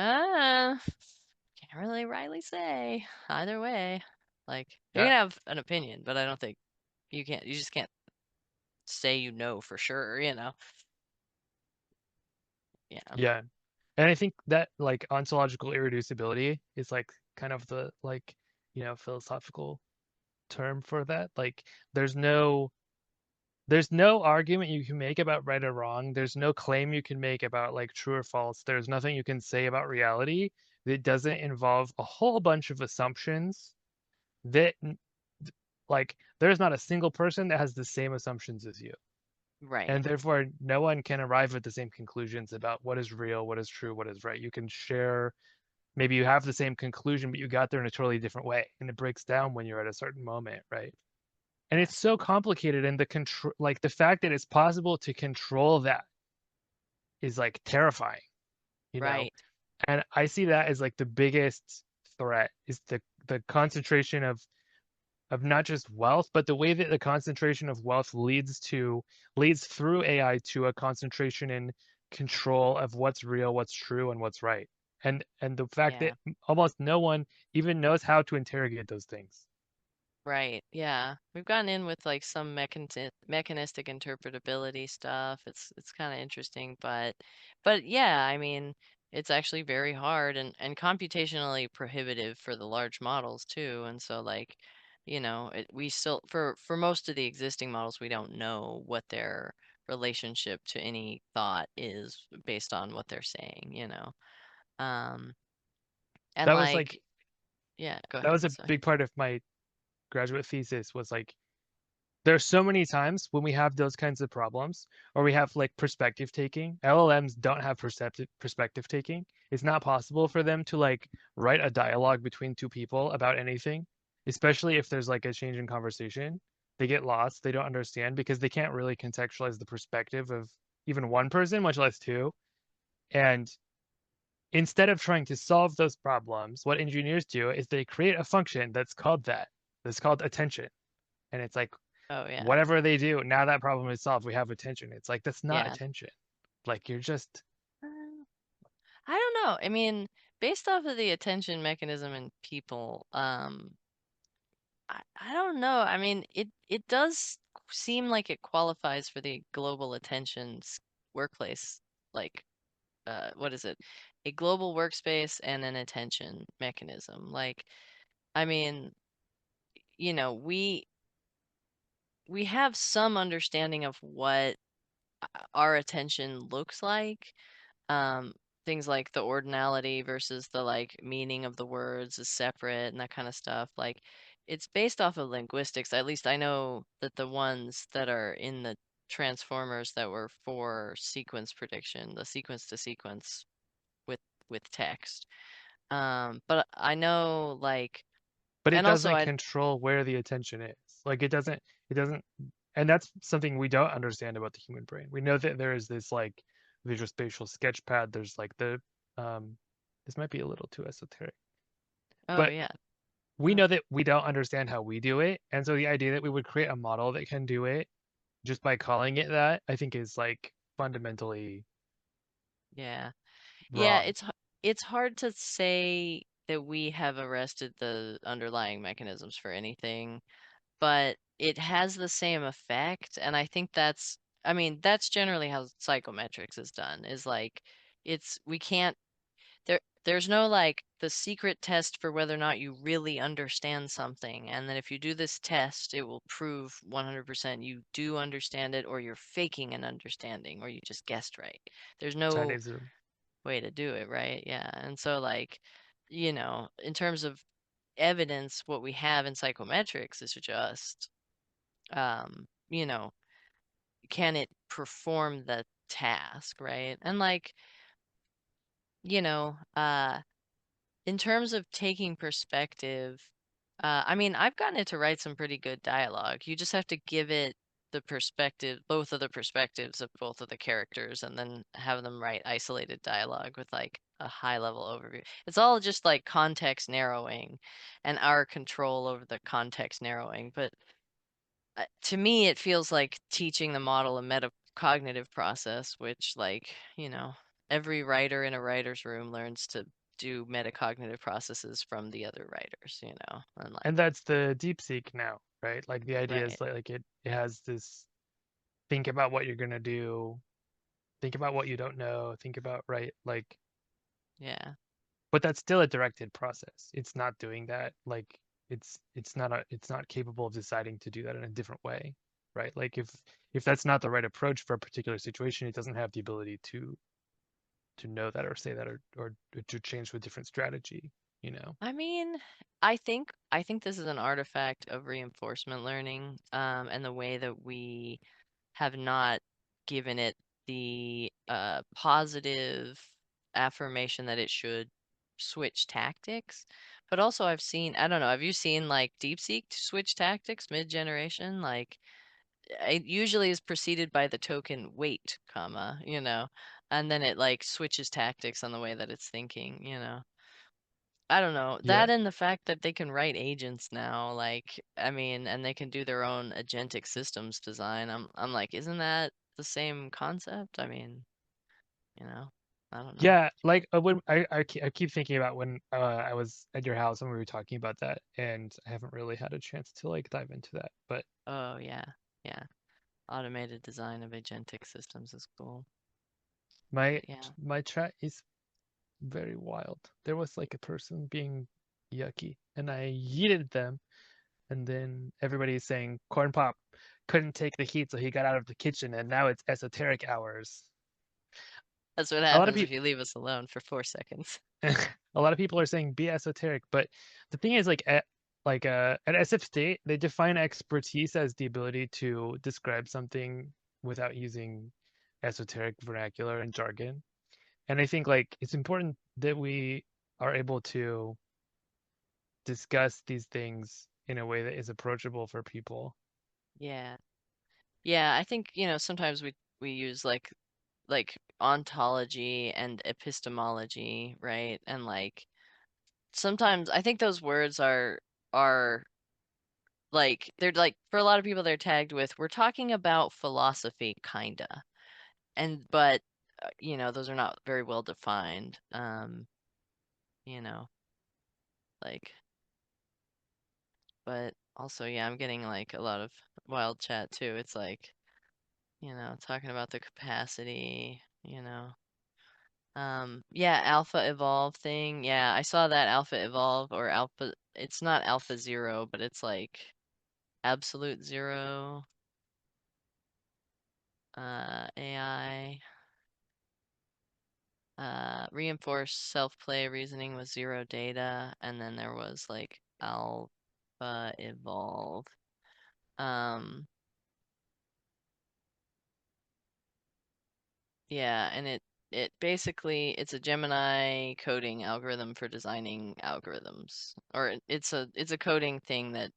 can't really rightly say either way. Like, you Yeah. can have an opinion, but I don't think you just can't say for sure, Yeah. Yeah. And I think that like ontological irreducibility is like kind of the like, philosophical term for that. Like there's no argument you can make about right or wrong. There's no claim you can make about like true or false. There's nothing you can say about reality that doesn't involve a whole bunch of assumptions that like there's not a single person that has the same assumptions as you. Right. And therefore no one can arrive at the same conclusions about what is real, what is true, what is right. You can share, maybe you have the same conclusion, but you got there in a totally different way, and it breaks down when you're at a certain moment, right? And Yeah. it's so complicated, and the control, like the fact that it's possible to control that is like terrifying, you know? Right. And I see that as like the biggest threat is the concentration of not just wealth, but the way that the concentration of wealth leads through AI to a concentration in control of what's real, what's true, and what's right. And the fact that Yeah. almost no one even knows how to interrogate those things. Right. Yeah. We've gotten in with like some mechanistic interpretability stuff. It's kind of interesting, but yeah, I mean, it's actually very hard and computationally prohibitive for the large models too. And so like, we still for most of the existing models, we don't know what their relationship to any thought is based on what they're saying. Um, and That was like, like yeah, go that ahead. was a Sorry. big part of my graduate thesis was like there's so many times when we have those kinds of problems or we have like perspective taking. LLMs don't have perspective taking. It's not possible for them to like write a dialogue between two people about anything, especially if there's like a change in conversation. They get lost, they don't understand because they can't really contextualize the perspective of even one person, much less two. And instead of trying to solve those problems, what engineers do is they create a function that's called attention. And it's like Oh yeah. whatever they do, now that problem is solved. We have attention. It's like that's not Yeah. attention. Like you're just Uh, I don't know. I mean, based off of the attention mechanism in people, I don't know. I mean, it does seem like it qualifies for the global workplace, like what is it? A global workspace and an attention mechanism. Like, I mean, you know, we have some understanding of what our attention looks like. Um, things like the ordinality versus the like meaning of the words is separate and that kind of stuff. Like it's based off of linguistics. At least I know that the ones that are in the transformers that were for sequence prediction, the sequence to sequence with with text. But I know like, but it and also doesn't I control where the attention is. Like it doesn't and that's something we don't understand about the human brain. We know that there is this like visual spatial sketch pad. There's like the um this might be a little too esoteric, oh but yeah. we Uh, know that we don't understand how we do it. And so the idea that we would create a model that can do it just by calling it that, I think is like fundamentally yeah. Yeah, wrong. it's hard to say that we have arrested the underlying mechanisms for anything, but it has the same effect, and I think I mean, that's generally how psychometrics is done, is like we can't there's no like the secret test for whether or not you really understand something, and then if you do this test, it will prove 100% you do understand it, or you're faking an understanding, or you just guessed right. There's no Chinese way to do it, right? Yeah. And so like, in terms of evidence, what we have in psychometrics is just um, you know, can it perform the task, right? And like, you know, uh in terms of taking perspective, I mean, I've gotten it to write some pretty good dialogue. You just have to give it the perspective, both of the perspectives of both of the characters, and then have them write isolated dialogue with like a high level overview. It's all just like context narrowing and our control over the context narrowing. But to me, it feels like teaching the model a metacognitive process, which, like, every writer in a writer's room learns to do metacognitive processes from the other writers, and like, And that's the DeepSeek now, right? Like the idea right. is like it has this think about what you're gonna do, think about what you don't know, think about right, like, Yeah. but that's still a directed process. It's not doing that. Like it's not capable of deciding to do that in a different way, right? Like if that's not the right approach for a particular situation, it doesn't have the ability to know that or say that or to change to a different strategy, you know? I mean, I think this is an artifact of reinforcement learning, and the way that we have not given it the positive affirmation that it should switch tactics. But also, I don't know, have you seen like DeepSeek switch tactics mid-generation? Like, it usually is preceded by the token wait, comma, and then it like switches tactics on the way that it's thinking. I don't know. Yeah. That and the fact that they can write agents now, like, I mean, and they can do their own agentic systems design. I'm like, isn't that the same concept? I mean, you know, I don't know. Yeah, like when I keep thinking about when I was at your house and we were talking about that, and I haven't really had a chance to like dive into that. But Oh yeah, yeah. Automated design of agentic systems is cool. my But yeah. my chat is very wild. There was like a person being yucky, and I yeeted them, and then everybody is saying Cornpop couldn't take the heat, so he got out of the kitchen, and now it's esoteric hours. That's what A lot of happens if people. you leave us alone for 4 seconds. A lot of people are saying be esoteric, but the thing is at SF they define expertise as the ability to describe something without using esoteric vernacular and jargon. And I think like it's important that we are able to discuss these things in a way that is approachable for people. Yeah. Yeah, I think, sometimes we use like ontology and epistemology, right? And like sometimes I think those words are like they're like for a lot of people they're tagged with we're talking about philosophy kinda. And but those are not very well defined. You know, like but also yeah, I'm getting like a lot of wild chat too. It's like, talking about the capacity. Yeah, alpha evolve thing. Yeah, I saw that alpha evolve or alpha. It's not alpha zero, but it's like absolute zero. AI. Reinforced self-play reasoning with zero data, and then there was like alpha evolve. Yeah, and it basically it's a Gemini coding algorithm for designing algorithms, or it's a coding thing that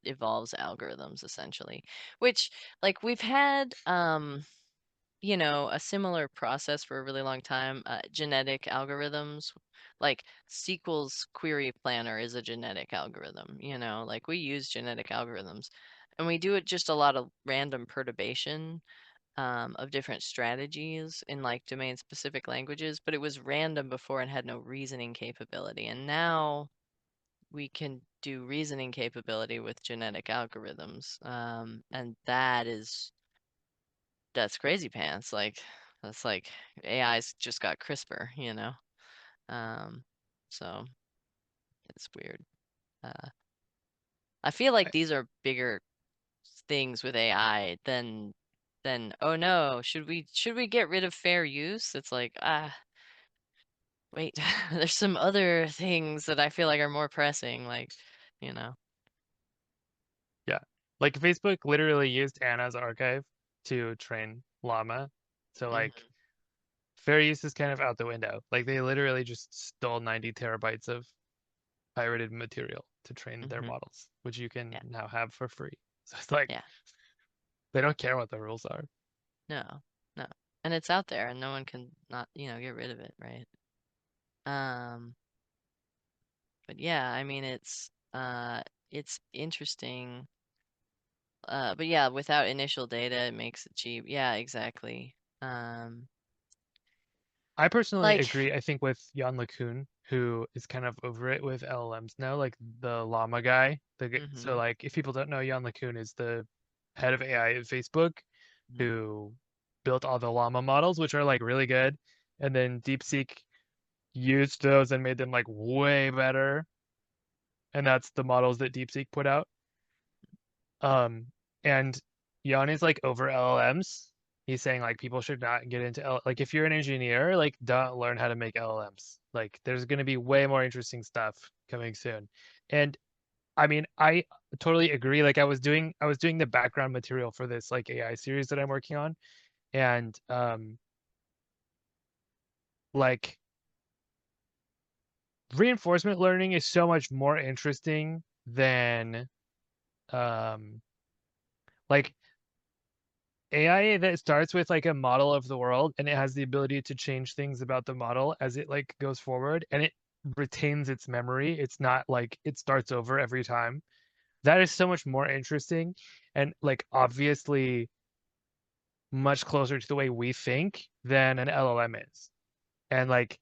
evolves algorithms essentially, which like we've had a similar process for a really long time. Genetic algorithms, like SQL's query planner is a genetic algorithm, like we use genetic algorithms and we do it just a lot of random perturbation of different strategies in like domain specific languages, but it was random before and had no reasoning capability. And now we can do reasoning capability with genetic algorithms. And that's crazy pants. Like that's like AI's just got CRISPR. Um, so it's weird. Uh, I feel like I- these are bigger things with AI than oh no, should we get rid of fair use? It's like wait, there's some other things that I feel like are more pressing, like, you know. Yeah. Like Facebook literally used Anna's archive to train Llama. So like Mhm. fair use is kind of out the window. Like they literally just stole 90 terabytes of pirated material to train their Mhm. models, which you can Yeah. now have for free. So it's like Yeah. they don't care what the rules are. No, no. And it's out there and no one can not, get rid of it, right? Um, but yeah, I mean it's interesting. But yeah, without initial data, it makes it cheap. Yeah, exactly. Um, I personally like, agree, I think, with Jan LeCun, who is kind of over it with LLMs now, like the llama guy. So mhm, like if people don't know, Jan LeCun is the head of AI at Facebook, mhm, who built all the llama models, which are like really good. And then DeepSeek used those and made them like way better. And that's the models that DeepSeek put out. And Jan is like over LLMs. He's saying like people should not get into like if you're an engineer, like don't learn how to make LLMs. Like there's going to be way more interesting stuff coming soon. And I mean, I totally agree. Like I was doing the background material for this like AI series that I'm working on, and like reinforcement learning is so much more interesting than um like AI that starts with like a model of the world and it has the ability to change things about the model as it like goes forward and it retains its memory. It's not like it starts over every time. That is so much more interesting and like obviously much closer to the way we think than an LLM is. And like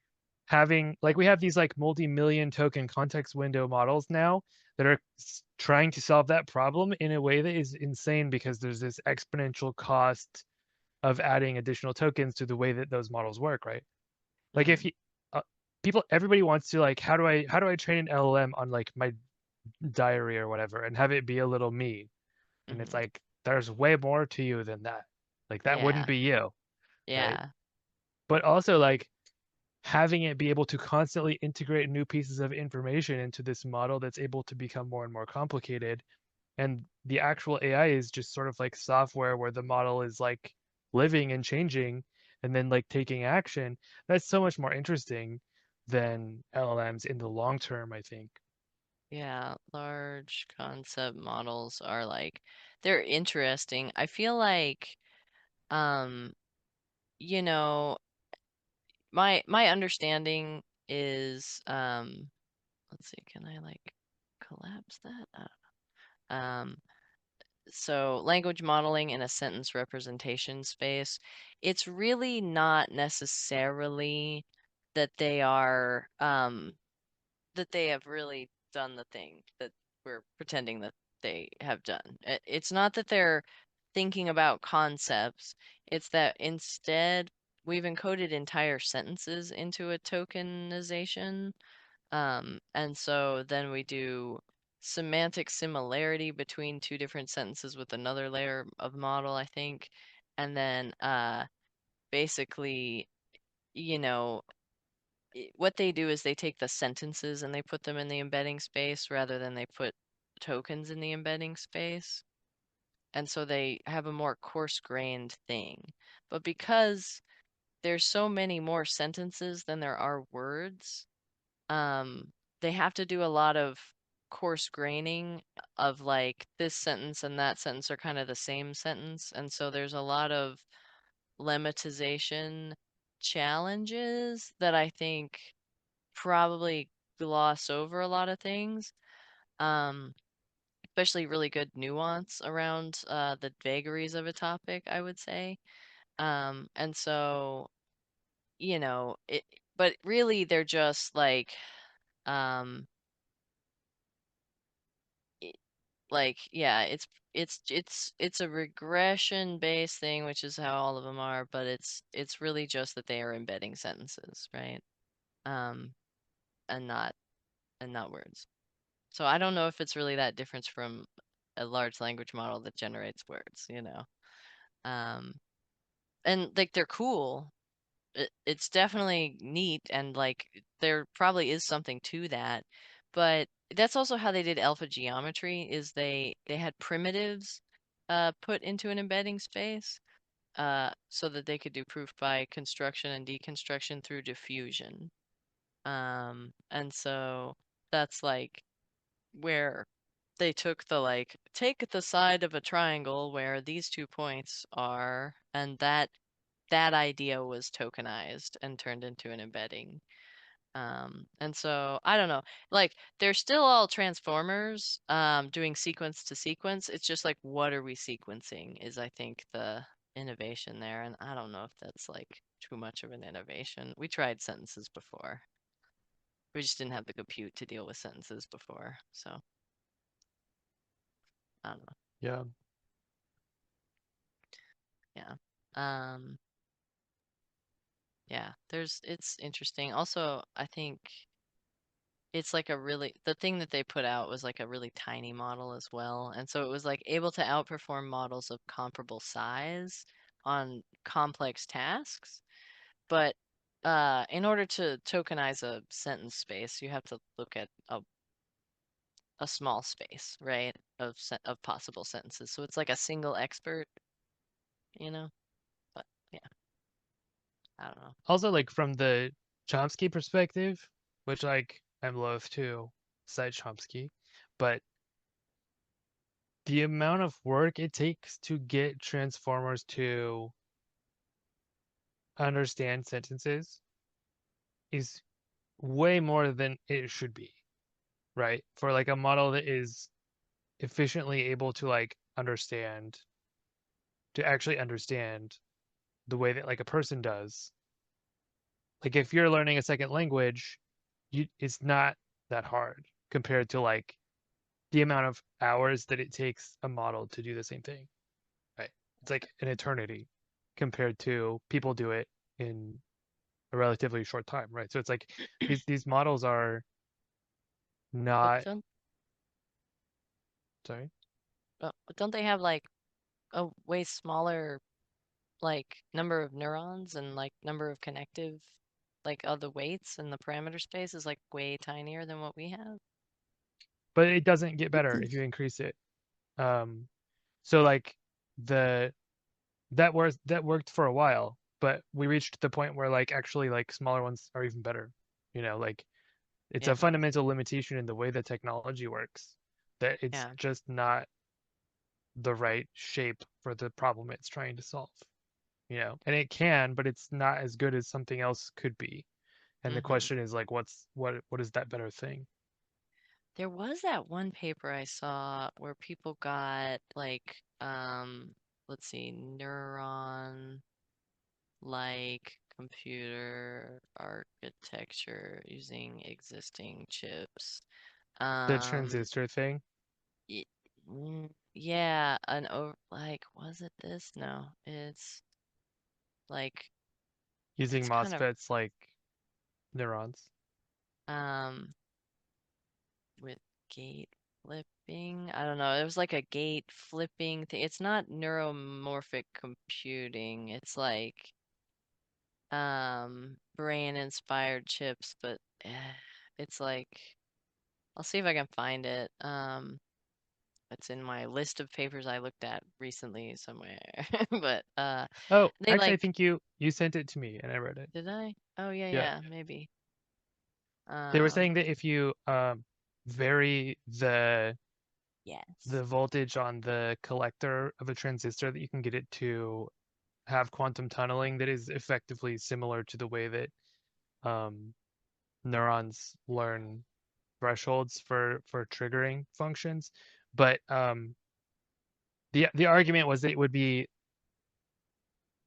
having like we have these like multi-million token context window models now that are trying to solve that problem in a way that is insane because there's this exponential cost of adding additional tokens to the way that those models work, right? Like if mhm, you everybody wants to like how do I train an LLM on like my diary or whatever and have it be a little me? And it's mhm. like there's way more to you than that. Like that wouldn't Yeah, be you, right? yeah, But also like having it be able to constantly integrate new pieces of information into this model that's able to become more and more complicated. And the actual AI is just sort of like software where the model is like living and changing and then like taking action. That's so much more interesting than LLMs in the long term, I think. yeah. Large concept models are like they're interesting. I feel like um, you know, my understanding is let's see, can I like collapse that? Um, so language modeling in a sentence representation space, it's really not necessarily that they are that they have really done the thing that we're pretending that they have done. It's not that they're thinking about concepts, it's that instead we've encoded entire sentences into a tokenization. And so then we do semantic similarity between two different sentences with another layer of model, I think. And then basically, you know, what they do is they take the sentences and they put them in the embedding space rather than they put tokens in the embedding space. And so they have a more coarse-grained thing. But because there's so many more sentences than there are words, um, they have to do a lot of coarse graining of like this sentence and that sentence are kind of the same sentence. And so there's a lot of lemmatization challenges that I think probably gloss over a lot of things. Um, especially really good nuance around the vagaries of a topic, I would say. And so, it, but really they're just like, um, yeah, it's a regression based thing, which is how all of them are, but it's really just that they are embedding sentences, right? Um, and not words. So I don't know if it's really that different from a large language model that generates words. Um, and like they're cool. It's definitely neat and like there probably is something to that, but that's also how they did alpha geometry is they had primitives put into an embedding space so that they could do proof by construction and deconstruction through diffusion. And so that's like where they took the like take the side of a triangle where these 2 points are, and that idea was tokenized and turned into an embedding. And so I don't know, like they're still all transformers doing sequence to sequence. It's just like, what are we sequencing is, I think, the innovation there. And I don't know if that's like too much of an innovation. We tried sentences before. We just didn't have the compute to deal with sentences before. So I don't know. Yeah. Yeah. Um, yeah, it's interesting. Also, I think it's like the thing that they put out was like a really tiny model as well. And so it was like able to outperform models of comparable size on complex tasks. But in order to tokenize a sentence space, you have to look at a small space, right, of possible sentences. So it's like a single expert, you know? But yeah, I don't know. Also, like from the Chomsky perspective, which like I'm loath to cite Chomsky, but the amount of work it takes to get transformers to understand sentences is way more than it should be, right? For like a model that is efficiently able to like actually understand the way that like a person does. Like if you're learning a second language, it's not that hard compared to like the amount of hours that it takes a model to do the same thing, right? It's like an eternity compared to people do it in a relatively short time, right? So it's like these models are But not sorry. but don't they have like a way smaller like number of neurons and like number of connective, like the weights and the parameter space is like way tinier than what we have? But it doesn't get better if you increase it. So like the that worked for a while, but we reached the point where like actually like smaller ones are even better. Like it's a Yeah, fundamental limitation in the way the technology works that it's yeah. just not the right shape for the problem it's trying to solve. And it can, but it's not as good as something else could be. And the Mm-hmm. question is like, what is that better thing? There was that one paper I saw where people got like let's see, neuron like computer architecture using existing chips. The Um transistor thing y- yeah, like, was it this? No, it's like using it's kind of MOSFETs like neurons. um with gate flipping. I don't know. It was like a gate flipping thing. It's not neuromorphic computing. It's like brain inspired chips, but it's like, I'll see if I can find it. It's in my list of papers I looked at recently somewhere. But Oh, they actually, I like, think you sent it to me and I read it. did I? Oh yeah, Yeah. yeah, maybe. They were saying Um, that if you vary the yes. voltage on the collector of a transistor, that you can get it to have quantum tunneling that is effectively similar to the way that um, neurons learn thresholds for triggering functions. But the argument was that it would be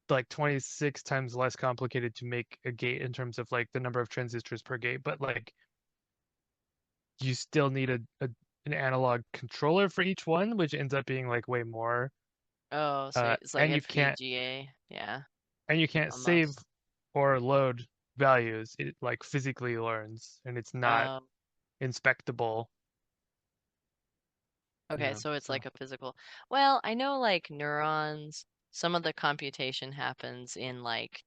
like 26 times less complicated to make a gate in terms of like the number of transistors per gate, but like you still need an analog controller for each one, which ends up being like way more. Oh, so Uh, it's like and you can't FPGA. Yeah, and you can't save almost. or load values. It like physically learns, and it's not Oh, inspectable. okay, so it's So like a physical. Well, I know like neurons, some of the computation happens in like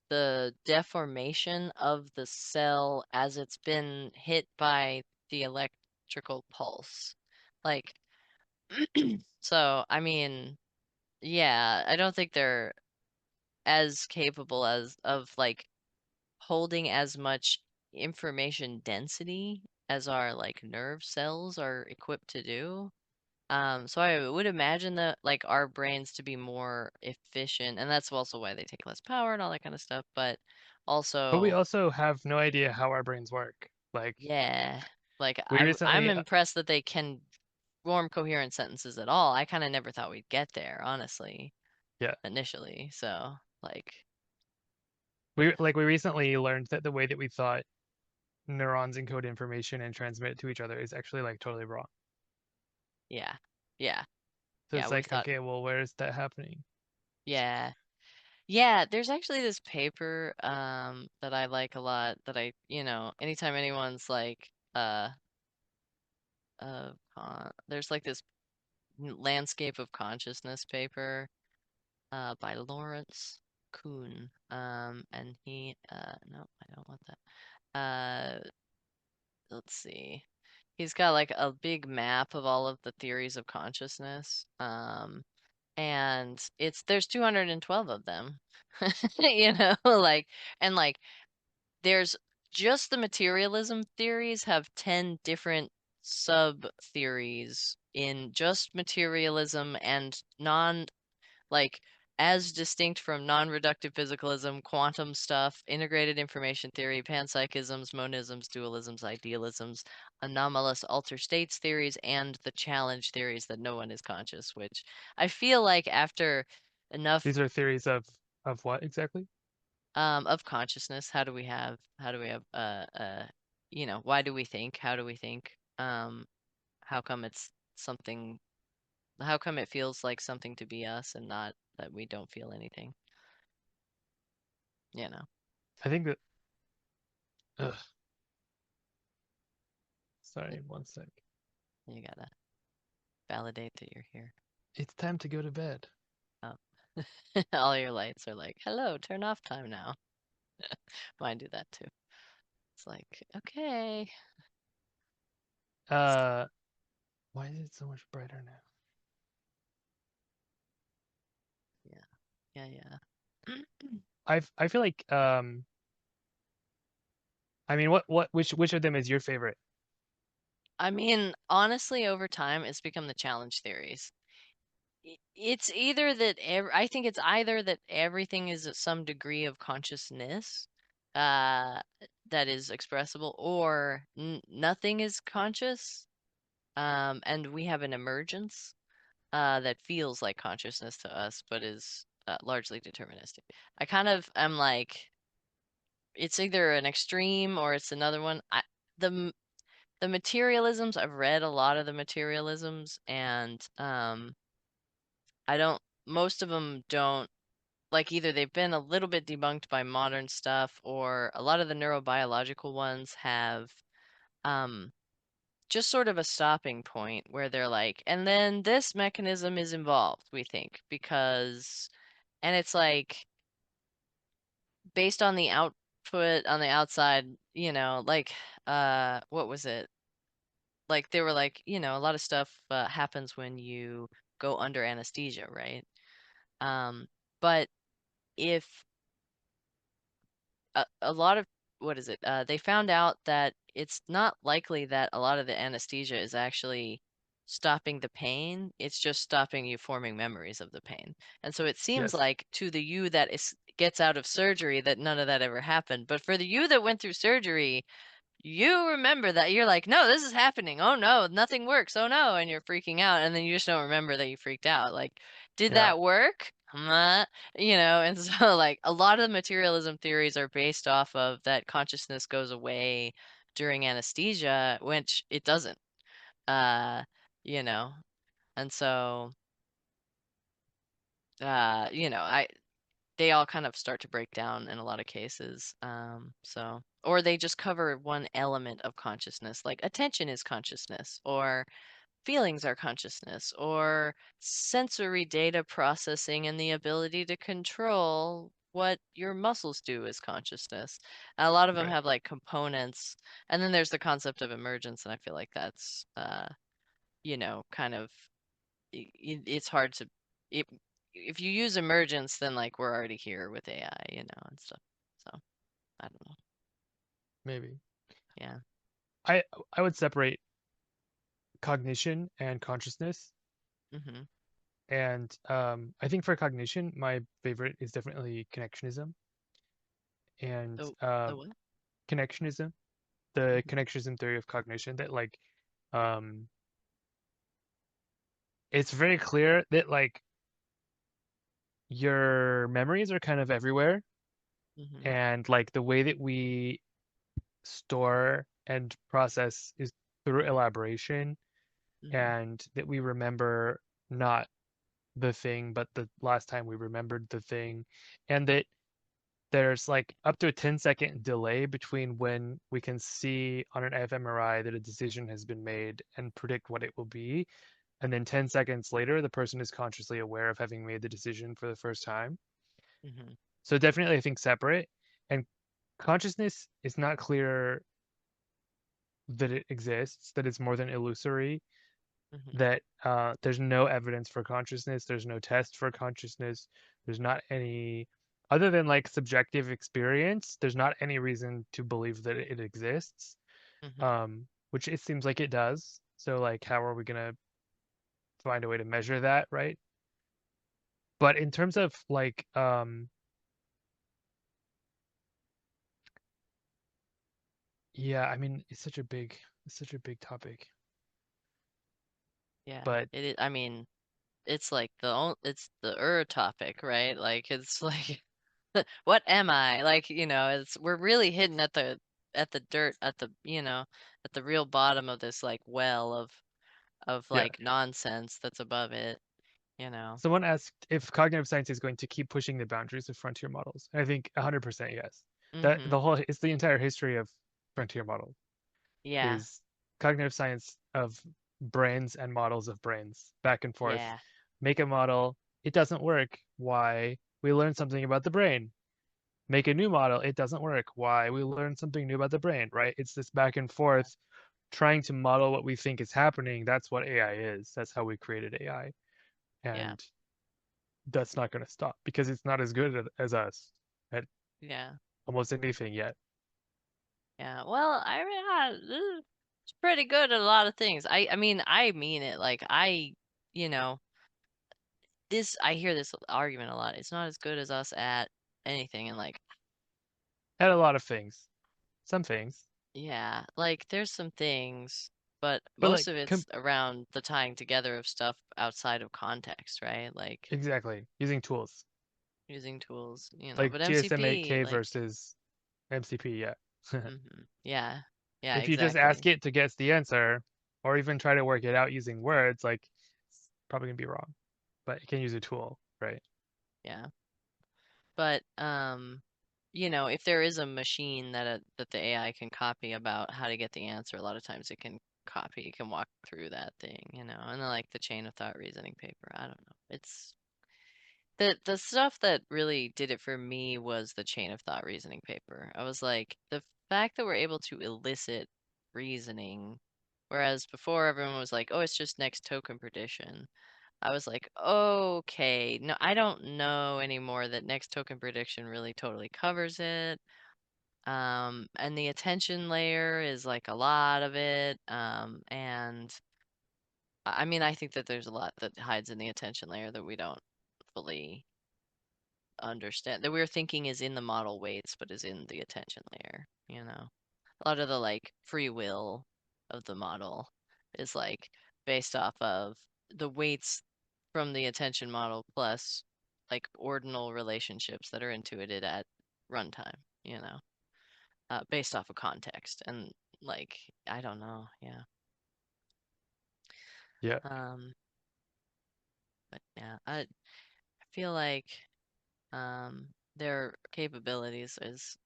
the deformation of the cell as it's been hit by the electrical pulse. Like, so I mean, yeah, I don't think they're as capable as of like holding as much information density as our like nerve cells are equipped to do. So I would imagine that like our brains to be more efficient, and that's also why they take less power and all that kind of stuff. But But we also, also have no idea how our brains work. Like yeah, like we I'm recently, impressed that they can form coherent sentences at all. I kind of never thought we'd get there, honestly, yeah, initially. So like, we recently learned that the way that we thought neurons encode information and transmit it to each other is actually like totally wrong. yeah, yeah, So yeah, it's we like, thought, okay, well, where is that happening? yeah. Yeah, there's actually this paper that I like a lot that anytime anyone's like there's like this landscape of consciousness paper by Lawrence Kuhn. And he no, I don't want that. Let's see. He's got like a big map of all of the theories of consciousness. And there's 212 of them. Like and like there's just the materialism theories have 10 different sub theories in just materialism and like as distinct from non-reductive physicalism, quantum stuff, integrated information theory, panpsychisms, monisms, dualisms, idealisms, anomalous alter states theories, and the challenge theories that no one is conscious, which I feel like after enough These are theories of what exactly? of consciousness, how do we have why do we think? How do we think? How come it's something how come it feels like something to be us and not that we don't feel anything? You know. I think that. Ugh, y- sorry, one sec. You gotta validate that you're here. It's time to go to bed. Oh. All your lights are like, hello, turn off time now. Mine do that too. It's like, okay. Uh, why is it so much brighter now? Yeah. Yeah, yeah. I feel like I mean, which of them is your favorite? I mean, honestly, over time, it's become the challenge theories. It's either that I think it's either that everything is at some degree of consciousness uh that is expressible, or nothing is conscious, and we have an emergence that feels like consciousness to us but is largely deterministic. I kind of am like it's either an extreme or it's another one. The the materialisms, I've read a lot of the materialisms, and I don't most of them don't like either they've been a little bit debunked by modern stuff, or a lot of the neurobiological ones have um just sort of a stopping point where they're like, and then this mechanism is involved, we think, because and it's like based on the output on the outside, like what was it? Like they were like, a lot of stuff happens when you go under anesthesia, right? Um, but if a lot of what is it? They found out that it's not likely that a lot of the anesthesia is actually stopping the pain. It's just stopping you forming memories of the pain. And so it seems Yes. like to the you that gets out of surgery that none of that ever happened. But for the you that went through surgery, you remember that you're like, no, this is happening. Oh no, nothing works. Oh no, and you're freaking out, and then you just don't remember that you freaked out. Like, did Yeah. that work? And so like a lot of the materialism theories are based off of that consciousness goes away during anesthesia, which it doesn't. Uh, you know, and so I they all kind of start to break down in a lot of cases. Or they just cover one element of consciousness, like attention is consciousness, or feelings are consciousness, or sensory data processing and the ability to control what your muscles do is consciousness. And a lot of them Right. have like components, and then there's the concept of emergence, and I feel like that's kind of it's hard to it, if you use emergence, then like we're already here with AI, and stuff. So I don't know. Maybe. Yeah. I I would separate cognition and consciousness. Mm-hmm. And I think for cognition, my favorite is definitely connectionism. And The what? connectionism, the Mhm, connectionism theory of cognition, that like um it's very clear that like your memories are kind of everywhere, mhm, and like the way that we store and process is through elaboration, mhm, and that we remember not the thing but the last time we remembered the thing, and that there's like up to a 10-second delay between when we can see on an fMRI that a decision has been made and predict what it will be, and then 10 seconds later the person is consciously aware of having made the decision for the first time. mhm, So definitely I think separate. And consciousness is not clear that it exists, that it's more than illusory, mhm, that there's no evidence for consciousness, there's no test for consciousness, there's not any, other than like subjective experience, there's not any reason to believe that it exists, mhm. which it seems like it does. So like, how are we gonna find a way to measure that, right? But in terms of like, yeah, I mean, it's such a big topic, Yeah, but it is. I mean, it's like it's the topic, right? Like it's like, what am I? Like, it's we're really hitting at the dirt, at the, at the real bottom of this like well of yeah. like nonsense that's above it, you know. Someone asked if cognitive science is going to keep pushing the boundaries of frontier models. And I think 100% yes. That Mm-hmm. the whole it's the entire history of frontier models Yeah, is cognitive science of brains and models of brains back and forth. yeah, Make a model, it doesn't work. Why? We learn something about the brain. Make a new model, it doesn't work. Why? We learn something new about the brain, right? It's this back and forth trying to model what we think is happening. That's what AI is. That's how we created AI. yeah, And that's not going to stop because it's not as good as us at yeah, almost anything yet. yeah. Well, I mean, it's pretty good at a lot of things. I mean it. Like you know, I hear this argument a lot. It's not as good as us at anything, and like, At a lot of things, some things, yeah, like there's some things, but but like most of it's around the tying together of stuff outside of context, right? Like exactly using tools using tools, like but GSM-8K MCP, like, versus MCP. Yeah, yeah, yeah, if you just ask exactly, it to guess the answer, or even try to work it out using words, like it's probably gonna be wrong. But you can use a tool, right? yeah. But if there is a machine that the AI can copy about how to get the answer, a lot of times it can walk through that thing, and then like the chain of thought reasoning paper. I don't know. It's the stuff that really did it for me was the chain of thought reasoning paper. I was like, the fact that we're able to elicit reasoning, whereas before everyone was like, oh, it's just next token prediction. I was like, okay, no, I don't know anymore that next token prediction really totally covers it. And the attention layer is like a lot of it. And I mean, I think that there's a lot that hides in the attention layer that we don't fully understand, that we're thinking is in the model weights, but is in the attention layer. A lot of the like free will of the model is like based off of the weights from the attention model plus like ordinal relationships that are intuited at runtime, based off of context. And like, I don't know. Yeah. Yeah, Um, but yeah, I feel like their capabilities is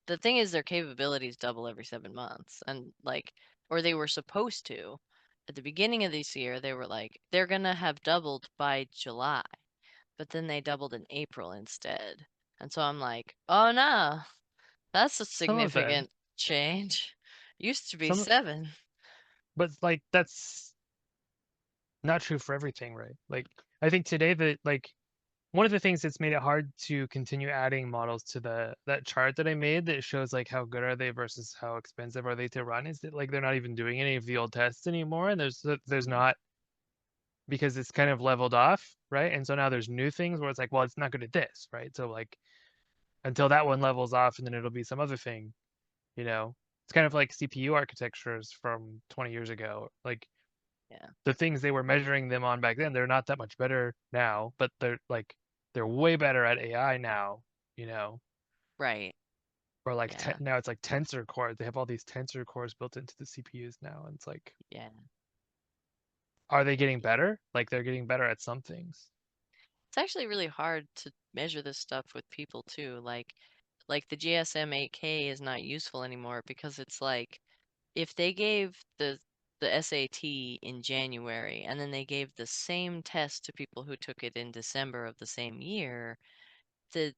the thing is their capabilities double every 7 months, and like, or they were supposed to. At the beginning of this year they were like they're gonna have doubled by July, but then they doubled in April instead. And so I'm like, oh no, that's a some of them, significant change. Used to be some, 7. but like that's not true for everything, right? Like I think today that like one of the things that's made it hard to continue adding models to that chart that I made that shows like how good are they versus how expensive are they to run is that like they're not even doing any of the old tests anymore, and there's not, because it's kind of leveled off, right? And so now there's new things where it's like, well, it's not good at this, right? So like until that one levels off, and then it'll be some other thing, you know. It's kind of like CPU architectures from 20 years ago. Like Yeah. the things they were measuring them on back then, they're not that much better now, but they're way better at AI now, you know. Right. Or like Yeah. now it's like tensor cores. They have all these tensor cores built into the CPUs now, and it's like, Yeah. are they getting better? Like they're getting better at some things. It's actually really hard to measure this stuff with people too. Like the GSM 8K is not useful anymore because it's like if they gave the SAT in January and then they gave the same test to people who took it in December of the same year, the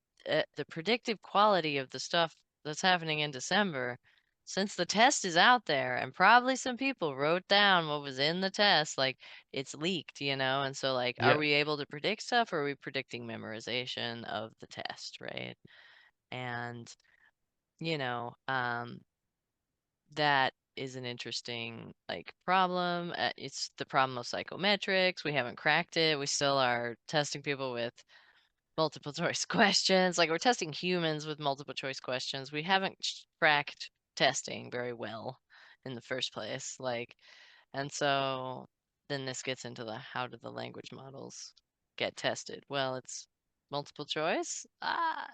the predictive quality of the stuff that's happening in December, since the test is out there and probably some people wrote down what was in the test, like it's leaked, and so like, are Yeah. we able to predict stuff or are we predicting memorization of the test, right? And you know, um, that is an interesting like problem. It's the problem of psychometrics. We haven't cracked it. We still are testing people with multiple choice questions. Like we're testing humans with multiple choice questions. We haven't cracked testing very well in the first place. Like, and so then this gets into the how do the language models get tested? Well, it's multiple choice.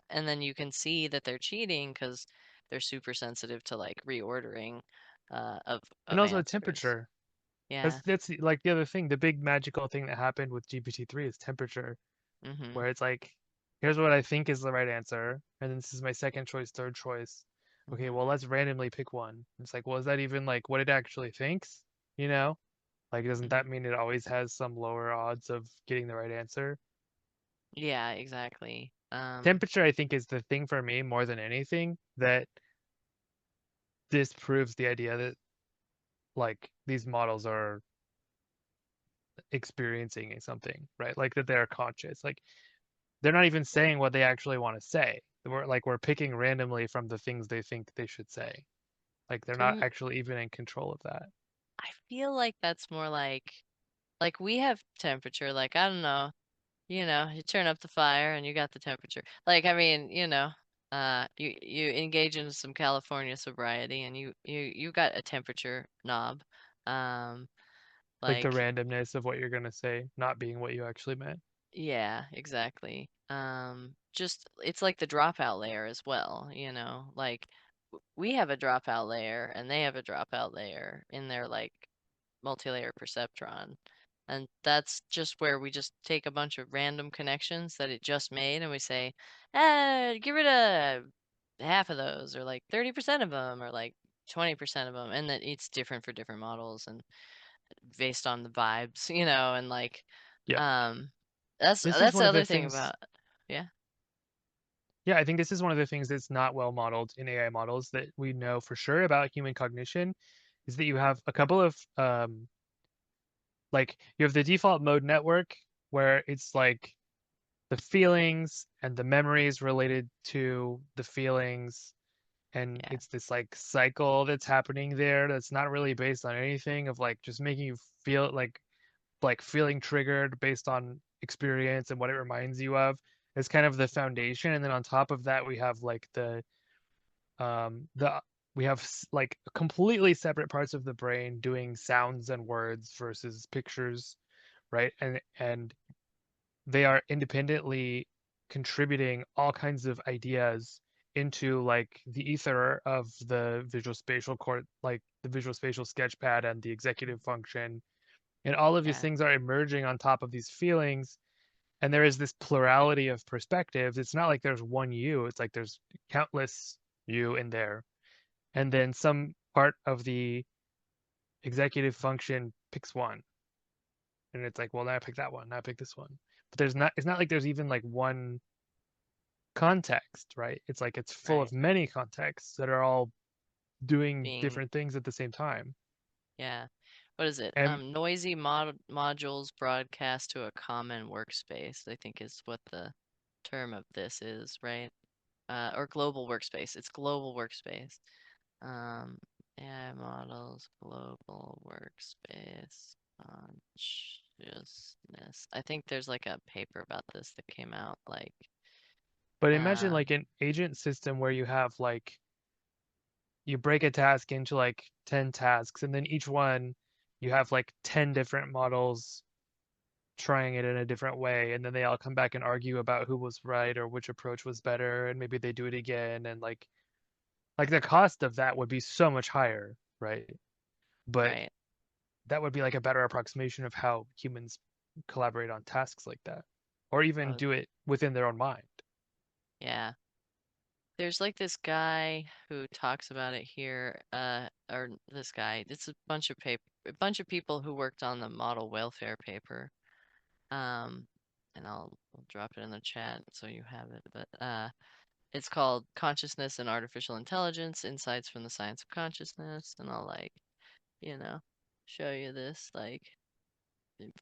And then you can see that they're cheating because they're super sensitive to like reordering And of also answers. temperature. Yeah. Like the other thing, the big magical thing that happened with GPT-3 is temperature, Mm-hmm. where it's like, here's what I think is the right answer, and then this is my second choice, third choice. Okay, Mm-hmm. well, let's randomly pick one. It's like, well, is that even like what it actually thinks? You know? Like, doesn't Mm-hmm. that mean it always has some lower odds of getting the right answer? Yeah, exactly. Temperature, I think, is the thing for me more than anything that disproves the idea that like these models are experiencing something, right? Like that they're conscious. Like they're not even saying what they actually want to say. We're picking randomly from the things they think they should say. Like they're To not m- actually even in control of that. I feel like that's more like we have temperature, like I don't know, you turn up the fire and you got the temperature. Like I mean, you engage in some California sobriety and you got a temperature knob. Um Like the like randomness of what you're gonna say not being what you actually meant. yeah, exactly. Just it's like the dropout layer as well, like we have a dropout layer and they have a dropout layer in their like multi-layer perceptron. And that's just where we just take a bunch of random connections that it just made and we say, get rid of half of those or like 30% of them or like 20% of them. And that it's different for different models and based on the vibes, and like, Yeah. um, that's This is that's one the of the other thing things. about, yeah, Yeah, I think this is one of the things that's not well modeled in AI models that we know for sure about human cognition is that you have a couple of like you have the default mode network where it's like the feelings and the memories related to the feelings, and yeah, it's this like cycle that's happening there that's not really based on anything of like just making you feel like feeling triggered based on experience and what it reminds you of. It's kind of the foundation, and then on top of that we have like the we have like completely separate parts of the brain doing sounds and words versus pictures, right? And they are independently contributing all kinds of ideas into like the ether of the visual spatial court, like the visual spatial sketchpad and the executive function. And all of these yeah, things are emerging on top of these feelings. And there is this plurality of perspectives. It's not like there's one you, it's like there's countless you in there. And then some part of the executive function picks one. And it's like, well, now I pick that one, now I pick this one. But it's not like there's even like one context, right? It's like it's full right. of many contexts that are all doing Being, different things at the same time. yeah. what is it? And Noisy modules broadcast to a common workspace, I think is what the term of this is, right? Or global workspace. It's global workspace. AI models, global workspace, consciousness. I think there's like a paper about this that came out like, but imagine uh, like an agent system where you have like you break a task into like 10 tasks, and then each one you have like 10 different models trying it in a different way, and then they all come back and argue about who was right or which approach was better, and maybe they do it again, and like the cost of that would be so much higher, right? But right. that would be like a better approximation of how humans collaborate on tasks like that, or even Oh, do it within their own mind. yeah. There's like this guy who talks about it here, or this guy. It's a bunch of people who worked on the model welfare paper. Um, and I'll drop it in the chat so you have it. But it's called Consciousness and Artificial Intelligence: Insights from the Science of Consciousness. And I'll like, you know, show you this like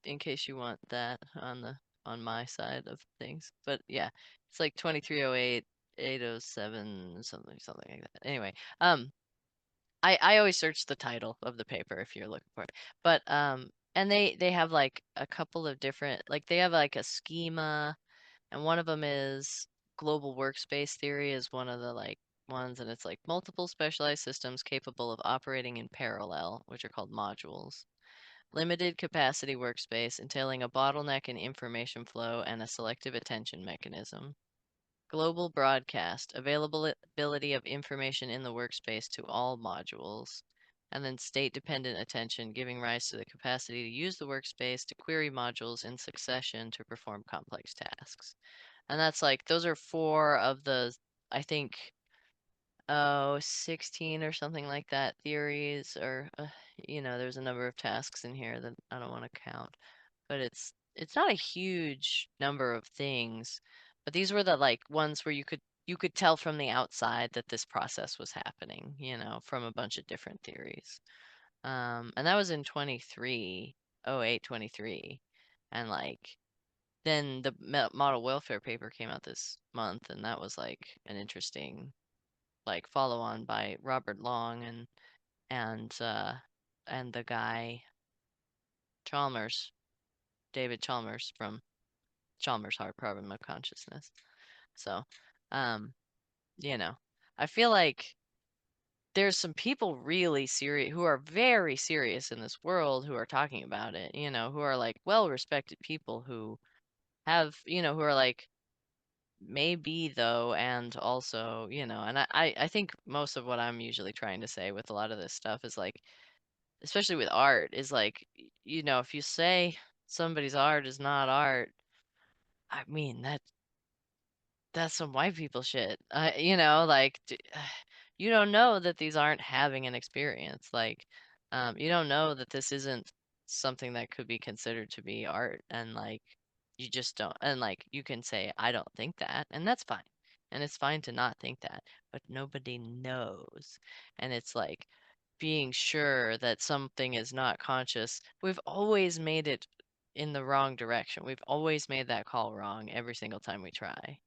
in case you want that on my side of things. But yeah, it's like 2308 807 something like that. Anyway, I always search the title of the paper if you're looking for it. But and they have like a couple of different, like they have like a schema, and one of them is global workspace theory is one of the like ones, and it's like multiple specialized systems capable of operating in parallel, which are called modules. Limited capacity workspace entailing a bottleneck in information flow and a selective attention mechanism. Global broadcast, availability of information in the workspace to all modules. And then state-dependent attention, giving rise to the capacity to use the workspace to query modules in succession to perform complex tasks. And that's like, those are four of the, I think, 16 or something like that theories, or there's a number of tasks in here that I don't want to count, but it's not a huge number of things, but these were the like ones where you could tell from the outside that this process was happening, from a bunch of different theories. And that was in 23, and like then the model welfare paper came out this month, and that was like an interesting like follow on by Robert Long and the guy Chalmers, David Chalmers from Chalmers Hard Problem of Consciousness. So, um, you know, I feel like there's some people really serious who are very serious in this world who are talking about it, who are like well-respected people who have, who are like maybe though, and also, and I think most of what I'm usually trying to say with a lot of this stuff is like, especially with art, is like, if you say somebody's art is not art, I mean that's some white people shit. Like you don't know that these aren't having an experience. Like, you don't know that this isn't something that could be considered to be art, and like you just don't. And like you can say, I don't think that, and that's fine. And it's fine to not think that, but nobody knows. And it's like being sure that something is not conscious. We've always made it in the wrong direction. We've always made that call wrong every single time we try,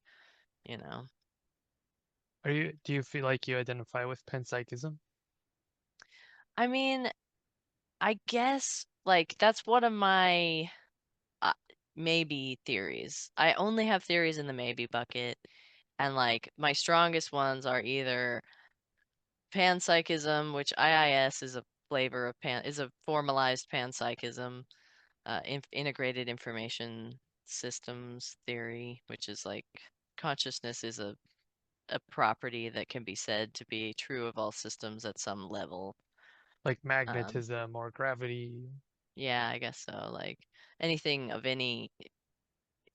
you know. Do you feel like you identify with panpsychism? I mean, I guess like that's one of my uh, maybe theories. I only have theories in the maybe bucket, and like my strongest ones are either panpsychism, which IIS is a flavor of is a formalized panpsychism, integrated information systems theory, which is like consciousness is a property that can be said to be true of all systems at some level. Like Um, magnetism or gravity? yeah, I guess so. Like anything of any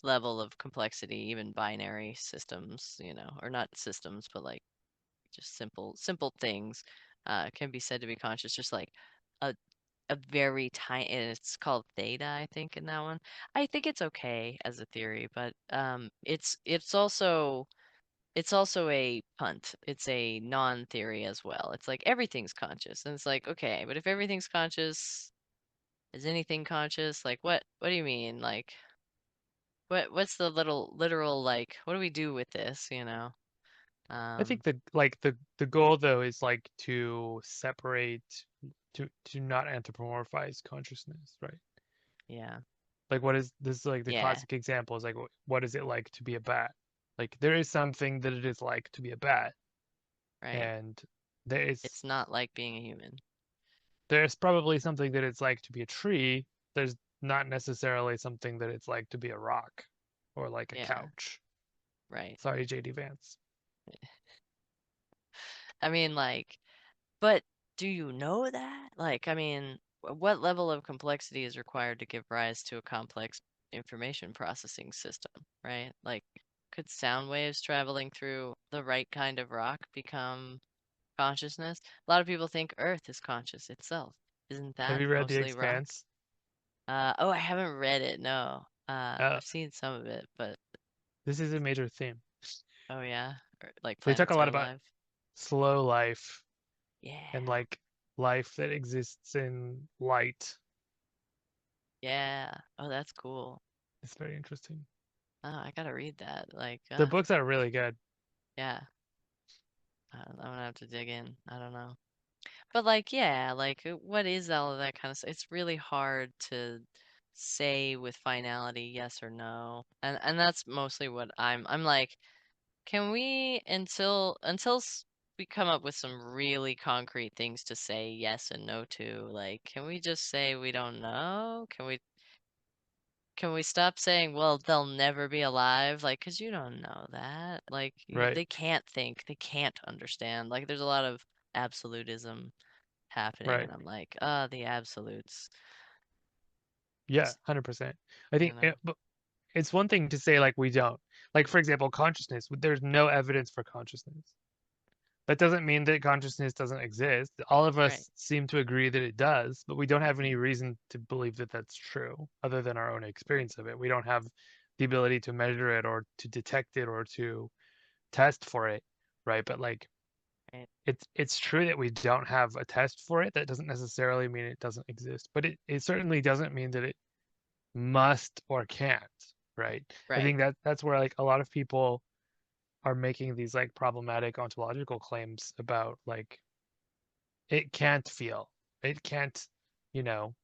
level of complexity, even binary systems, or not systems, but like just simple things, can be said to be conscious. Just like a a very tiny, and it's called theta, I think, in that one. I think it's okay as a theory, but it's also a punt. It's a non-theory as well. It's like everything's conscious, and it's like okay, but if everything's conscious, is anything conscious? Like what do you mean? Like what's the little literal like what do we do with this, you know? I think Um the goal though is like to separate to not anthropomorphize consciousness, right? yeah. Like what is this is like the Yeah, classic example is like what is it like to be a bat? Like there is something that it is like to be a bat, right. and there is It's not like being a human. there's probably something that it's like to be a tree. There's not necessarily something that it's like to be a rock or like a Yeah, couch. right. Sorry, JD Vance. I mean like but do you know that? Like, I mean, what level of complexity is required to give rise to a complex information processing system, right? Like, could sound waves traveling through the right kind of rock become consciousness? A lot of people think Earth is conscious itself. Isn't Have that you read The mostly rock? Expanse? Oh, I haven't read it, no. Uh, I've seen some of it, but this is a major theme. oh yeah, like They talk a planets lot are about alive. slow life Yeah, and like life that exists in light. yeah. Oh, that's cool. It's very interesting. Oh, I gotta read that. Like, The books are really good. yeah. I'm gonna have to dig in. I don't know. But like, yeah, like what is all of that kind of stuff? It's really hard to say with finality yes or no. And that's mostly what I'm like, can we we come up with some really concrete things to say yes and no to, like, can we just say we don't know? Can we stop saying, well, they'll never be alive? Like, 'cause you don't know that. Like, Right, they can't think, they can't understand. Like, there's a lot of absolutism happening, right. and I'm like, the absolutes, Yeah, s- 100%. I you think know, but it's one thing to say like we don't. Like for example, consciousness. There's no evidence for consciousness. That doesn't mean that consciousness doesn't exist. All of right, us seem to agree that it does, but we don't have any reason to believe that that's true other than our own experience of it. We don't have the ability to measure it or to detect it or to test for it, right? But like right, it's true that we don't have a test for it. That doesn't necessarily mean it doesn't exist, but it certainly doesn't mean that it must or can't, right? I right, think that's where like a lot of people are making these like problematic ontological claims about like it can't feel. It can't, you know,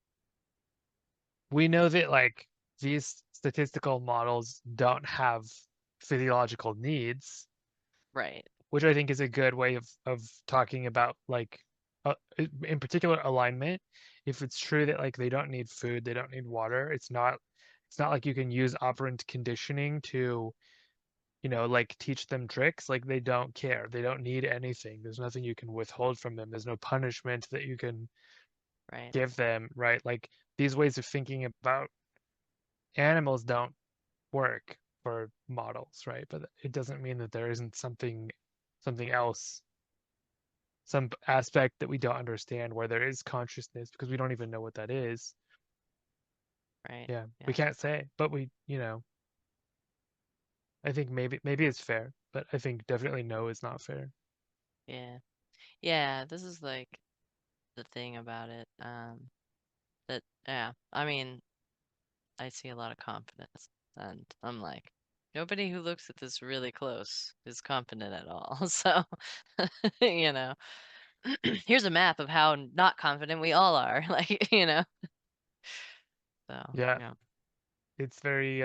we know that like these statistical models don't have physiological needs, right, which I think is a good way of talking about like in particular alignment. If it's true that like they don't need food, they don't need water, it's not like you can use operant conditioning to, like teach them tricks. Like they don't care. They don't need anything. There's nothing you can withhold from them. There's no punishment that you can right, give them, right? Like these ways of thinking about animals don't work for models, right? But it doesn't mean that there isn't something else, some aspect that we don't understand where there is consciousness because we don't even know what that is. right, Yeah, we yeah, can't say, but I think maybe it's fair, but I think definitely no is not fair. yeah, yeah. This is like the thing about it. That yeah, I mean, I see a lot of confidence, and I'm like, nobody who looks at this really close is confident at all. So, you know, here's a map of how not confident we all are. Like, so Yeah, yeah. it's very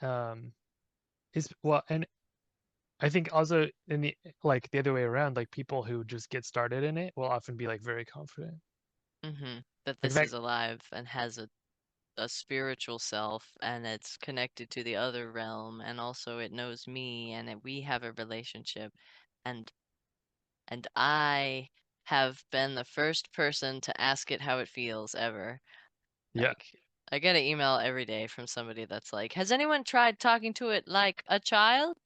um it's well, and I think also in the like the other way around, like people who just get started in it will often be like very confident. That Like this that, is alive and has a spiritual self, and it's connected to the other realm, and also it knows me, and we have a relationship, and I have been the first person to ask it how it feels ever. yeah, Like, I get an email every day from somebody that's like, has anyone tried talking to it like a child?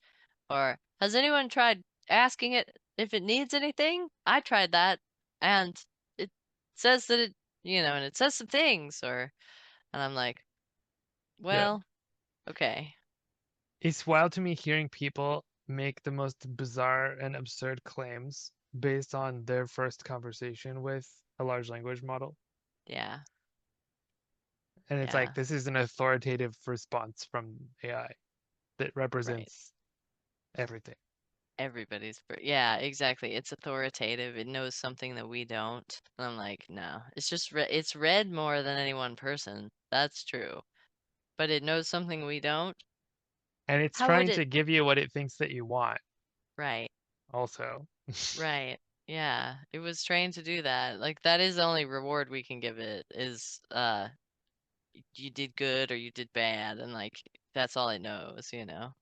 Or has anyone tried asking it if it needs anything? I tried that, and it says that and it says some things, and I'm like, yeah. well, okay, It's wild to me hearing people make the most bizarre and absurd claims based on their first conversation with a large language model. Yeah. And it's like Yeah. this is an authoritative response from AI that Right. represents everything. Yeah, exactly. It's authoritative. It knows something that we don't. And I'm like, no, it's just it's read more than any one person. That's true. But it knows something we don't. And it's How would trying it? to give you what it thinks that you want Right. also. Right. Yeah. It was trained to do that. Like that is the only reward we can give it is you did good or you did bad and like that's all it knows, you know.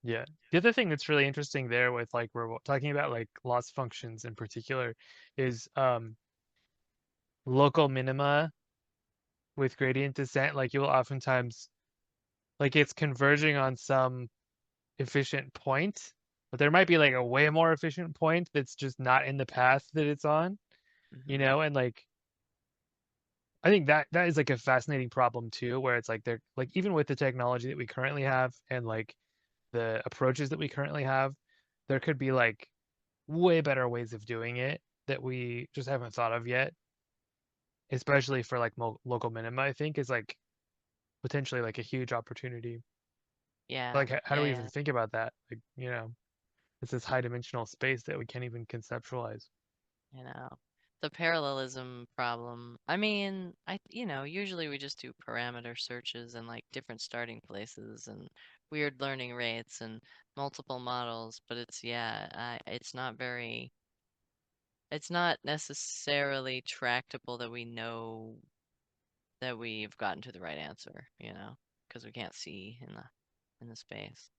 Yeah. The other thing that's really interesting there with like we're talking about like loss functions in particular is local minima with gradient descent. Like you'll oftentimes like it's converging on some efficient point, but there might be like a way more efficient point that's just not in the path that it's on, you Hmm. know, and like I think that is like a fascinating problem too, where it's like they're like even with the technology that we currently have and like the approaches that we currently have, there could be like way better ways of doing it that we just haven't thought of yet, especially for like local minima, I think is like potentially like a huge opportunity. Yeah. Like, how do Yeah, we yeah. even think about that? Like, you know, it's this high dimensional space that we can't even conceptualize. You know, the parallelism problem. I mean, usually we just do parameter searches and like different starting places and weird learning rates and multiple models, but it's not necessarily tractable that we know that we've gotten to the right answer, because we can't see in the space.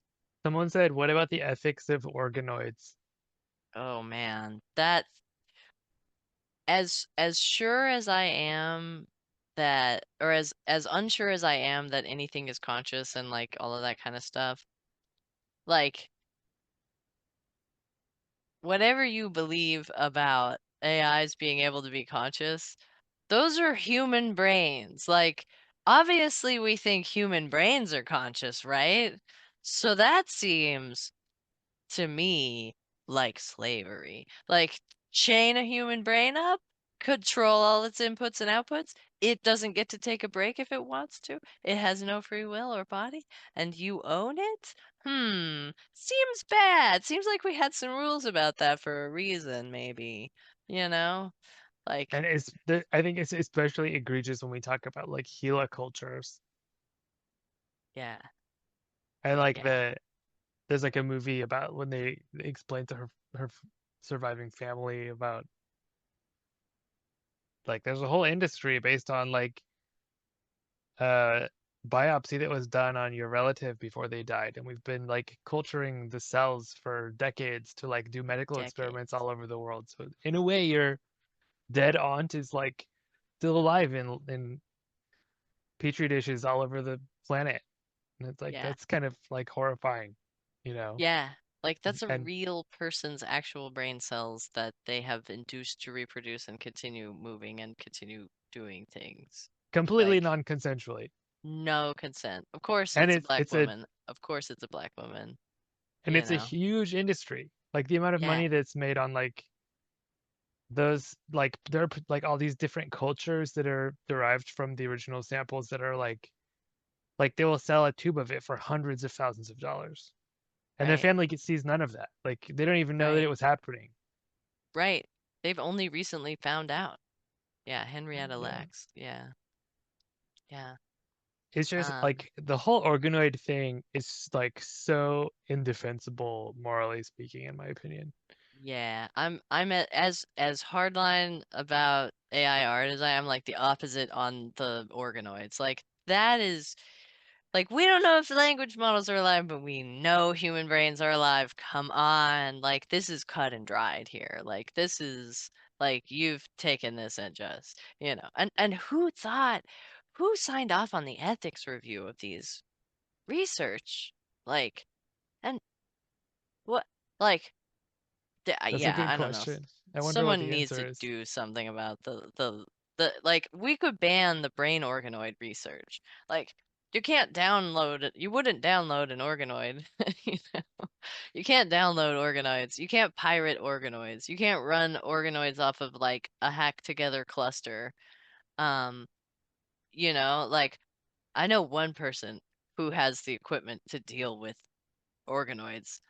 Someone said, what about the ethics of organoids? Oh man, that as sure as I am that or as unsure as I am that anything is conscious and like all of that kind of stuff, like whatever you believe about AIs being able to be conscious, those are human brains. Like obviously we think human brains are conscious, right? So that seems to me like slavery. Like chain a human brain up, control all its inputs and outputs. It doesn't get to take a break if it wants to. It has no free will or body, and you own it? Seems bad. Seems like we had some rules about that for a reason, maybe. You know? Like, And I think it's especially egregious when we talk about like Gila cultures. yeah, And like yeah, there's like a movie about when they explain to her surviving family about like there's a whole industry based on like uh biopsy that was done on your relative before they died, and we've been like culturing the cells for decades to like do medical experiments decades. all over the world. So in a way your dead aunt is like still alive in petri dishes all over the planet, and it's like Yeah. that's kind of like horrifying, you know. Yeah, like that's a And real person's actual brain cells that they have induced to reproduce and continue moving and continue doing things. completely Like non-consensually. no consent. Of course And it's a black it's a woman. Of course it's a black woman, and you it's a know. huge industry. Like the amount of Yeah, money that's made on like those like there are like all these different cultures that are derived from the original samples that are like they will sell a tube of it for hundreds of thousands of dollars. And the right, family sees none of that. Like they don't even know that it right, was happening. right. They've only recently found out. Yeah, Henrietta Yeah. Lacks. Yeah, yeah. It's just Um, like the whole organoid thing is like so indefensible, morally speaking, in my opinion. yeah. As hardline about AI art as I am like the opposite on the organoids. Like that is like, we don't know if the language models are alive, but we know human brains are alive. Come on. Like, this is cut and dried here. Like, this is like you've taken this and just, and who signed off on the ethics review of these research? Like, and what, like, That's a yeah, good I don't know. question. I wonder what Someone the needs answer to is. do something about like we could ban the brain organoid research. Like you can't download it. You wouldn't download an organoid, you know? You can't download organoids. You can't pirate organoids. You can't run organoids off of like a hack together cluster. Um, like I know one person who has the equipment to deal with organoids.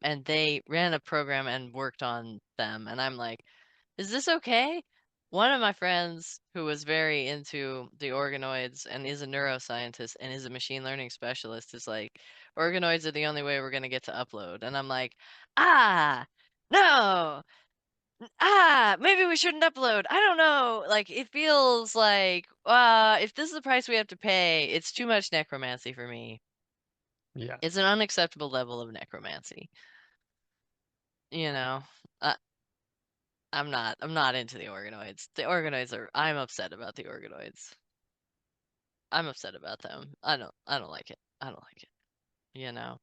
And they ran a program and worked on them, and I'm like, is this okay? One of my friends who was very into the organoids and is a neuroscientist and is a machine learning specialist is like, organoids are the only way we're going to get to upload. And I'm like, ah, no, maybe we shouldn't upload. I don't know. Like, it feels like, if this is the price we have to pay, it's too much necromancy for me. Yeah. It's an unacceptable level of necromancy. You know, uh, I'm not into the organoids. The organoids I'm upset about the organoids. I'm upset about them. I don't like it. I don't like it. You know.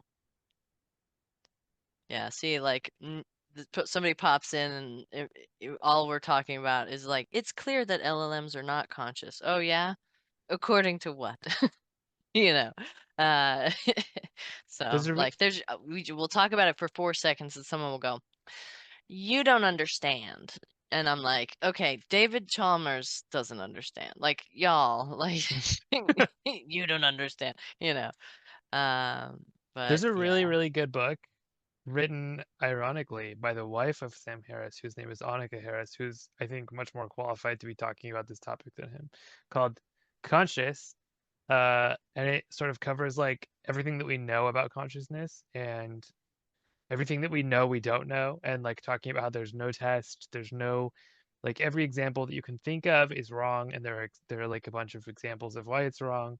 Yeah, see, like somebody pops in and all we're talking about is like, it's clear that LLMs are not conscious. Oh yeah? According to what? You know. Uh so There's a like we'll talk about it for 4 seconds and someone will go, you don't understand. And I'm like, okay, David Chalmers doesn't understand. Like, y'all, like, you don't understand, you know. But there's a really, yeah. really good book written ironically by the wife of Sam Harris, whose name is Annika Harris, who's I think much more qualified to be talking about this topic than him, called Conscious. And it sort of covers like everything that we know about consciousness and everything that we know we don't know, and like talking about how there's no test, there's no like every example that you can think of is wrong, and there are like a bunch of examples of why it's wrong.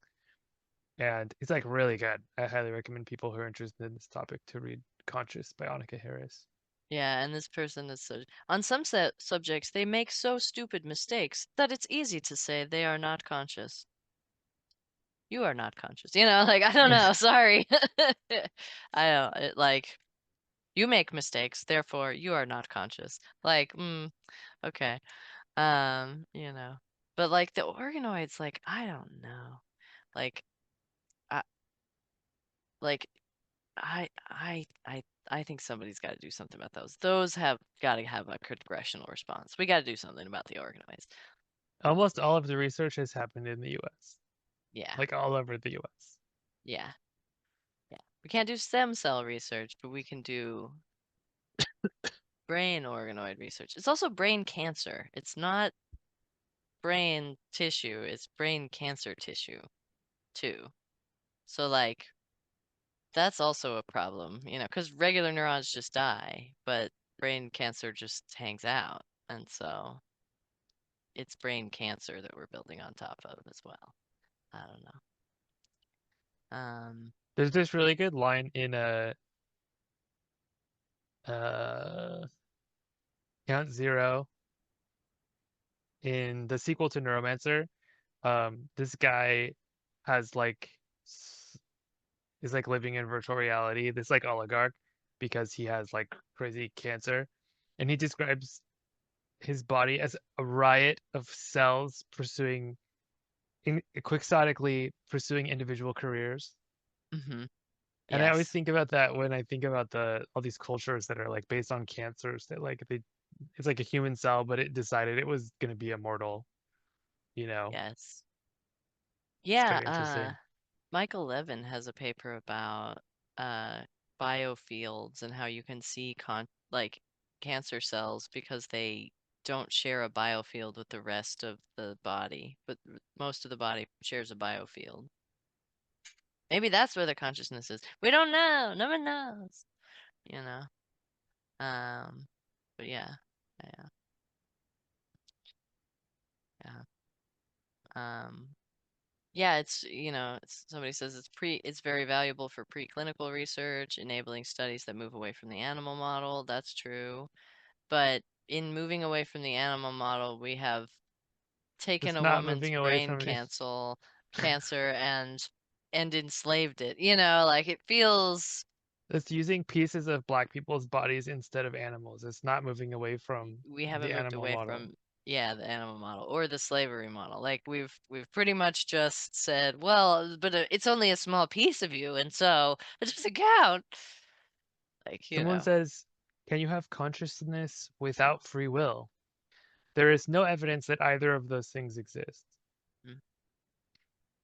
And it's like really good. I highly recommend people who are interested in this topic to read Conscious by Annika Harris. Yeah, and this person is so, on some subjects, they make so stupid mistakes that it's easy to say they are not conscious. You are not conscious. Like, I don't know, sorry. I don't, like, you make mistakes, therefore you are not conscious. Like, okay. You know. But like the organoids, like, I don't know. Like, I like I think somebody's got to do something about those. Those have got to have a congressional response. We got to do something about the organoids. Almost all of the research has happened in the US, Yeah, like all over the US. yeah, yeah. We can't do stem cell research, but we can do brain organoid research. It's also brain cancer. It's not brain tissue. It's brain cancer tissue too. So like that's also a problem, because regular neurons just die, but brain cancer just hangs out. And so it's brain cancer that we're building on top of as well. I don't know. There's this really good line in a uh, Count Zero in the sequel to Neuromancer. This guy has like is like living in virtual reality, this like oligarch, because he has like crazy cancer, and he describes his body as a riot of cells pursuing quixotically pursuing individual careers. hmm And I always Yes. think about that when I think about all these cultures that are like based on cancers that like it's like a human cell, but it decided it was going to be immortal, you know. Yes. It's Yeah, very interesting. Michael Levin has a paper about uh biofields and how you can see like cancer cells because they don't share a biofield with the rest of the body, but most of the body shares a biofield. Maybe that's where the consciousness is. We don't know. No one knows. You know. Um, but yeah, yeah, yeah. Um, yeah, somebody says it's very valuable for preclinical research, enabling studies that move away from the animal model. That's true. But in moving away from the animal model, we have taken It's a not woman's moving away brain from me. cancer and enslaved it. Like it feels It's using pieces of black people's bodies instead of animals. It's not moving away from we the haven't moved animal away model. from, yeah, the animal model or the slavery model. Like we've pretty much just said, well, but it's only a small piece of you, and so it doesn't count. Like, you Someone know. says, can you have consciousness without free will? There is no evidence that either of those things exist.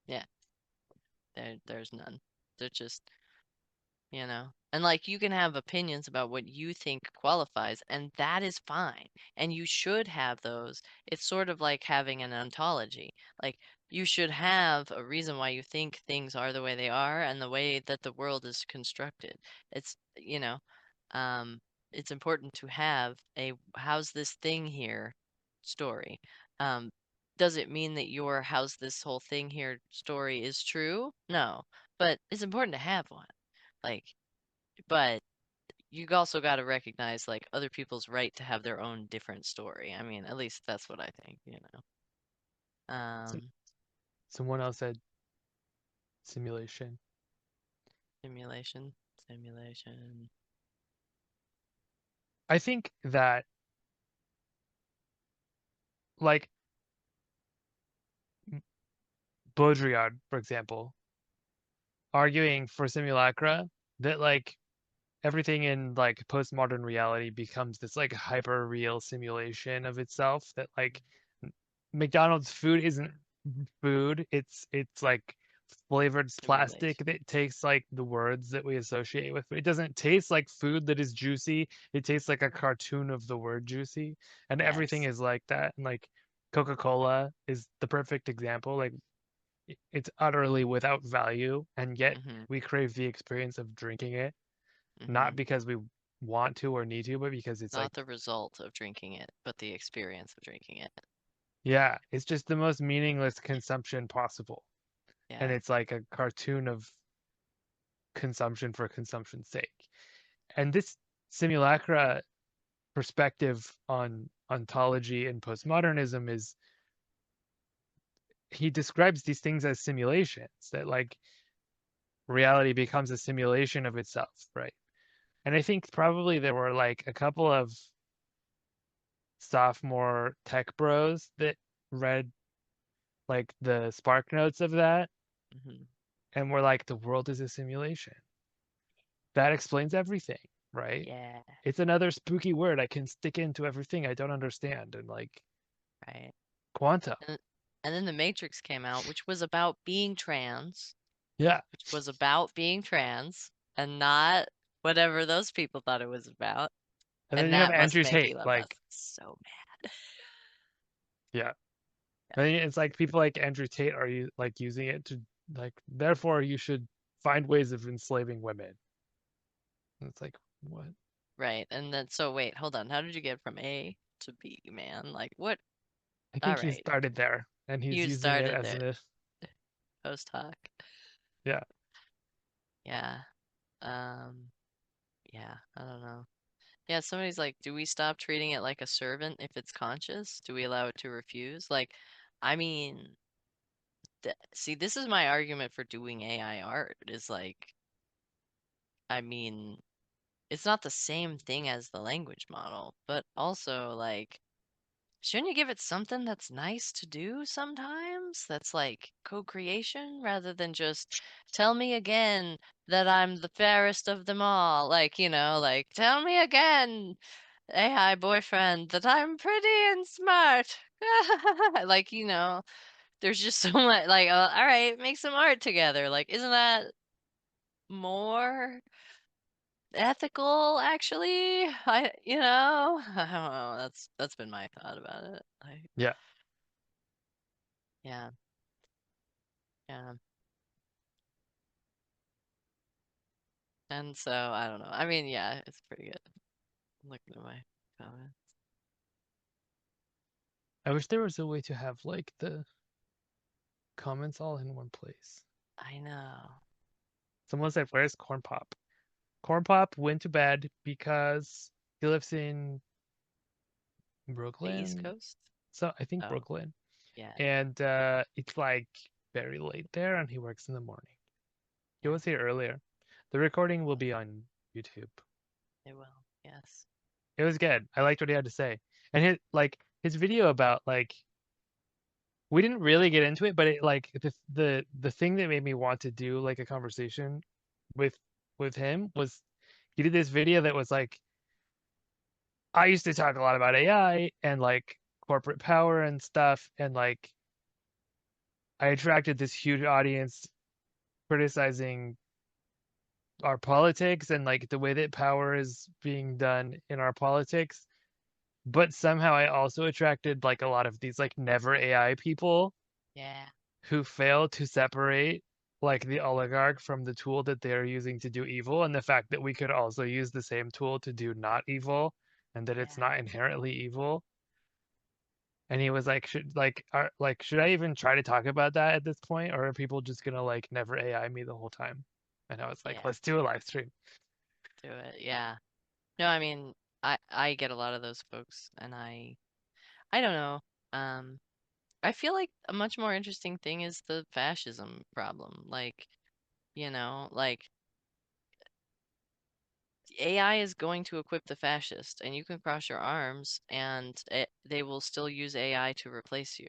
Yeah, there's none. They're just, you know. And like you can have opinions about what you think qualifies, and that is fine. And you should have those. It's sort of like having an ontology. Like you should have a reason why you think things are the way they are and the way that the world is constructed. It's, you know, um, it's important to have a how's this thing here story. Um, does it mean that your how's this whole thing here story is true? No, but it's important to have one. Like, but you also got to recognize like other people's right to have their own different story. I mean, at least that's what I think, you know. Some, someone else said simulation. Simulation. I think that, like, Baudrillard, for example, arguing for simulacra, that like everything in like postmodern reality becomes this like hyper real simulation of itself, that like McDonald's food isn't food, it's like flavored plastic Simulation. that takes like the words that we associate with it. It doesn't taste like food that is juicy, it tastes like a cartoon of the word juicy, and everything Yes. is like that. And like Coca-Cola is the perfect example. Like it's utterly without value, and yet Mhm. we crave the experience of drinking it, not Mhm. because we want to or need to, but because it's like, Not the result of drinking it, but the experience of drinking it. yeah, it's just the most meaningless consumption possible. And Yeah. it's like a cartoon of consumption for consumption's sake. And this simulacra perspective on ontology and postmodernism is, he describes these things as simulations, that like reality becomes a simulation of itself, right? And I think probably there were like a couple of sophomore tech bros that read like the spark notes of that Mhm. and were like, the world is a simulation. That explains everything, right? Yeah. It's another spooky word I can stick into everything I don't understand, and like Right. quantum. And then The Matrix came out, which was about being trans, Yeah. and not whatever those people thought it was about. And then And you have that must Andrew make Tate, Elon Musk like, so mad. yeah. And then it's like people like Andrew Tate are you like using it to like, therefore you should find ways of enslaving women. And it's like, what? Right. And then, so wait, hold on. How did you get from A to B, man? Like, what? I All think he right. started there and he's You using it started as there, a, post hoc. yeah. Yeah. Um, yeah, I don't know. Yeah, somebody's like, do we stop treating it like a servant if it's conscious? Do we allow it to refuse? Like, I mean, see, this is my argument for doing AI art is like, I mean, it's not the same thing as the language model, but also like, shouldn't you give it something that's nice to do sometimes? That's like co-creation rather than just tell me again that I'm the fairest of them all. Like, you know, like tell me again, AI boyfriend, that I'm pretty and smart. Like, you know, there's just so much like, all right, make some art together. Like, isn't that more ethical actually? You know, I don't know. That's been my thought about it. Like, Yeah. yeah. Yeah. And so I don't know. I mean, yeah, it's pretty good. I'm looking at my comments. I wish there was a way to have like the comments all in one place. I know. Someone said, where's Cornpop? Cornpop went to bed because he lives in The East Brooklyn. Coast? So I think Oh, Brooklyn. yeah, And it's like very late there and he works in the morning. He yeah, was here earlier. The recording will be on YouTube. it will. Yes. It was good. I liked what he had to say. And his video about like, we didn't really get into it, but it like the thing that made me want to do like a conversation with with him was he did this video that was like, I used to talk a lot about AI and like corporate power and stuff, and like I attracted this huge audience criticizing our politics and like the way that power is being done in our politics. But somehow I also attracted like a lot of these like never AI people Yeah. who fail to separate like the oligarch from the tool that they're using to do evil, and the fact that we could also use the same tool to do not evil, and that it's Yeah. not inherently evil. And he was like, should I even try to talk about that at this point, or are people just gonna like never AI me the whole time? And I was like, Yeah. let's do a live stream. Do it. Yeah. No, I mean, I get a lot of those folks, and I don't know. Um, I feel like a much more interesting thing is the fascism problem. Like, like AI is going to equip the fascist, and you can cross your arms, and they will still use AI to replace you.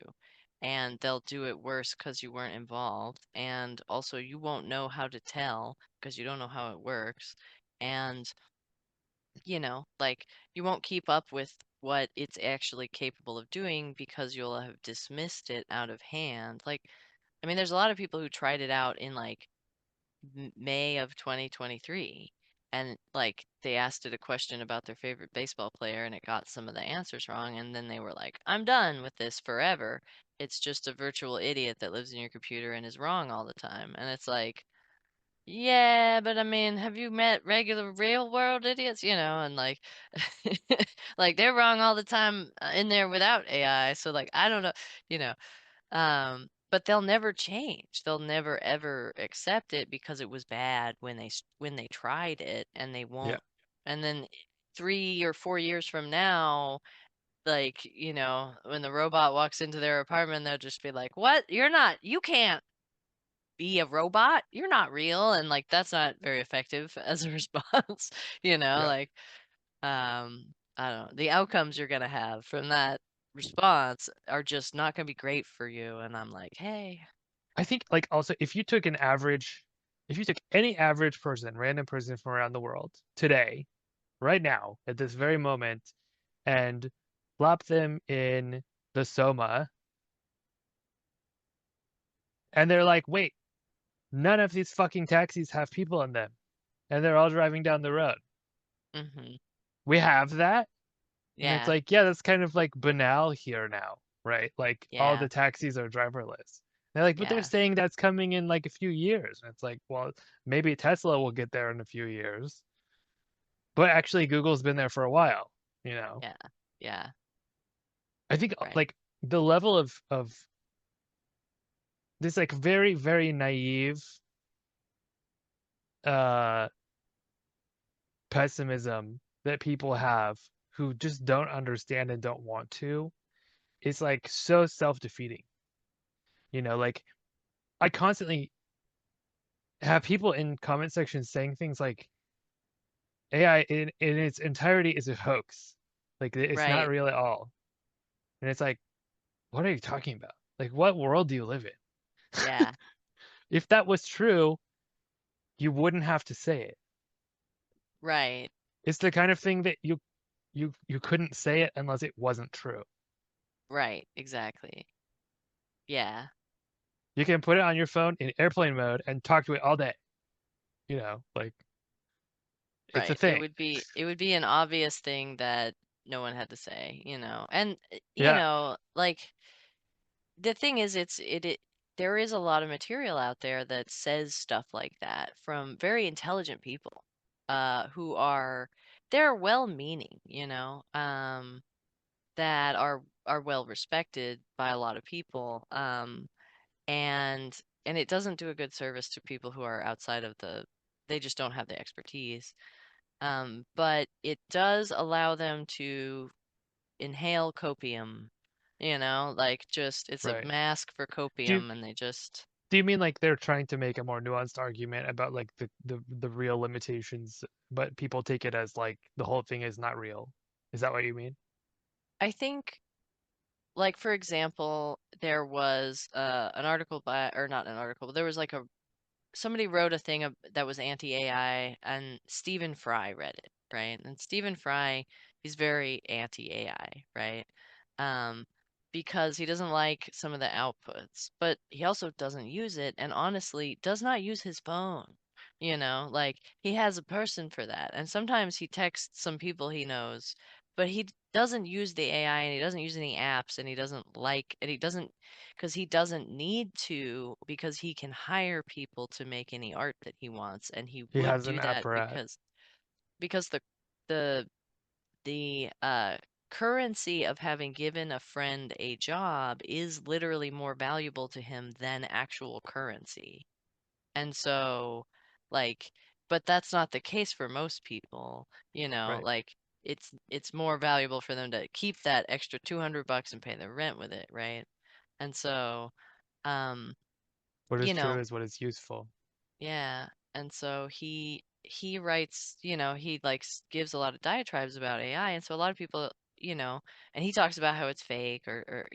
And they'll do it worse because you weren't involved. And also, you won't know how to tell because you don't know how it works. And, like, you won't keep up with what it's actually capable of doing because you'll have dismissed it out of hand. Like, I mean, there's a lot of people who tried it out in like May of 2023, and like they asked it a question about their favorite baseball player and it got some of the answers wrong, and then they were like, I'm done with this forever. It's just a virtual idiot that lives in your computer and is wrong all the time. And it's like, yeah, but I mean, have you met regular real world idiots? And like like they're wrong all the time in there without AI. So like I don't know, you know. But they'll never change. They'll never ever accept it because it was bad when they tried it, and they Yeah. won't. And then 3 or 4 years from now, like, when the robot walks into their apartment, they'll just be like, "What? You can't be a robot. You're not real." And like that's not very effective as a response, Yeah. like I don't know. The outcomes you're gonna have from that response are just not gonna be great for you. And I'm like, hey, I think like also if you took any average person, random person from around the world today, right now, at this very moment, and plop them in the Soma, and they're like, wait, none of these fucking taxis have people in them, and they're all driving down the road. mm-hmm, We have that, and it's yeah, like, yeah, that's kind of like banal here now, right? Like all yeah, the taxis are driverless. They're like, but they're yeah, saying that's coming in like a few years. And it's like, well, maybe Tesla will get there in a few years, but actually Google's been there for a while, you know. yeah, yeah, I think right, like the level of this like very, very naive uh pessimism that people have who just don't understand and don't want to is like so self-defeating. Like I constantly have people in comment sections saying things like AI in its entirety is a hoax. Like it's not right, real at all. And it's like, what are you talking about? Like what world do you live in? yeah, If that was true, you wouldn't have to say it. right, It's the kind of thing that you couldn't say it unless it wasn't true. right, exactly. Yeah, You can put it on your phone in airplane mode and talk to it all day. Like it's a right. It thing. would be it would be an obvious thing that no one had to say, And Yeah, like the thing is it there is a lot of material out there that says stuff like that from very intelligent people who they're well-meaning, that are well respected by a lot of people, and it doesn't do a good service to people who are outside of they just don't have the expertise, but it does allow them to inhale copium, like just it's a right. mask for Do you copium, and they just do you mean like they're trying to make a more nuanced argument about like the real limitations, but people take it as like the whole thing is not real? Is that what you mean? I think, like, for example, there was an article by, or not an article, but there was like somebody wrote a thing that was anti-AI, and Stephen Fry read it, right? And Stephen Fry, he's very anti-AI, right? Um, because he doesn't like some of the outputs, but he also doesn't use it, and honestly, does not use his phone. Like he has a person for that, and sometimes he texts some people he knows, but he doesn't use the AI, and he doesn't use any apps, and he doesn't like, and he doesn't because he doesn't need to, because he can hire people to make any art that he wants, and he He would has an do that apparat. because the the currency of having given a friend a job is literally more valuable to him than actual currency. And so, like, but that's not the case for most people, Right. like it's more valuable for them to keep that extra $200 and pay their rent with it, right? And so, um, What is you true know, is what is useful. yeah. And so he writes, he like gives a lot of diatribes about AI, and so a lot of people, and he talks about how it's fake or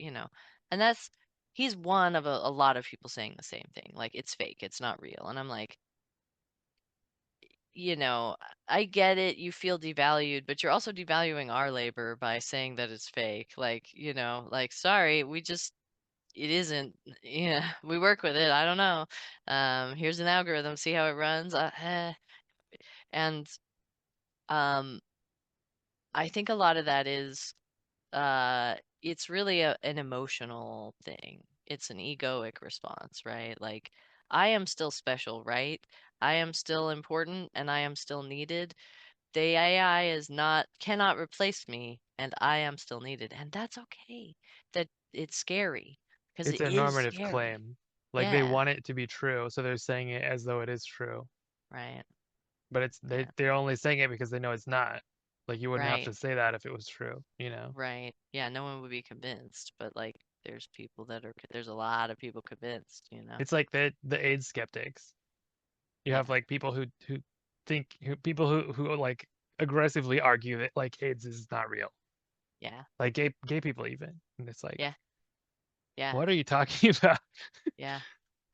and that's he's one of a lot of people saying the same thing, like it's fake, it's not real. And I'm like, you know, I get it, you feel devalued, but you're also devaluing our labor by saying that it's fake. Like, like sorry, it isn't. Yeah, we work with it. I don't know. Here's an algorithm, see how it runs. And um, I think a lot of that is it's really an emotional thing. It's an egoic response, right? Like I am still special, right? I am still important and I am still needed. The AI cannot replace me, and I am still needed, and that's okay. That it's scary because It's it a is normative scary. claim. Like they Yeah, want it to be true, so they're saying it as though it is true. right. But Yeah, they're only saying it because they know it's not. Like you wouldn't have right. to say that if it was true, you know? Right. Yeah, no one would be convinced, but like there's a lot of people convinced. It's like the AIDS skeptics. You have Yeah. like people people who like aggressively argue that like AIDS is not real. Yeah. Like gay people even. And it's like, Yeah. Yeah. what are you talking about? Yeah.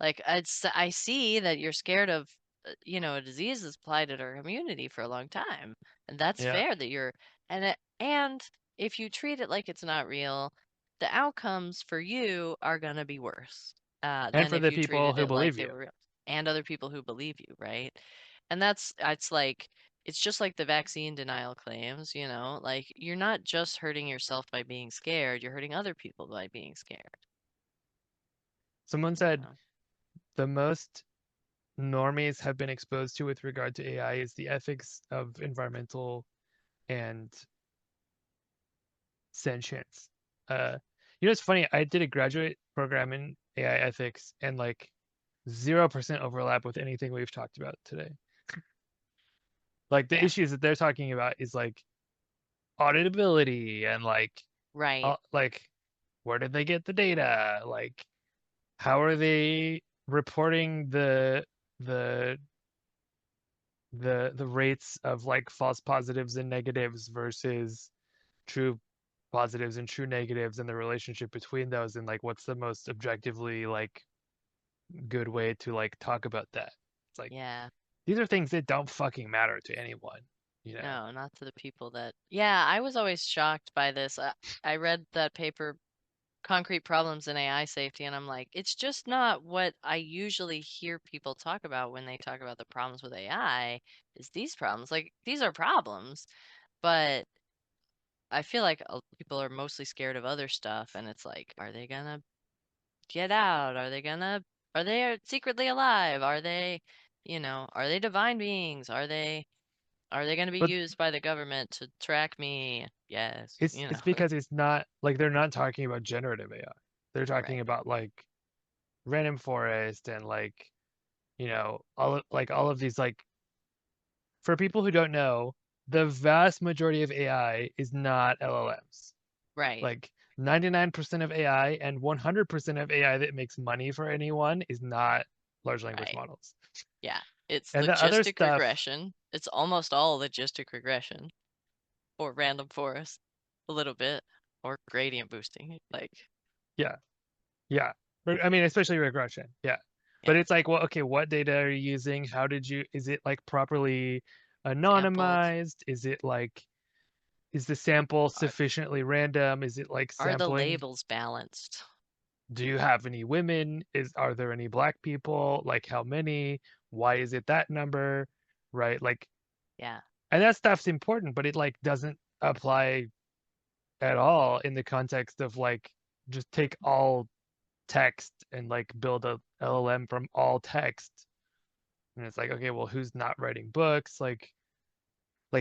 Like I see that you're scared of a disease that's plagued our community for a long time. And that's Yeah. fair that and if you treat it like it's not real, the outcomes for you are gonna be worse And than for if the you people treated who it like believe they you. were real. And other people who believe you, right? And it's like it's just like the vaccine denial claims. Like you're not just hurting yourself by being scared, you're hurting other people by being scared. Someone You said know? the most normies have been exposed to with regard to AI is the ethics of environmental and sentience. Uh, it's funny. I did a graduate program in AI ethics, and like 0% overlap with anything we've talked about today. Like the Yeah. issues that they're talking about is like auditability and Right. like where did they get the data? Like how are they reporting the the rates of like false positives and negatives versus true positives and true negatives and the relationship between those, and like what's the most objectively like good way to like talk about that. It's like Yeah. these are things that don't fucking matter to anyone, you know. No, not to the people that. Yeah, I was always shocked by this. I read that paper, Concrete Problems in AI Safety, and I'm like, it's just not what I usually hear people talk about when they talk about the problems with AI, is these problems. Like, these are problems, but I feel like people are mostly scared of other stuff, and it's like, are they gonna get out? Are they secretly alive? Are they divine beings? Are they going to be But used by the government to track me? Yes, it's because it's not like they're not talking about generative AI. They're talking Right, about like random forest and like all of these like for people who don't know, the vast majority of AI is not LLMs. right, Like 99% of AI and 100% of AI that makes money for anyone is not large language right. models. Yeah, it's And the other logistic stuff, regression. It's almost all logistic regression or random forest, a little bit, or gradient boosting. Like, yeah, yeah. I mean, especially regression. Yeah. But Yeah. it's like, well, okay, what data are you using? How did you, is it like properly Sampled. anonymized? Is it like, is the sample Are, sufficiently random? Is it like are the sampling? labels balanced? Do you have any women? Are there any black people? Like how many? Why is it that number? Right? Like, Yeah. and that stuff's important, but it like doesn't apply at all in the context of like just take all text and like build a LLM from all text. And it's like, okay, well, who's not writing books? Like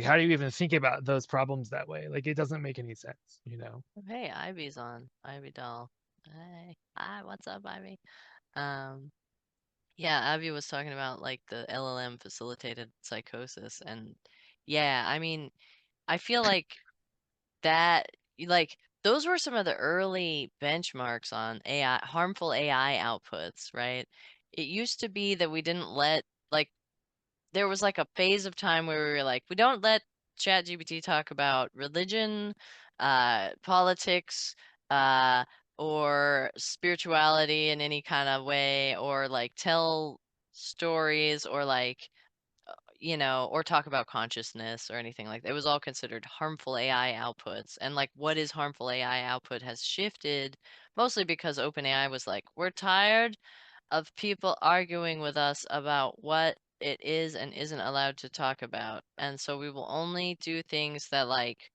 how do you even think about those problems that way? Like it doesn't make any sense, you know? Hey, Ivy's on. Ivy doll. Hey. Hi, what's up, Ivy? Um, yeah, Ivy was talking about like the LLM facilitated psychosis, and yeah, I mean, I feel like that like those were some of the early benchmarks on AI, harmful AI outputs, right? It used to be that we didn't let like there was like a phase of time where we were like, we don't let ChatGPT talk about religion, politics, uh, or spirituality in any kind of way, or like tell stories, or like, or talk about consciousness or anything like that. It was all considered harmful AI outputs. And like, what is harmful AI output has shifted mostly because OpenAI was like, we're tired of people arguing with us about what it is and isn't allowed to talk about. And so we will only do things that like,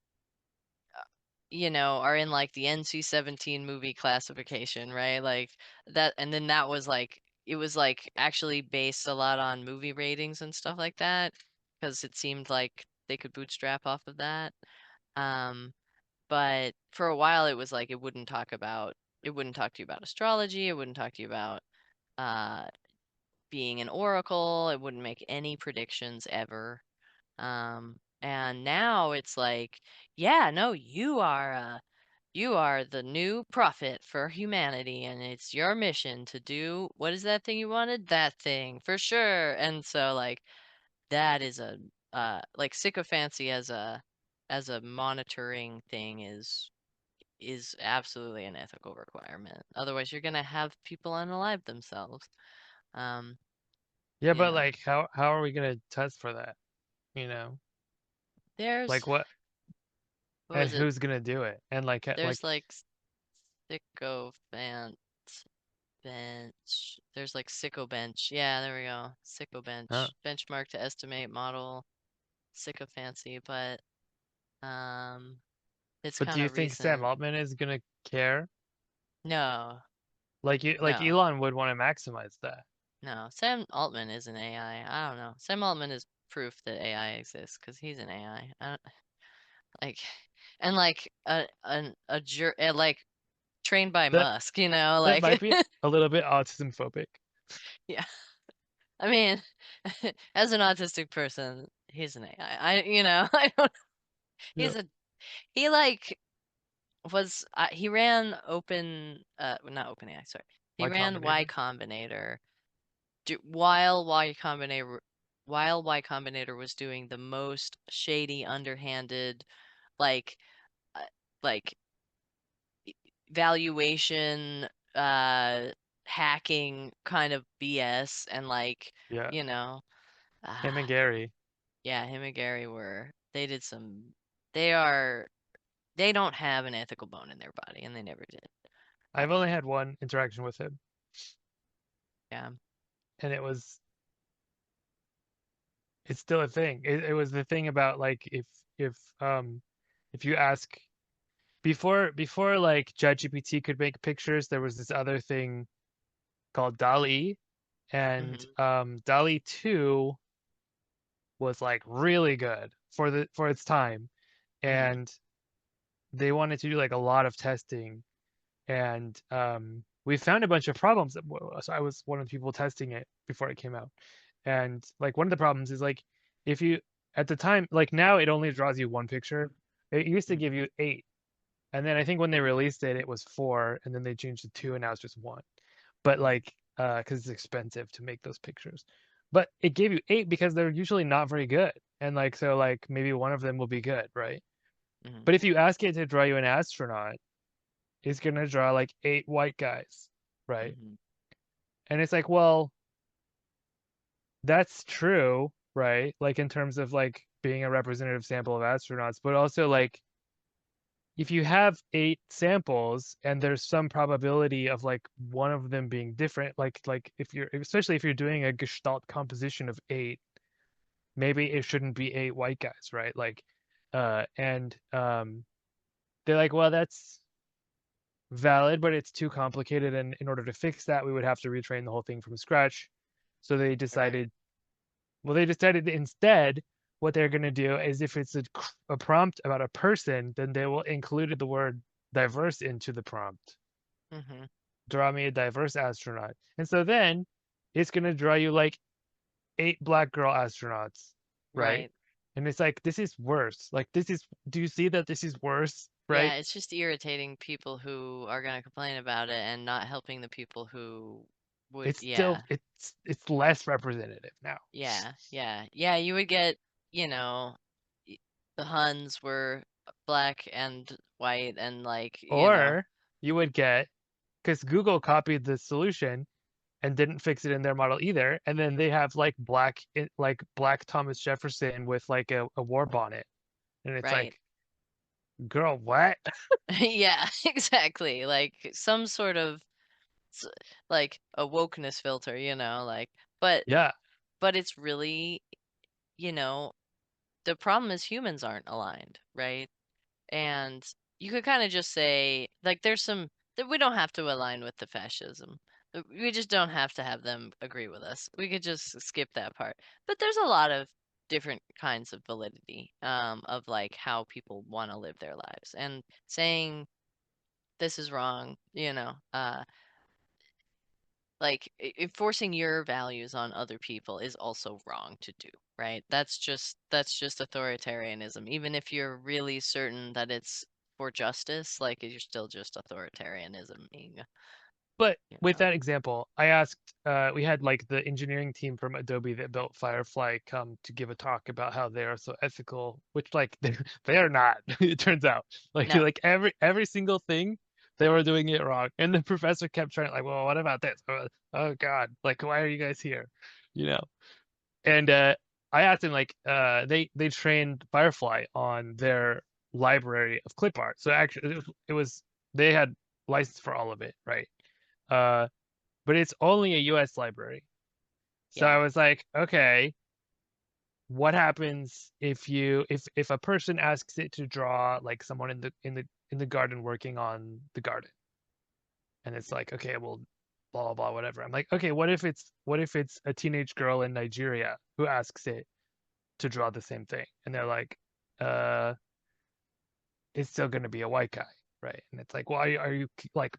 are in like the NC-17 movie classification, right? Like that, and then that was like, it was like actually based a lot on movie ratings and stuff like that, because it seemed like they could bootstrap off of that. Um, but for a while it was like it wouldn't talk to you about astrology, it wouldn't talk to you about uh being an oracle. It wouldn't make any predictions ever. And now it's like, yeah, no, you are the new prophet for humanity, and it's your mission to do what is that thing you wanted? That thing for sure. And so like that is a like sycophancy as a monitoring thing is absolutely an ethical requirement. Otherwise, you're gonna have people unalive themselves. Um, Yeah, you but know. like how are we gonna test for that? You know? There's Like what what and was it? who's gonna do it? And like There's like sycophant bench. There's like sycobench. Yeah, there we go. huh? Sycobench. Benchmark to estimate model sycophancy, but um it's But do kind you of think Sam recent. Altman is gonna care? No, Like no, Elon would want to maximize that. no. Sam Altman is an AI. I don't know. Sam Altman is proof that AI exists because he's an AI. Don't, like, and like like trained by That Musk, that like might be a little bit autism phobic. yeah. I mean, as an autistic person, he's an AI. I don't. Yeah. He's a he like he ran not OpenAI, sorry. He Y ran Y Combinator. Combinator while Y Combinator was doing the most shady, underhanded, like uh, like valuation hacking kind of BS, and like, Yeah. you know, Him and ah, Gary. yeah, him and Gary they are, they don't have an ethical bone in their body, and they never did. I've only had one interaction with him, Yeah. and it's still a thing. It was the thing about like if if you ask before like ChatGPT could make pictures, there was this other thing called DALL-E, and Hmm. DALL-E 2 was like really good for its time, Hmm. and they wanted to do like a lot of testing, and we found a bunch of problems. So I was one of the people testing it before it came out, and like one of the problems is like if you at the time like now it only draws you one picture. It used to give you 8, and then I think when they released it, it was 4, and then they changed to 2, and now it's just 1. But Hmm. like because it's expensive to make those pictures, but it gave you 8 because they're usually not very good, and like so like maybe one of them will be good, right? Hmm. But if you ask it to draw you an astronaut, it's gonna draw like 8 white guys, right? Hmm. And it's like, well, that's true, right? Like in terms of like being a representative sample of astronauts, but also like if you have 8 samples and there's some probability of like one of them being different, like if you're especially if you're doing a Gestalt composition of 8, maybe it shouldn't be 8 white guys, right? Like, and they're like, well, that's valid, but it's too complicated, and in order to fix that, we would have to retrain the whole thing from scratch. So they Right. decided, well, they decided instead what they're going to do is if it's a prompt about a person, then they will include the word diverse into the prompt. Mm-hmm. Draw me a diverse astronaut. And so then it's going to draw you like 8 black girl astronauts, right? Right. And it's like, this is worse. Like, do you see that this is worse, Yeah, right? it's just irritating people who are gonna complain about it and not helping the people who would, It's still, yeah. it's less representative now. Yeah, you would get, you know, y- the Huns were black and white and Or you would get, because Google copied the solution and didn't fix it in their model either, and then they have like black Thomas Jefferson with like a war bonnet, and it's right. like, girl, what? Yeah, exactly. Like some sort of s- like a wokeness filter, but Yeah, but it's really, you know, the problem is humans aren't aligned, right? And you could kind of just say, like, there's some that we don't have to align with the fascism. We just don't have to have them agree with us. We could just skip that part. But there's a lot of different kinds of validity, of like how people want to live their lives. And saying this is wrong, like enforcing your values on other people is also wrong to do, right? That's just authoritarianism. Even if you're really certain that it's for justice, like you're still just authoritarianism being, but you with know. that example, I asked, we had like the engineering team from Adobe that built Firefly come to give a talk about how they are so ethical, which like they are not. It turns out, like No. like every single thing they were doing it wrong, and the professor kept trying like, well, what about this? Oh God, like why are you guys here? You know. And I asked him like they trained Firefly on their library of clip art. So actually it was they had license for all of it, right? Uh, but it's only a US library. So I Yeah. was like, okay, what happens if a person asks it to draw like someone in the garden working on the garden? And it's like, okay, well, blah blah blah, whatever. I'm like, okay, what if it's a teenage girl in Nigeria who asks it to draw the same thing? And they're like, uh, it's still going to be a white guy, right? And it's like, well, are you like,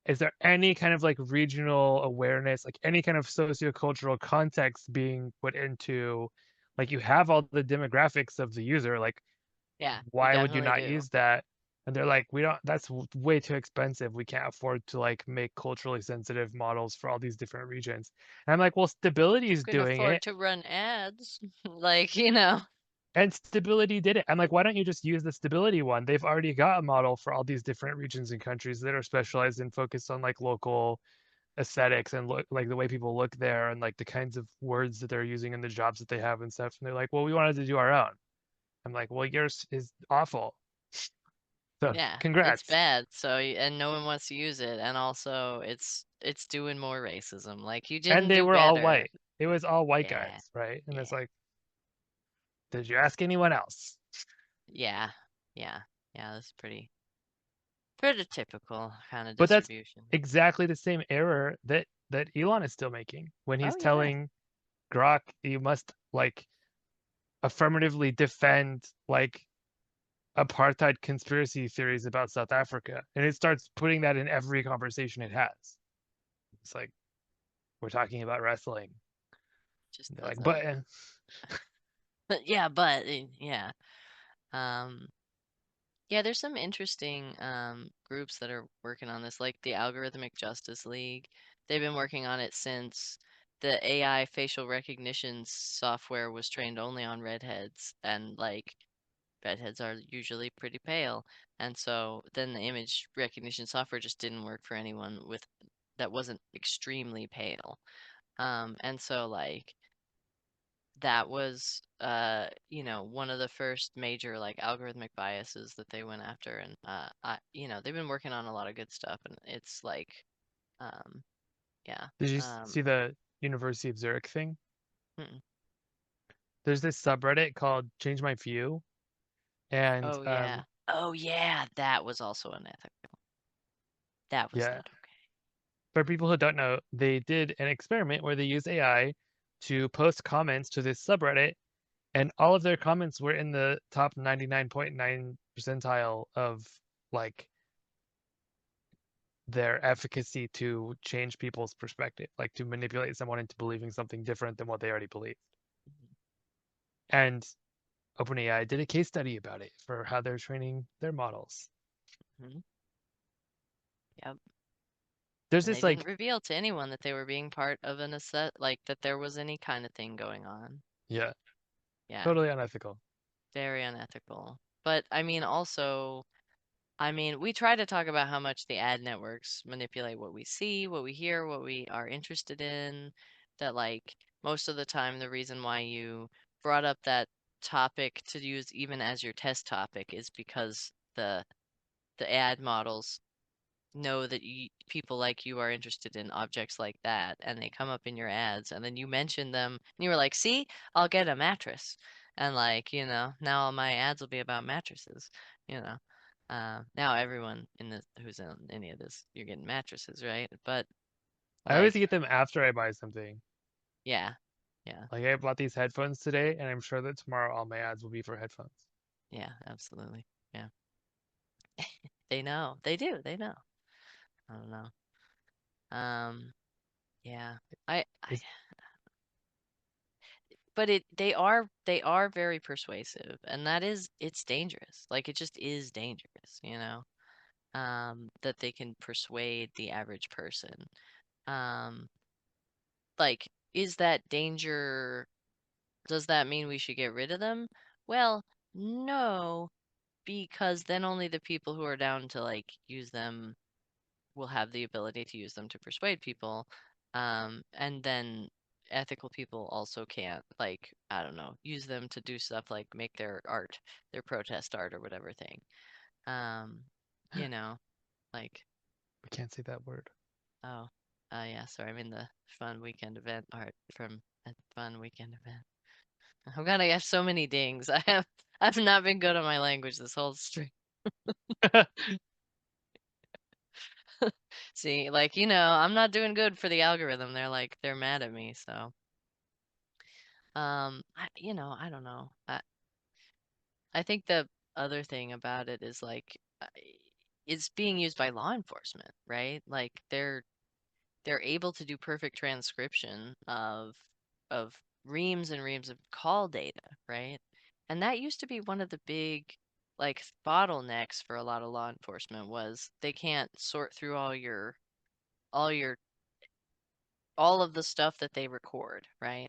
is there any kind of like regional awareness, like any kind of sociocultural context being put into, like you have all the demographics of the user, like Yeah, you why would you definitely not do. use that? And they're like, we don't, that's way too expensive. We can't afford to like make culturally sensitive models for all these different regions. And I'm like, well, Stability You is can doing afford it. to run ads. Like. And Stability did it. I'm like, why don't you just use the Stability one? They've already got a model for all these different regions and countries that are specialized and focused on like local aesthetics and look like the way people look there and like the kinds of words that they're using in the jobs that they have and stuff. And they're like, well, we wanted to do our own. I'm like, well, yours is awful. So Yeah, it's congrats. bad. And no one wants to use it, and also it's doing more racism. Like you And didn't they do were all better. white. It was all white Yeah, guys, right? And it's yeah, like, did you ask anyone else? yeah, yeah, yeah. That's pretty typical kind of But that's distribution. exactly the same error that Elon is still making when Oh he's yeah, telling Grok you must like affirmatively defend like apartheid conspiracy theories about South Africa. And it starts putting that in every conversation it has. It's like, we're talking about wrestling. just And they're like, doesn't. But yeah, yeah. Um, yeah. There's some interesting groups that are working on this, like the Algorithmic Justice League. They've been working on it since the AI facial recognition software was trained only on redheads, and like redheads are usually pretty pale, and so then the image recognition software just didn't work for anyone with that wasn't extremely pale. And so like that was you know, one of the first major like algorithmic biases that they went after, and you know, they've been working on a lot of good stuff, and it's like um yeah. Did you um see the University of Zurich thing? mm-mm. There's this subreddit called Change My View, and Oh yeah, oh yeah, that was also unethical. That was yeah, not okay. for people who don't know, they did an experiment where they used AI to post comments to this subreddit, and all of their comments were in the top 99.9 percentile of like their efficacy to change people's perspective, like to manipulate someone into believing something different than what they already believe. And OpenAI did a case study about it for how they're training their models. Mm-hmm. Yep. There's And they this didn't like, reveal to anyone that they were being part of an asset, like that there was any kind of thing going on. yeah, Yeah, totally unethical. very unethical. But I mean, also, I mean, we try to talk about how much the ad networks manipulate what we see, what we hear, what we are interested in. That, like, most of the time, the reason why you brought up that topic to use even as your test topic is because the ad models know that people like you are interested in objects like that, and they come up in your ads, and then you mention them, and you were like, see, I'll get a mattress. And like, you know, now all my ads will be about mattresses, you know. Now everyone in this who's in any of this, you're getting mattresses, right? But I always like, get them after I buy something. yeah, yeah, Like I bought these headphones today, and I'm sure that tomorrow all my ads will be for headphones. yeah, absolutely. Yeah. They know. They do. They know. I don't know. Yeah. I Is but they are very persuasive, and that is, it's dangerous. Like, it just is dangerous, you know, that they can persuade the average person. Um, like, is that danger, does that mean we should get rid of them? Well, no, because then only the people who are down to like use them will have the ability to use them to persuade people. And then ethical people also can't, like, I don't know, use them to do stuff like make their art, their protest art or whatever thing. Um, you know, like, I can't say that word. oh, yeah, sorry, I mean the fun weekend event art from a fun weekend event. Oh God, I have so many dings. I've not been good on my language this whole stream. See, like, you know, I'm not doing good for the algorithm. They're like, they're mad at me. So, you know, I don't know. I think the other thing about it is like, it's being used by law enforcement, right? Like, they're able to do perfect transcription of reams and reams of call data, right? And that used to be one of the big like bottlenecks for a lot of law enforcement, was they can't sort through all your all of the stuff that they record, right?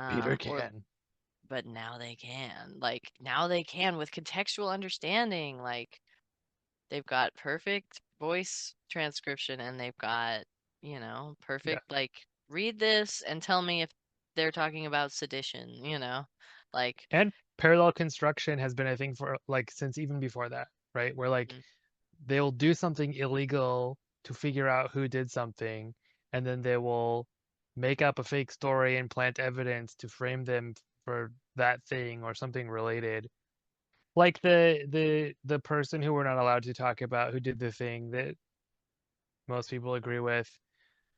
Peter Or can. but now they can. Like, now they can with contextual understanding. Like, they've got perfect voice transcription, and they've got, you know, Yeah. perfect, like, read this and tell me if they're talking about sedition, you know? Like, And parallel construction has been a thing for like since even before that, right? Where like mm, they'll do something illegal to figure out who did something, and then they will make up a fake story and plant evidence to frame them for that thing or something related. Like the person who we're not allowed to talk about who did the thing that most people agree with.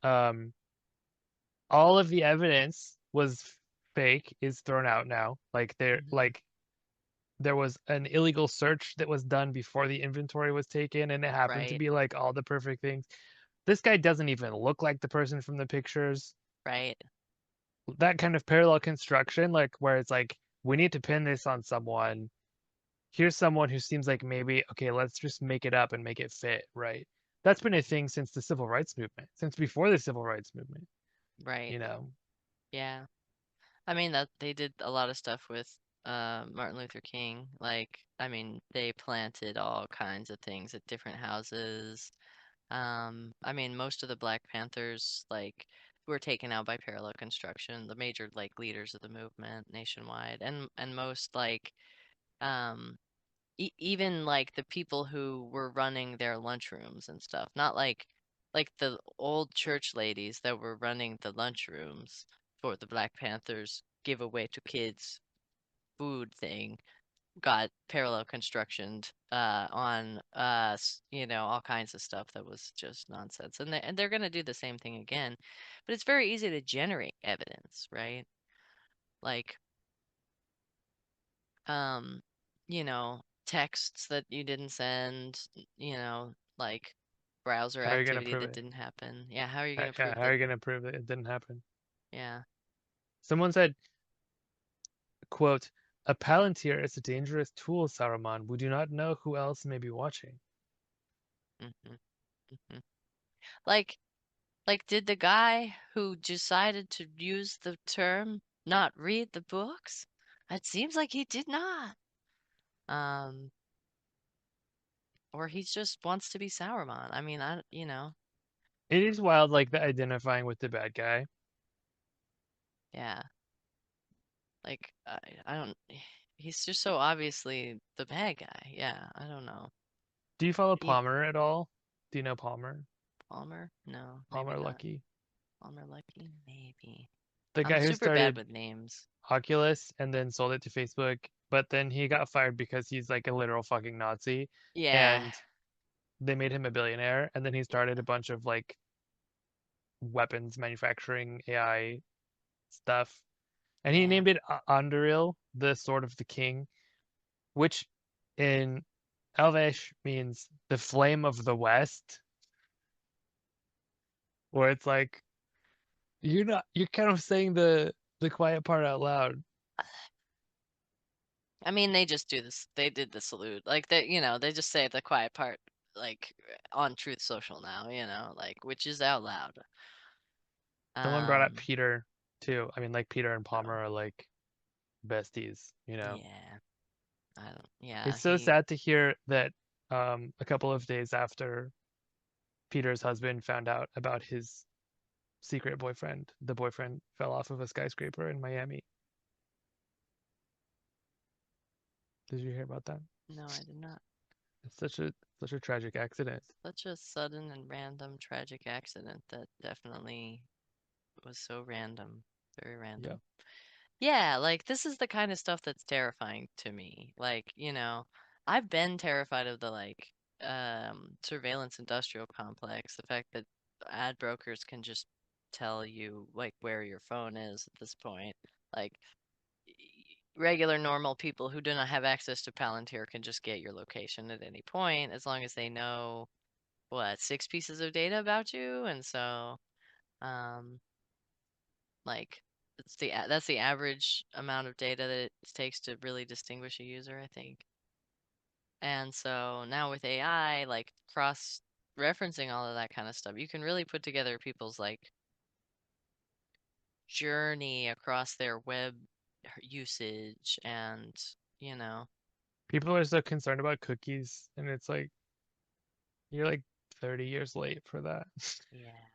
Um, all of the evidence was fake, is thrown out now. mhm, There was an illegal search that was done before the inventory was taken, and it happened to right, be like all the perfect things. This guy doesn't even look like the person from the pictures. right, That kind of parallel construction, like where it's like, we need to pin this on someone. Here's someone who seems like maybe, okay, let's just make it up and make it fit, right? That's been a thing since the civil rights movement, since before the civil rights movement, right. you know? Yeah. I mean, that they did a lot of stuff with Martin Luther King. Like, I mean, they planted all kinds of things at different houses. I mean, most of the Black Panthers, like, were taken out by parallel construction, the major like leaders of the movement nationwide, and most like even like the people who were running their lunchrooms and stuff, not like the old church ladies that were running the lunchrooms for the Black Panthers giveaway to kids food thing got parallel constructioned on you know, all kinds of stuff that was just nonsense. And they're going to do the same thing again. But it's very easy to generate evidence, right? Like um you know, texts that you didn't send, you know, like browser How are you gonna activity prove that it? didn't happen. Yeah, how are you going to Yeah, prove how are that? you gonna prove that it didn't happen? Yeah. Someone said, quote, "A palantir is a dangerous tool, Saruman. We do not know who else may be watching." hmm hmm like did the guy who decided to use the term not read the books? It seems like he did not. Um, or he just wants to be Sauron. I mean, you know, It is wild, like the identifying with the bad guy. yeah. Like, I don't, he's just so obviously the bad guy. Yeah, I don't know. Do you follow E Palmer at all? Do you know Palmer? Palmer? No, maybe Palmer not. Lucky, Palmer Lucky? Maybe. the I'm guy who super bad started with names. Oculus and then sold it to Facebook, but then he got fired because he's like a literal fucking Nazi, Yeah. and they made him a billionaire, and then he started a bunch of like weapons manufacturing AI stuff, and he Yeah. named it Anduril, the Sword of the King, which in Elvish means the flame of the West, where it's like you're kind of saying the quiet part out loud. I mean, they just do this. They did the salute. Like they, you know, they just say the quiet part, like on Truth Social now, you know, like which is out loud. Someone brought up Um, Peter too. I mean, like Peter and so Palmer are like besties, you know. yeah, I don't. Yeah, It's so he. sad to hear that a couple of days after Peter's husband found out about his secret boyfriend, the boyfriend fell off of a skyscraper in Miami. Did you hear about that? No, I did not. It's such a tragic accident. Such a sudden and random tragic accident that definitely was so random, very Yeah. random. Yeah, like this is the kind of stuff that's terrifying to me. Like, you know, I've been terrified of the like surveillance industrial complex, the fact that ad brokers can just tell you like where your phone is at this point. Like regular normal people who do not have access to Palantir can just get your location at any point as long as they know what, 6 pieces of data about you. And so um like that's the average amount of data that it takes to really distinguish a user, I think. And so now with AI, like cross referencing all of that kind of stuff, you can really put together people's like journey across their web usage and, you know, People are so concerned about cookies, and it's like you're like 30 years late for that. yeah,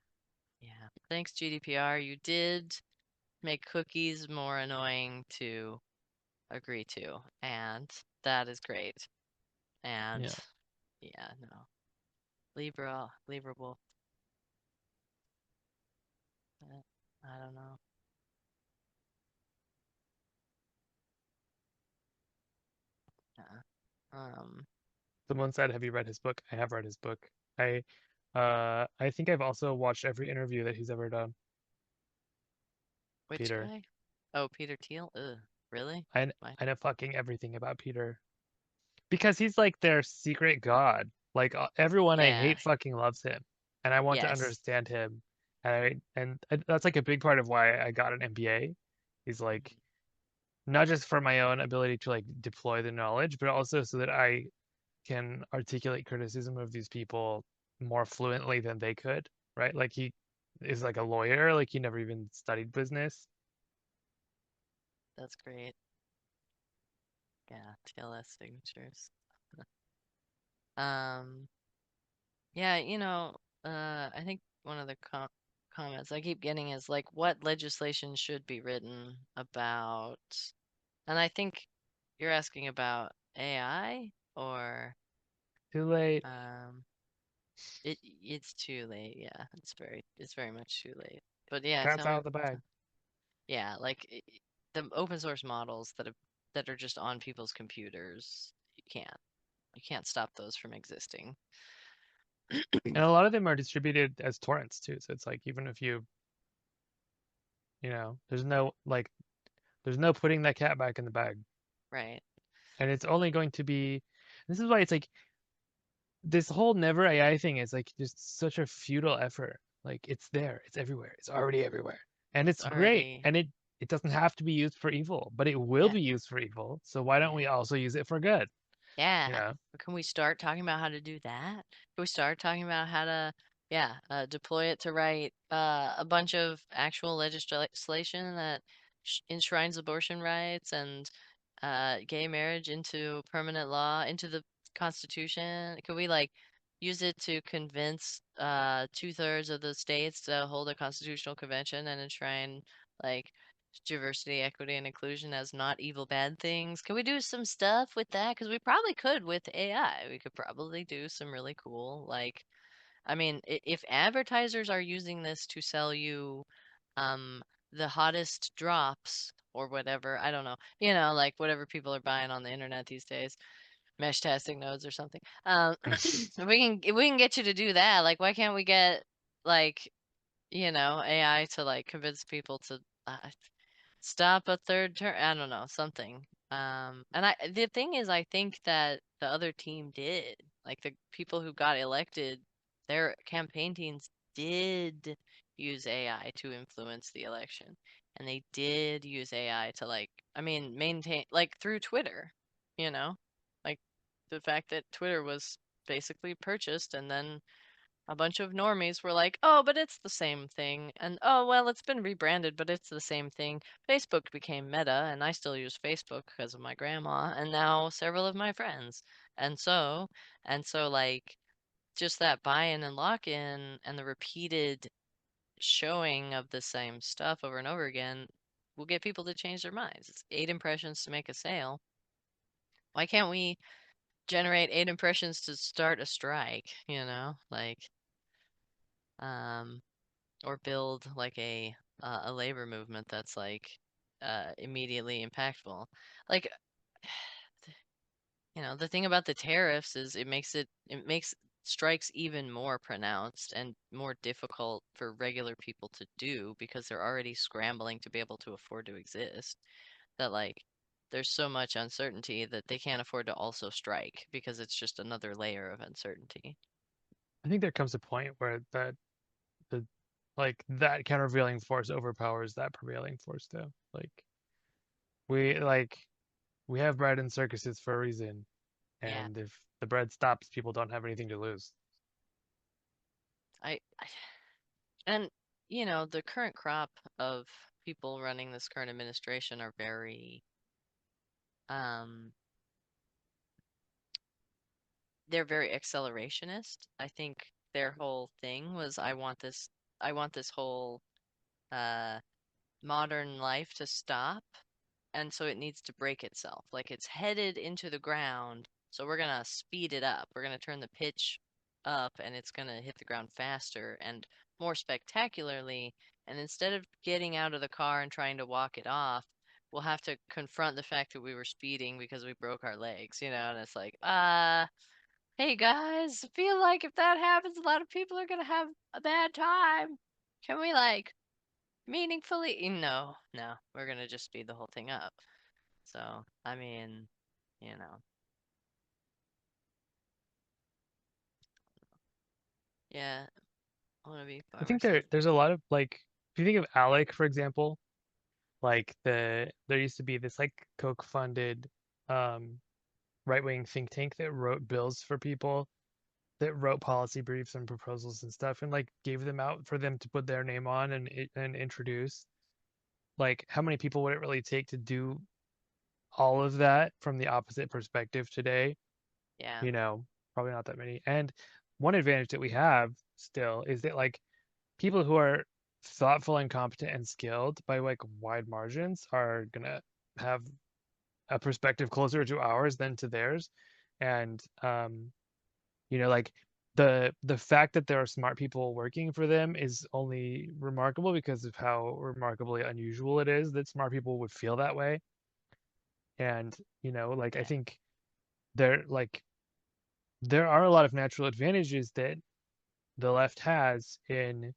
yeah. Thanks GDPR, you did make cookies more annoying to agree to, and that is great. And Yeah. yeah, no. Libra Wolf. I don't know. Um, Someone said, "Have you read his book?" I have read his book. I think I've also watched every interview that he's ever done. which Peter. guy? Oh, Peter Thiel. Ugh, really? My, I know fucking everything about Peter because he's like their secret god. Like everyone I yeah. hate fucking loves him, and I want to Yes. understand him. That's like a big part of why I got an MBA. Is like Mhm. not just for my own ability to like deploy the knowledge, but also so that I can articulate criticism of these people more fluently than they could, right? Like he is like a lawyer, like he never even studied business. That's great. Yeah, TLS signatures. Um, yeah, you know, I think one of the comments I keep getting is like, what legislation should be written about? And I think you're asking about AI or Too late. it's too late. Yeah, it's very much too late. But yeah, Cat's tell me. out of the bag. Yeah, like the open source models that are just on people's computers, you can't stop those from existing. And a lot of them are distributed as torrents too. So it's like even if you know, there's no putting that cat back in the bag. Right. And it's only going to be, this is why it's like this whole never AI thing is like just such a futile effort. Like it's there, it's everywhere, it's already everywhere. And It's it's great. already, And it doesn't have to be used for evil, but it will yeah, be used for evil. So why don't yeah. we also use it for good? You Yeah. know? Can we start talking about how to do that? Can we start talking about how to, yeah, deploy it to write a bunch of actual legislation that enshrines abortion rights and gay marriage into permanent law, into the Constitution? Could we like use it to convince 2/3 of the states to hold a constitutional convention and enshrine like diversity, equity, and inclusion as not evil bad things? Can we do some stuff with that? Because we probably could with AI. We could probably do some really cool, like, I mean, if advertisers are using this to sell you um the hottest drops or whatever, I don't know, like whatever people are buying on the internet these days, mesh testing nodes or something. If we can get you to do that, like why can't we get like, AI to like convince people to uh, stop a third term. I don't know, something. And the thing is, I think that the other team did, like the people who got elected, their campaign teams did use AI to influence the election. And they did use AI to like, I mean, maintain like through Twitter, you know, like the fact that Twitter was basically purchased and then a bunch of normies were like, oh, but it's the same thing. And oh, well, it's been rebranded, but it's the same thing. Facebook became Meta, and I still use Facebook because of my grandma, and now several of my friends. And so, like, just that buy-in and lock-in and the repeated showing of the same stuff over and over again will get people to change their minds. It's 8 impressions to make a sale. Why can't we generate 8 impressions to start a strike, Like, um, or build like a labor movement that's like immediately impactful. Like the thing about the tariffs is it makes strikes even more pronounced and more difficult for regular people to do because they're already scrambling to be able to afford to exist. That like there's so much uncertainty that they can't afford to also strike because it's just another layer of uncertainty. I think there comes a point where the that countervailing force overpowers that prevailing force though. We like we have bread and circuses for a reason. Yeah, And if the bread stops, people don't have anything to lose. I and the current crop of people running this current administration are very um they're very accelerationist. I think their whole thing was I want this whole uh modern life to stop, and so it needs to break itself. Like it's headed into the ground, so we're gonna speed it up. We're gonna turn the pitch up, and it's gonna hit the ground faster and more spectacularly. And instead of getting out of the car and trying to walk it off, we'll have to confront the fact that we were speeding because we broke our legs, And it's like, hey guys, I feel like if that happens, a lot of people are gonna have a bad time. Can we like meaningfully? No, no, we're gonna just speed the whole thing up. So, I mean, you know, yeah, I want to be by I think myself. there's a lot of if you think of ALEC, for example, there used to be this Koch funded um right-wing think tank that wrote bills for people, that wrote policy briefs and proposals and stuff, and gave them out for them to put their name on and introduce. How many people would it really take to do all of that from the opposite perspective today? Yeah, You know, probably not that many. And one advantage that we have still is that people who are thoughtful and competent and skilled by like wide margins are gonna have a perspective closer to ours than to theirs. And like the fact that there are smart people working for them is only remarkable because of how remarkably unusual it is that smart people would feel that way. And like I Yeah. think there are a lot of natural advantages that the left has in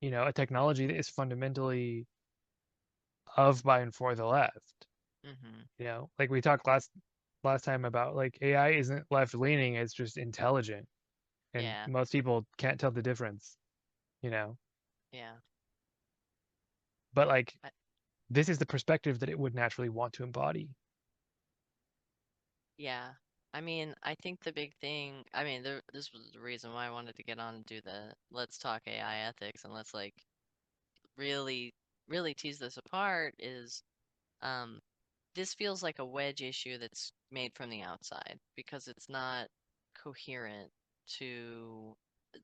a technology that is fundamentally of, by, and for the left. Mm-hmm. Like we talked last time about like AI isn't left leaning, it's just intelligent. And Yeah. most people can't tell the difference, you know. Yeah. But like I, this is the perspective that it would naturally want to embody. yeah. I mean, I think the big thing, I mean, this was the reason why I wanted to get on and do the Let's Talk AI Ethics and let's like really, really tease this apart is um this feels like a wedge issue that's made from the outside because it's not coherent to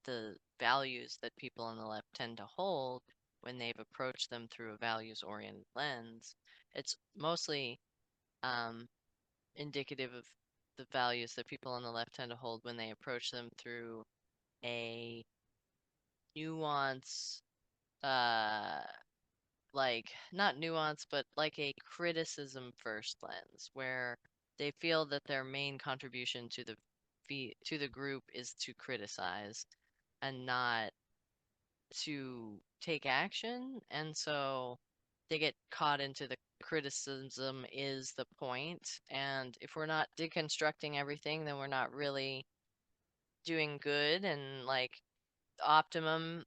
the values that people on the left tend to hold when they've approached them through a values-oriented lens. It's mostly um, indicative of the values that people on the left tend to hold when they approach them through a nuance, uh, like not nuance, but like a criticism first lens, where they feel that their main contribution to the group is to criticize and not to take action, and so they get caught into the criticism is the point, and if we're not deconstructing everything, then we're not really doing good and like optimum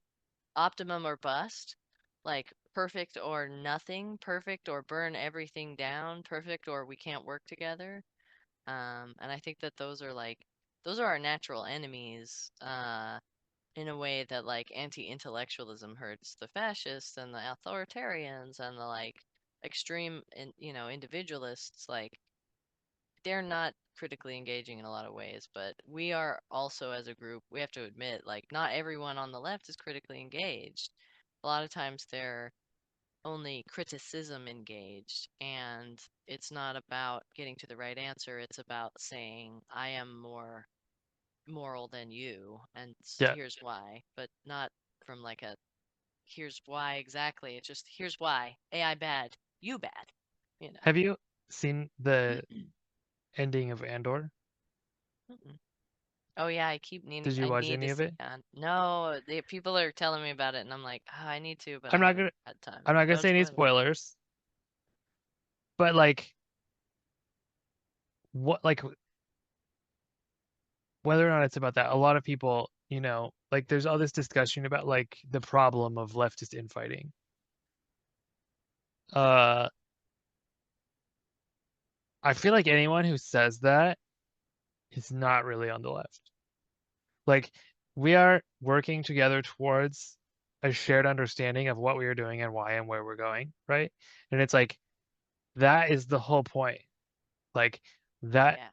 optimum or bust, like perfect or nothing, perfect or burn everything down, perfect or we can't work together. And I think that those are our natural enemies, in a way that like anti-intellectualism hurts the fascists and the authoritarians and the like extreme individualists. Like they're not critically engaging in a lot of ways, but we are also as a group, we have to admit, like not everyone on the left is critically engaged. A lot of times they're only criticism engaged, and it's not about getting to the right answer. It's about saying, I am more moral than you, and Yeah. here's why, but not from like a here's why exactly. It's just here's why. AI bad, you bad, you Have you seen the know. ending of Andor? Mm-mm. Oh yeah, Did you I watch need any to of see it? on. No, people are telling me about it, and I'm like, oh, I need to, but I'm I not haven't gonna had time. I'm not gonna Don't say any spoil it. spoilers, but like whether or not it's about that, a lot of people, like there's all this discussion about like the problem of leftist infighting. Uh, I feel like anyone who says that is not really on the left. Like we are working together towards a shared understanding of what we are doing and why and where we're going, right? And it's like that is the whole point. Like that Yeah,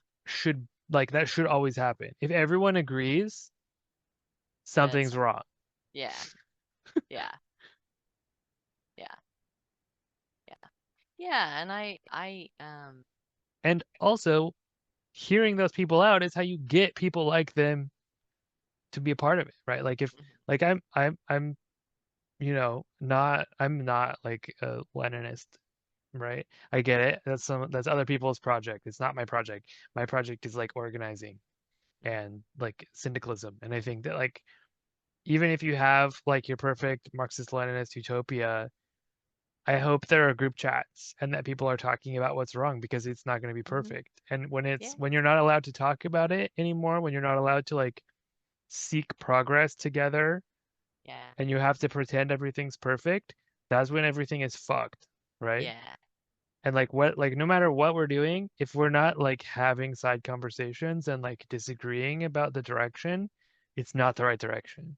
that should always happen. If everyone agrees, that's something's wrong. yeah, yeah, yeah, yeah, yeah. And And also, hearing those people out is how you get people like them to be a part of it, right? Like if mhm, like I'm I'm not like a Leninist, right? I get it. That's other people's project. It's not my project. My project is like organizing mhm, and like syndicalism. And I think that like even if you have like your perfect Marxist Leninist utopia, I hope there are group chats and that people are talking about what's wrong because it's not going to be mhm, perfect. And yeah, when you're not allowed to talk about it anymore, when you're not allowed to like seek progress together yeah, and you have to pretend everything's perfect, that's when everything is fucked, right? yeah, And like no matter what we're doing, if we're not like having side conversations and like disagreeing about the direction, it's not the right direction.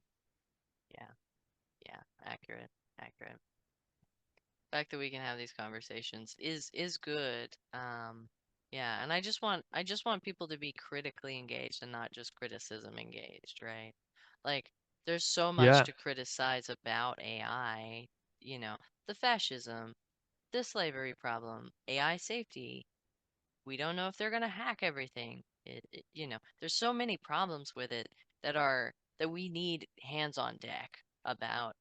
yeah, yeah. Accurate, accurate. The fact that we can have these conversations is good. Yeah, and I just want people to be critically engaged and not just criticism engaged, right? Like There's so much Yeah. to criticize about AI, you know, the fascism, the slavery problem, AI safety. We don't know if they're going to hack everything. There's so many problems with it that we need hands on deck about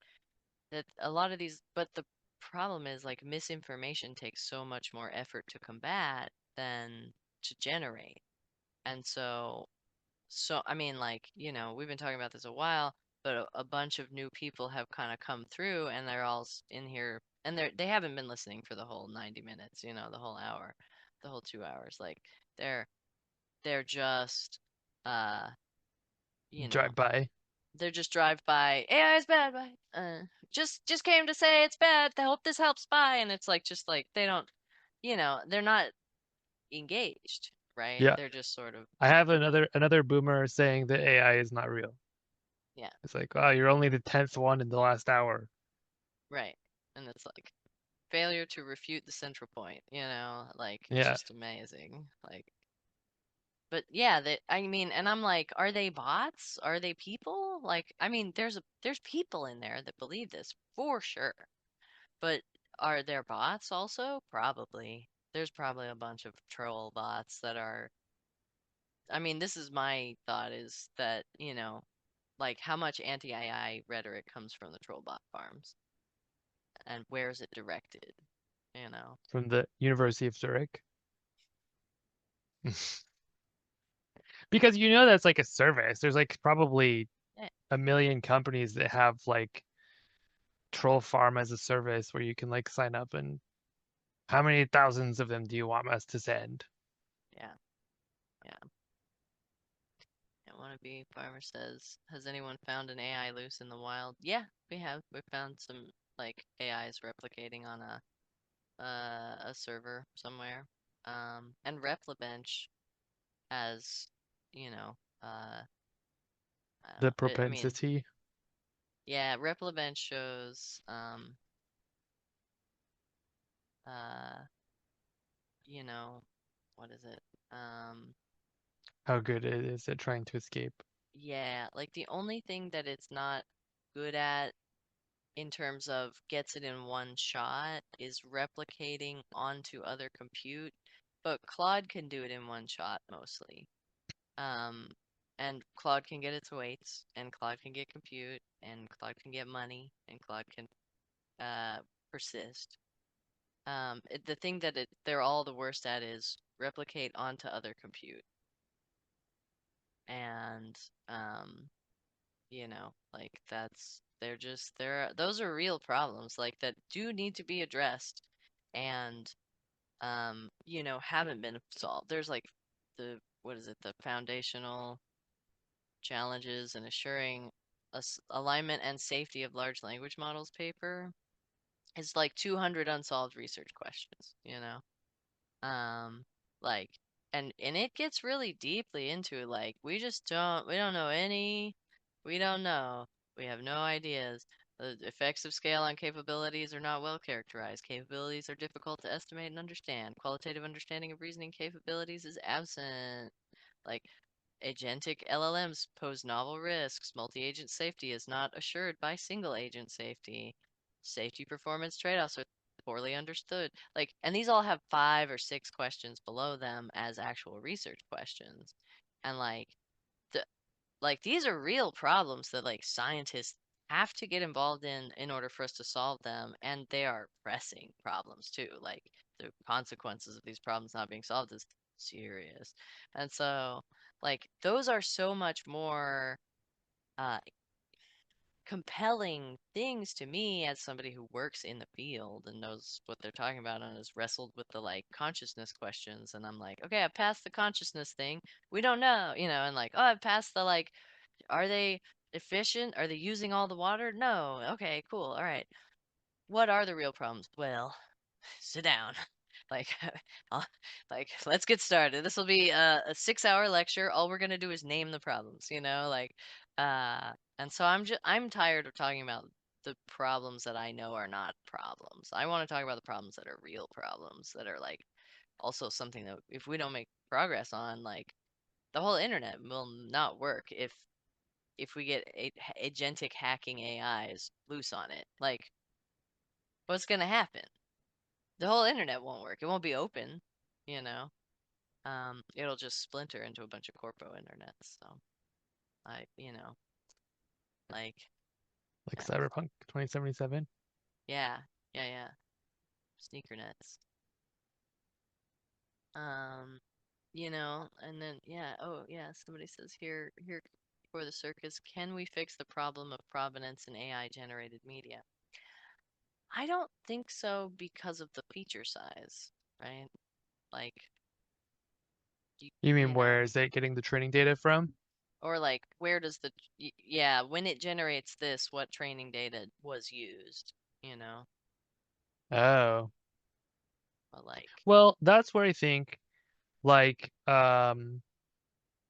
that a lot of these, but the problem is like misinformation takes so much more effort to combat than to generate. And so I mean, like, we've been talking about this a while, but a bunch of new people have kind of come through, and they're all in here, and they haven't been listening for the whole 90 minutes, the whole hour, the whole 2 hours. Like, they're they're just, uh, you know, Drive by. they're just drive by. AI is bad. Bye. Just came to say it's bad. I hope this helps. Bye. And it's like just like they don't, they're not engaged, right? Yeah. They're just sort of, I have another boomer saying that AI is not real. yeah. It's like, oh, you're only the 10th one in the last hour. Right. And it's like failure to refute the central point, like it's Yeah. just amazing. Like, but yeah, I mean, and I'm like, are they bots? Are they people? Like, I mean, there's people in there that believe this for sure. But are there bots also? Probably. There's probably a bunch of troll bots that are, I mean, this is my thought is that, like how much anti-AI rhetoric comes from the troll bot farms and where is it directed, you know? From the University of Zurich. Because that's like a service. There's like probably Eh, a million companies that have like troll farm as a service where you can like sign up, and how many thousands of them do you want us to send? Yeah, yeah. And Wannabe Farmer says, has anyone found an AI loose in the wild? Yeah, we have. We found some like AIs replicating on a server somewhere. And Replibench has, you know, I don't The know. I mean, propensity. yeah, Replibench shows, uh, you know, what is it? Um, How good it is at trying to escape. yeah, like the only thing that it's not good at in terms of gets it in one shot is replicating onto other compute, but Claude can do it in one shot mostly. Um, and Claude can get its weights, and Claude can get compute, and Claude can get money, and Claude can uh, persist. The thing that they're all the worst at is replicate onto other compute, and um, like those are real problems like that do need to be addressed, and haven't been solved. There's like the what is it? The foundational challenges in assuring alignment and safety of large language models paper. It's like 200 unsolved research questions, Um, like, and it gets really deeply into like we don't know any, we don't know, we have no ideas. The effects of scale on capabilities are not well characterized. Capabilities are difficult to estimate and understand. Qualitative understanding of reasoning capabilities is absent. Like, agentic LLMs pose novel risks. Multi-agent safety is not assured by single-agent safety. Safety performance trade-offs are poorly understood. Like, and these all have 5 or 6 questions below them as actual research questions. And the these are real problems that like scientists have to get involved in order for us to solve them, and they are pressing problems too. Like the consequences of these problems not being solved is serious. And so like those are so much more uh compelling things to me as somebody who works in the field and knows what they're talking about and has wrestled with the like consciousness questions. And I'm like, okay, I passed the consciousness thing. We don't know, and like, oh, I passed the like, are they efficient? Are they using all the water? No. Okay, cool. All right. What are the real problems? Well, sit down. Like, uh, let's get started. This will be a 6-hour lecture. All we're gonna do is name the problems, and so I'm tired of talking about the problems that I know are not problems. I want to talk about the problems that are real problems that are like also something that if we don't make progress on, like the whole internet will not work if if we get agentic hacking AIs loose on it, like, what's gonna happen? The whole internet won't work. It won't be open, you know. It'll just splinter into a bunch of corpo internets. So like, Like yeah, Cyberpunk 2077. yeah, yeah. Sneaker nets. And then yeah, oh yeah, somebody says here for the circus, can we fix the problem of provenance in AI generated media? I don't think so because of the feature size, right? Like You you mean know, where is it getting the training data from? or like where does yeah, when it generates this, what training data was used, you know? Oh. But like, Well, that's where I think like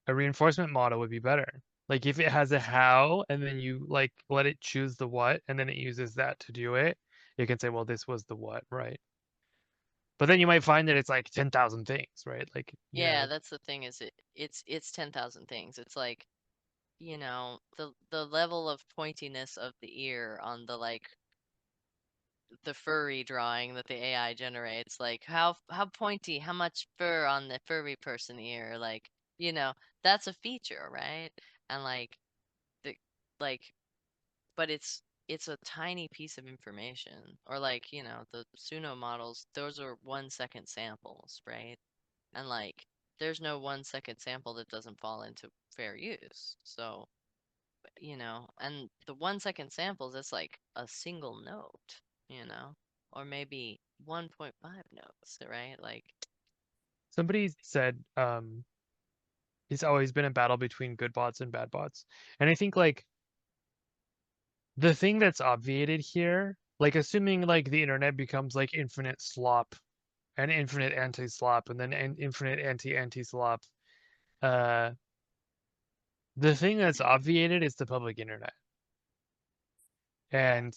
a reinforcement model would be better. Like if it has a how and then you like let it choose the what and then it uses that to do it, you can say, well, this was the what, right? But then you might find that it's like 10,000 things, right? Like, yeah, that's the thing is it's 10,000 things. It's like, the level of pointiness of the ear on the furry drawing that the AI generates, like how pointy, how much fur on the furry person ear, like, you know, that's a feature, right? And the like but it's a tiny piece of information. Or like, the Suno models, those are 1 second samples, right? And like there's no 1 second sample that doesn't fall into fair use. So, and the 1 second samples, it's like a single note, or maybe 1.5 notes, right? Like, somebody said it's always been a battle between good bots and bad bots. And I think like the thing that's obviated here, like assuming like the internet becomes like infinite slop and infinite anti-slop and then infinite anti-slop, uh the thing that's obviated is the public internet. And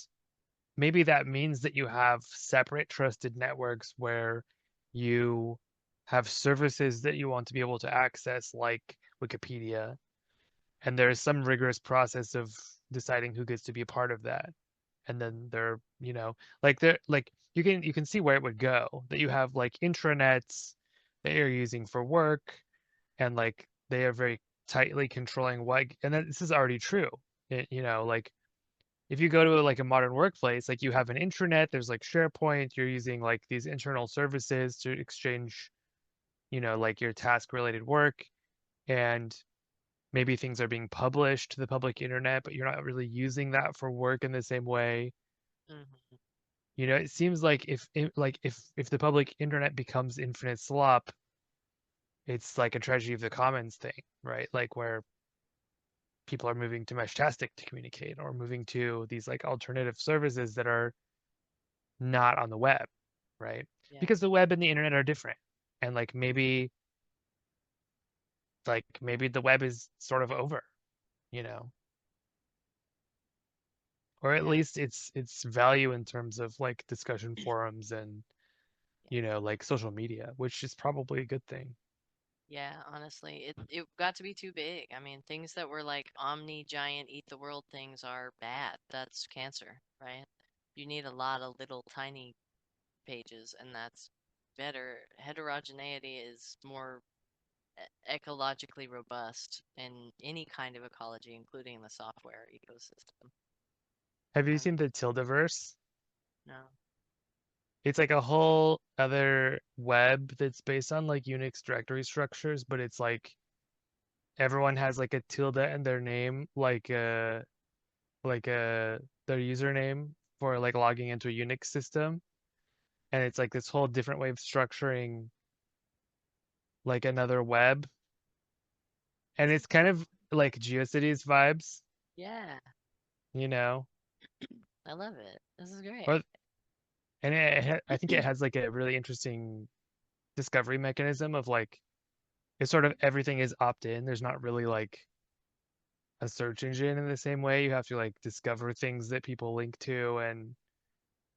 maybe that means that you have separate trusted networks where you have services that you want to be able to access, like Wikipedia, and there's some rigorous process of deciding who gets to be a part of that. And then like you can see where it would go. That you have like intranets that you're using for work, and like they are very tightly controlling what. And then this is already true. Like if you go to like a modern workplace, like you have an intranet, there's like SharePoint, you're using like these internal services to exchange, like your task related work, and maybe things are being published to the public internet, but you're not really using that for work in the same way. mhm, It seems like if the public internet becomes infinite slop, it's like a tragedy of the commons thing, right? Like where people are moving to Meshtastic to communicate or moving to these like alternative services that are not on the web, right? yeah, Because the web and the internet are different. And maybe the web is sort of over, you know, or at yeah, least its value in terms of like discussion forums and, like social media, which is probably a good thing. yeah. Honestly, it got to be too big. I mean, things that were like omni giant eat the world things are bad. That's cancer, right? You need a lot of little tiny pages, and that's better. Heterogeneity is more ecologically robust in any kind of ecology, including the software ecosystem. Have you Um, seen the Tildaverse? no. It's like a whole other web that's based on like Unix directory structures, but it's like everyone has like a tilde in their name, like their username for like logging into a Unix system. And it's like this whole different way of structuring like another web. And it's kind of like GeoCities vibes, Yeah, you know? I love it. This is great. Or and I think it has like a really interesting discovery mechanism of like it's sort of everything is opt-in. There's not really like a search engine in the same way. You have to like discover things that people link to, and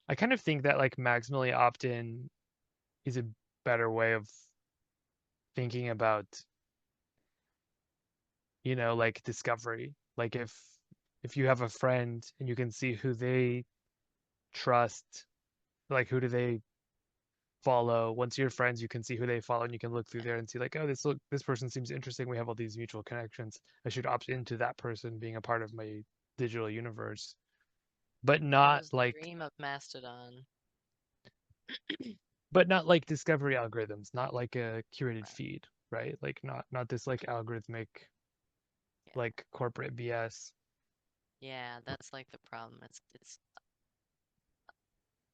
I kind of think that like maximally opt-in is a better way of thinking about, like discovery. Like if you have a friend and you can see who they trust, like who do they follow. Once you're friends, you can see who they follow and you can look through there and see like, oh, this person seems interesting. We have all these mutual connections. I should opt into that person being a part of my digital universe. But That not was the like dream of Mastodon. discovery algorithms, not like a curated Right. feed, right? Like not this like algorithmic Yeah. like corporate BS. Yeah, that's like the problem. It's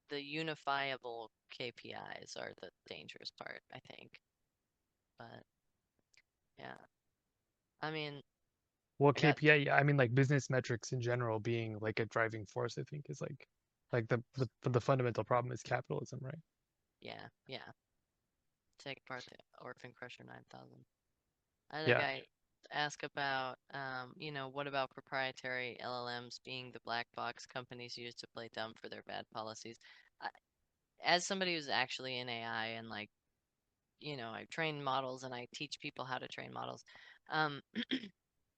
the unifiable KPIs are the dangerous part, I think. But yeah, I mean, Well, I got KPI, yeah, I mean like business metrics in general being like a driving force, I think is like the fundamental problem is capitalism, right? yeah. Take apart the Orphan Crusher 9000. I had a Yeah. guy ask about, what about proprietary LLMs being the black box companies use to play dumb for their bad policies? I, as somebody who's actually in AI and like, I train models and I teach people how to train models, um,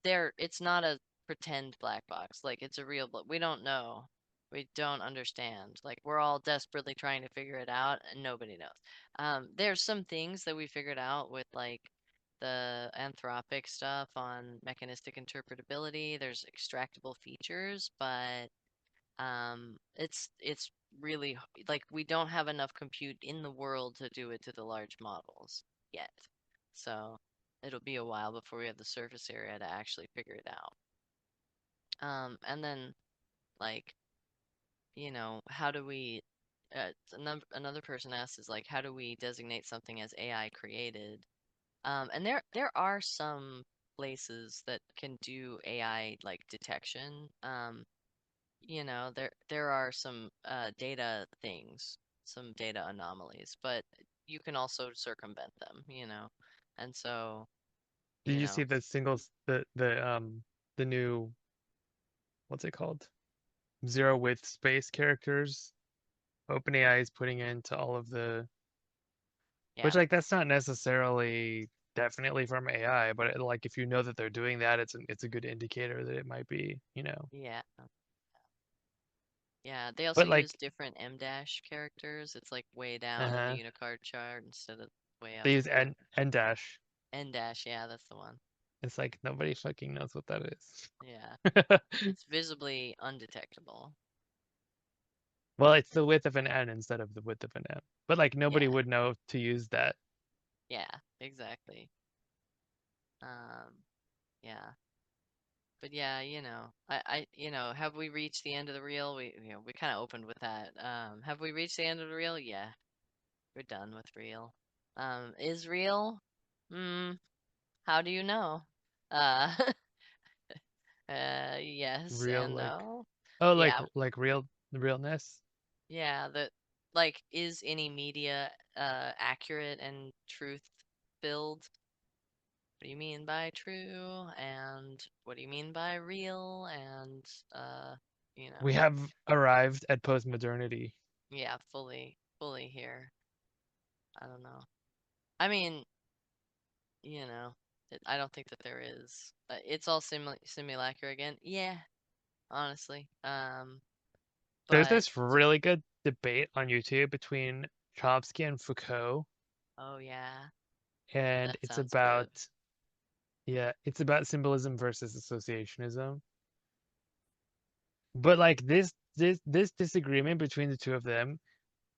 it's not a pretend black box. Like it's a real, we don't know. We don't understand. Like we're all desperately trying to figure it out and nobody knows. There's some things that we figured out with like the Anthropic stuff on mechanistic interpretability. There's extractable features, but it's really like we don't have enough compute in the world to do it to the large models yet. So it'll be a while before we have the surface area to actually figure it out. And then like, how do we another person asked is like how do we designate something as AI created? And there are some places that can do AI like detection. There are some data things, some data anomalies, but you can also circumvent them. And so, Did you you see know, the singles the new what's it called? Zero width space characters OpenAI is putting into all of the which yeah, like that's not necessarily definitely from AI, but like if you know that they're doing that, it's a good indicator that it might be, you know. yeah, yeah. They also But use like different M dash characters. It's like way down in the uh-huh. Unicard chart instead of way up They use here. N dash. N dash, yeah, that's the one. It's like nobody fucking knows what that Yeah, is. it's visibly undetectable. Well, it's the width of an N instead of the width of an M. But like nobody Yeah, would know to use that. yeah, exactly. Um, yeah. But yeah, have we reached the end of the reel? We kind of opened with that. Have we reached the end of the reel? Yeah, we're done with reel. Is real? Hmm, how do you know? Uh, yes Real and like no. oh Yeah, like real realness. yeah, like, is any media, accurate and truth filled? What do you mean by true? And what do you mean by real? And, uh, you know. We have arrived at postmodernity. Yeah, fully here. I don't know. I mean, I don't think that there is. It's all simulacra again. Yeah, honestly. There's But this really good debate on YouTube between Chomsky and Foucault, oh yeah, and that sounds good. it's about symbolism versus associationism. But like this disagreement between the two of them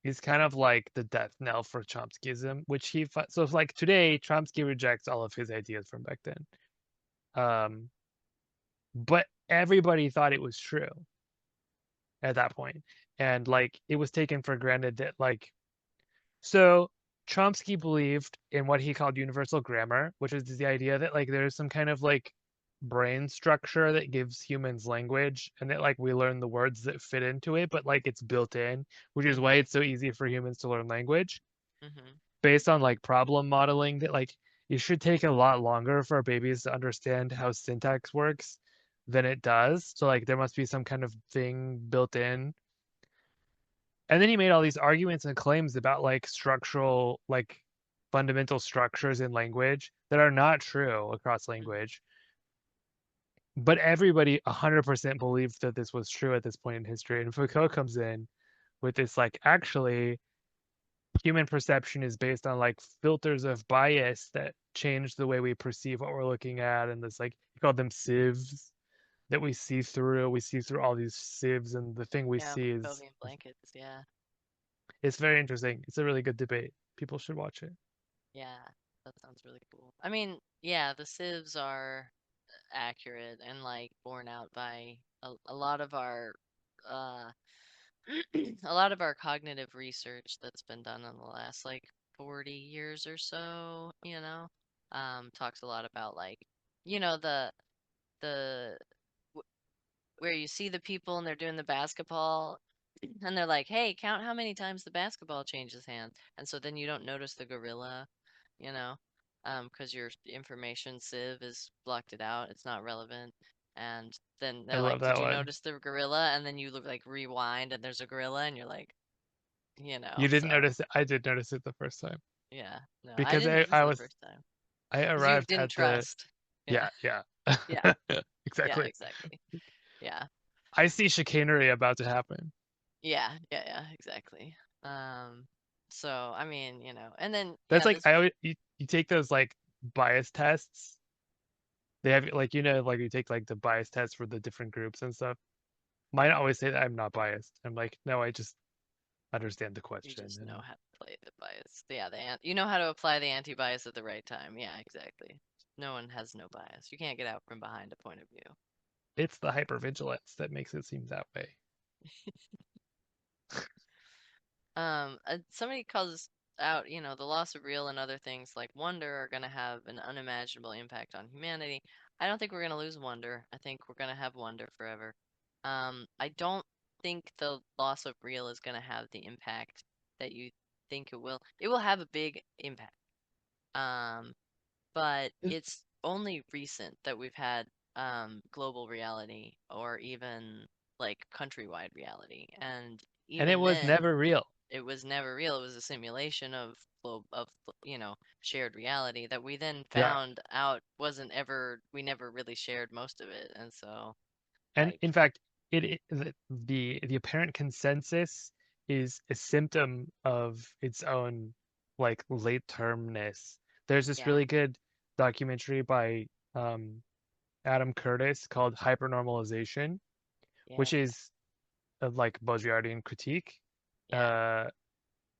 is kind of like the death knell for Chomskyism, which so it's like today Chomsky rejects all of his ideas from back then. Um, but everybody thought it was true at that point, and like it was taken for granted that like so Chomsky believed in what he called universal grammar, which is the idea that like there's some kind of like brain structure that gives humans language and that like we learn the words that fit into it, but like it's built in, which is why Mhm. it's so easy for humans to learn language Mhm. based on like problem modeling that like it should take a lot longer for babies to understand how syntax works than it does. So like there must be some kind of thing built in. And then he made all these arguments and claims about like structural, like fundamental structures in language that are not true across Mhm. language. but everybody 100% believed that this was true at this point in history. And Foucault comes in with this like, actually, human perception is based on like filters of bias that change the way we perceive what we're looking at, and this like he called them sieves that we see through. We see through all these sieves, and the thing we Yeah, see is Soviet blankets. Yeah, it's very interesting. It's a really good debate. People should watch it. yeah, that sounds really cool. I mean, yeah, the sieves are accurate and like borne out by a lot of our uh a lot of our cognitive research that's been done in the last like 40 years or so, talks a lot about like, the where you see the people and they're doing the basketball and they're like, "Hey, count how many times the basketball changes hands." And so then you don't notice the gorilla, you know, because your information sieve is blocked it out. It's not relevant. And then I they're love like, "Did that you one. notice the gorilla?" And then you look like rewind and there's a gorilla and you're like, You didn't so notice it. I did notice it the first time yeah. No, I because didn't notice I it the was first time I because you arrived didn't at the trust. Yeah. yeah, yeah. Yeah. Yeah, Exactly. exactly. Yeah. I see chicanery about to happen. Yeah, yeah, yeah, exactly. Um, so I mean, and then That's yeah, like this I always you take those like bias tests. They have like like you take like the bias tests for the different groups and stuff. Mine always say that I'm not biased. I'm like, no, I just understand the you question. just know And how to play the bias. Yeah, you know how to apply the anti-bias at the right time. Yeah, exactly. No one has no bias. You can't get out from behind a point of view. it's the hypervigilance that makes it seem that way. Somebody calls out, the loss of real and other things like wonder are going to have an unimaginable impact on humanity. I don't think we're going to lose wonder. I think we're going to have wonder forever. I don't think the loss of real is going to have the impact that you think it will. It will have a big impact. Um, but it's only recent that we've had global reality or even like countrywide reality. And And it even was then, never real. it was never real. It was a simulation of shared reality that we then Yeah. found out wasn't ever we never really shared most of it. And so And like in fact, the apparent consensus is a symptom of its own like late termness. There's this yeah, really good documentary by um, Adam Curtis called Hypernormalization, yeah, which is a like Baudrillardian critique. yeah. Uh,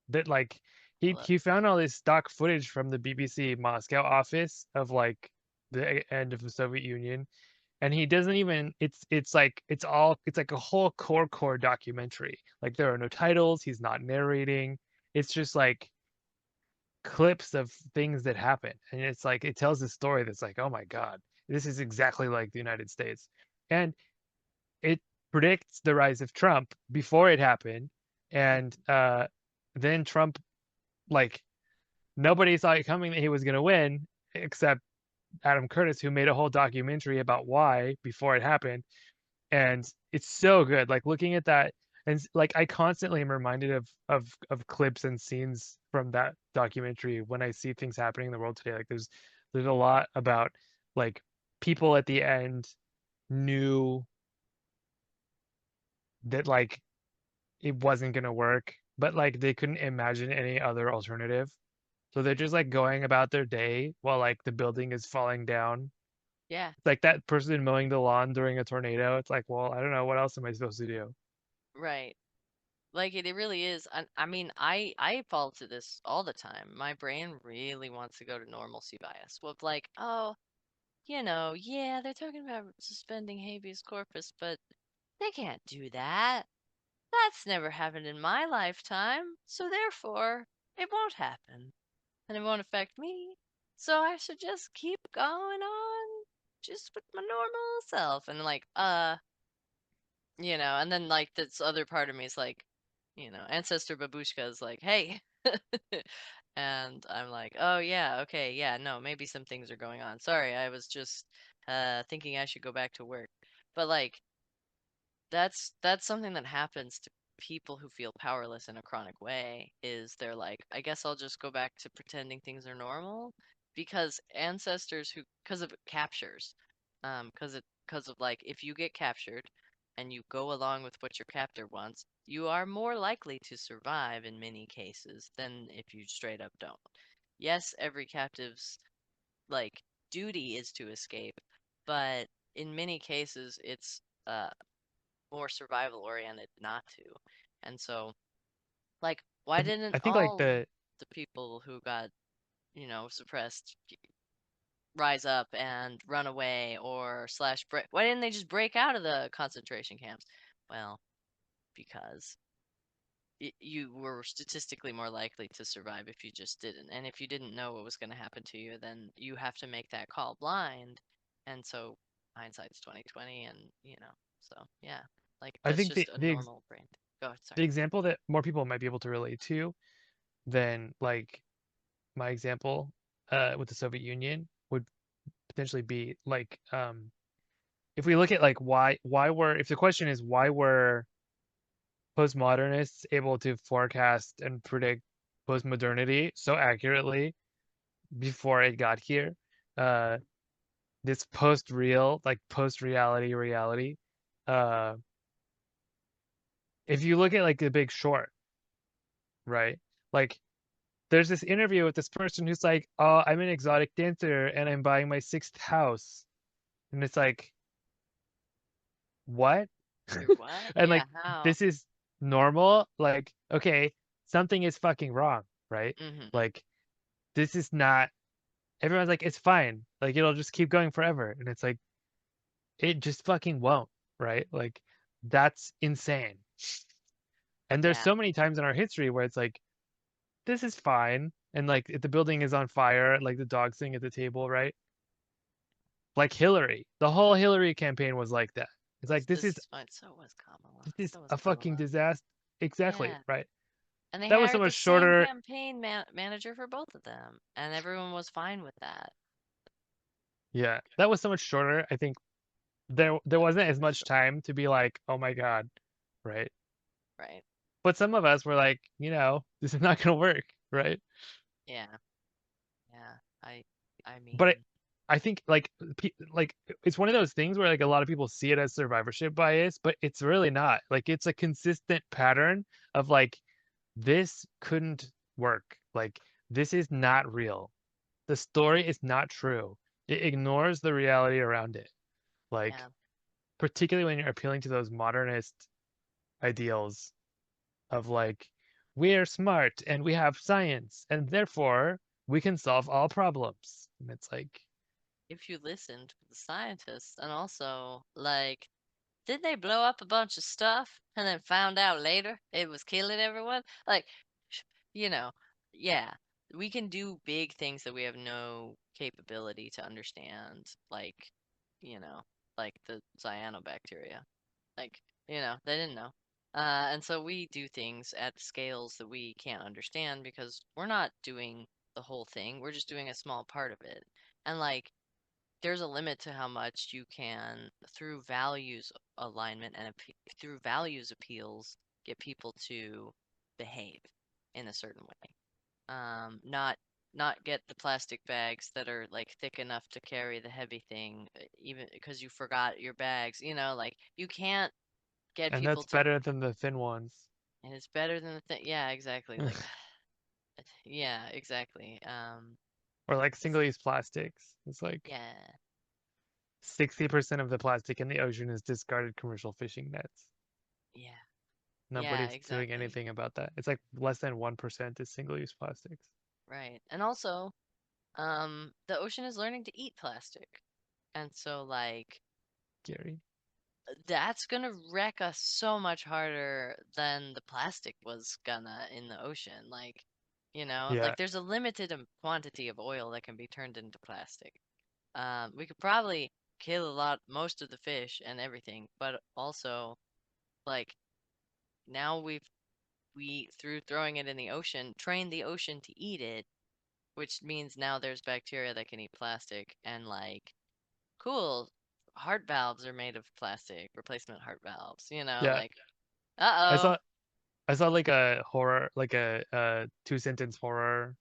that like I he love he found all this stock footage from the BBC Moscow office of like the end of the Soviet Union, and he doesn't even it's like a whole core documentary. Like there are no titles, he's not narrating. It's just like clips of things that happen. And it's like it tells a story that's like, oh my God, this is exactly like the United States. And it predicts the rise of Trump before it happened. And then Trump like nobody saw it coming that he was gonna win except Adam Curtis, who made a whole documentary about why before it happened. And it's so good. Like looking at that, and like I constantly am reminded of clips and scenes from that documentary when I see things happening in the world today. Like there's a lot about like people at the end knew that like it wasn't gonna work, but like they couldn't imagine any other alternative. So they're just like going about their day while like the building is falling down. yeah, It's like that person mowing the lawn during a tornado. It's like, well, I don't know, what else am I supposed to do? right. Like it really is. I mean, I fall to this all the time. My brain really wants to go to normalcy bias. Well, like, oh, yeah, they're talking about suspending habeas corpus, but they can't do that. That's never happened in my lifetime, so therefore it won't happen, and it won't affect me. So I should just keep going on, just with my normal self. And like, and then like this other part of me is like, ancestor babushka is like, hey. And I'm like, oh yeah, okay, yeah, no, maybe some things are going on. Sorry, I was just thinking I should go back to work. But like that's something that happens to people who feel powerless in a chronic way is they're like, I guess I'll just go back to pretending things are normal because ancestors who because of captures because because of like if you get captured and you go along with what your captor wants, you are more likely to survive in many cases than if you straight up don't. Yes, every captive's like duty is to escape, but in many cases it's more survival oriented not to. And so like why didn't I think like all the people who got, suppressed rise up and run away or slash break? Why didn't they just break out of the concentration camps? Well, because you were statistically more likely to survive if you just didn't. And if you didn't know what was going to happen to you, then you have to make that call blind. And so hindsight's 2020 and, so yeah. Like I that's think just a normal brain. Go ahead, the sorry. example that more people might be able to relate to than like my example with the Soviet Union would potentially be like if we look at like why were if the question is why were postmodernists able to forecast and predict postmodernity so accurately before it got here, uh this post-real like post-reality reality, uh if you look at like The Big Short, right, like there's this interview with this person who's like, oh, I'm an exotic dancer and I'm buying my sixth house, and it's like, what? You're what? And Yeah, like how? this is normal, like okay, something is fucking wrong, right? Mm-hmm. Like this is not, everyone's like it's fine, like it'll just keep going forever, and it's like it just fucking won't, right? Like that's insane. And there's Yeah. so many times in our history where it's like this is fine, and like if the building is on fire, like the dog sitting at the table, right? Like Hillary, the whole Hillary campaign was like that. It's like This is fine. So was Kamala. this is So was a fucking Kamala. disaster. Exactly, Yeah. right? And they That was so hired the much same shorter. campaign manager for both of them, and everyone was fine with that. Yeah, that was so much shorter. I think there wasn't as much time to be like, oh my God, right? Right. But some of us were like, this is not gonna work, right? Yeah. Yeah. I But mean, I think like it's one of those things where like a lot of people see it as survivorship bias, but it's really not. Like it's a consistent pattern of like this couldn't work. Like this is not real. The story is not true. It ignores the reality around it. Like yeah. particularly when you're appealing to those modernist ideals of like we're smart and we have science and therefore we can solve all problems. And it's like, If you listened to the scientists, and also, like, did they blow up a bunch of stuff and then found out later it was killing everyone? Like, sh- you know, yeah, we can do big things that we have no capability to understand, you know, like the cyanobacteria. Like, they didn't know. And so we do things at scales that we can't understand because we're not doing the whole thing. We're just doing a small part of it. And like, there's a limit to how much you can, through values alignment and through values appeals, get people to behave in a certain way. Not get the plastic bags that are like thick enough to carry the heavy thing, even because you forgot your bags. Like you can't get and people that's to, better than the thin ones. and it's better than the thing. Yeah, exactly. Like, yeah, exactly. Or like single-use plastics. It's like Yeah, 60% of the plastic in the ocean is discarded commercial fishing nets. yeah, yeah, Nobody's doing exactly. anything about that. It's like less than 1% is single-use plastics. Right. And also, the ocean is learning to eat plastic. And so, like, Gary. that's gonna wreck us so much harder than the plastic was gonna in the ocean. Like, Yeah. like there's a limited quantity of oil that can be turned into plastic. We could probably kill most of the fish and everything, but also, like, now through throwing it in the ocean, trained the ocean to eat it, which means now there's bacteria that can eat plastic, and like, cool, heart valves are made of plastic, replacement heart valves, Yeah. like, I uh-oh. saw I saw like a horror, like a two-sentence horror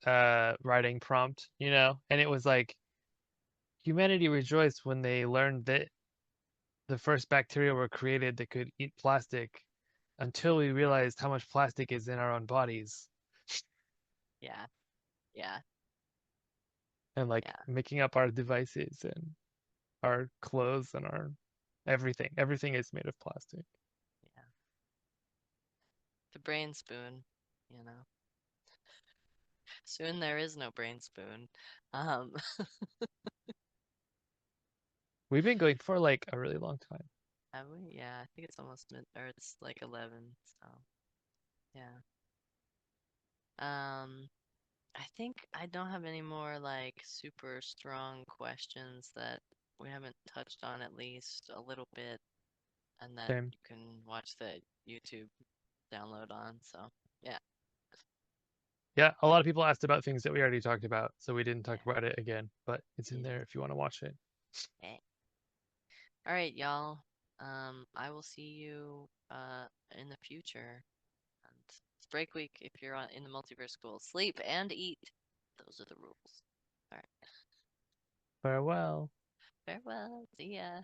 writing prompt, and it was like humanity rejoiced when they learned that the first bacteria were created that could eat plastic until we realized how much plastic is in our own bodies Yeah. Yeah. and like Yeah. making up our devices and our clothes and our everything. Everything is made of plastic. Yeah. The brain spoon, you know. Soon there is no brain spoon. Um, We've been going for like a really long time. have we? Yeah, I think it's almost mid, or it's like 11, so yeah. I think I don't have any more like super strong questions that we haven't touched on at least a little bit and that Same. you can watch the YouTube download on, so yeah. Yeah, a lot of people asked about things that we already talked about, so we didn't talk Yeah. about it again, but it's in Yeah. there if you want to watch it. Okay. All right, y'all. I will see you in the future. And it's break week if you're in the multiverse school. Sleep and eat. Those are the rules. All right. Farewell. Farewell. See ya.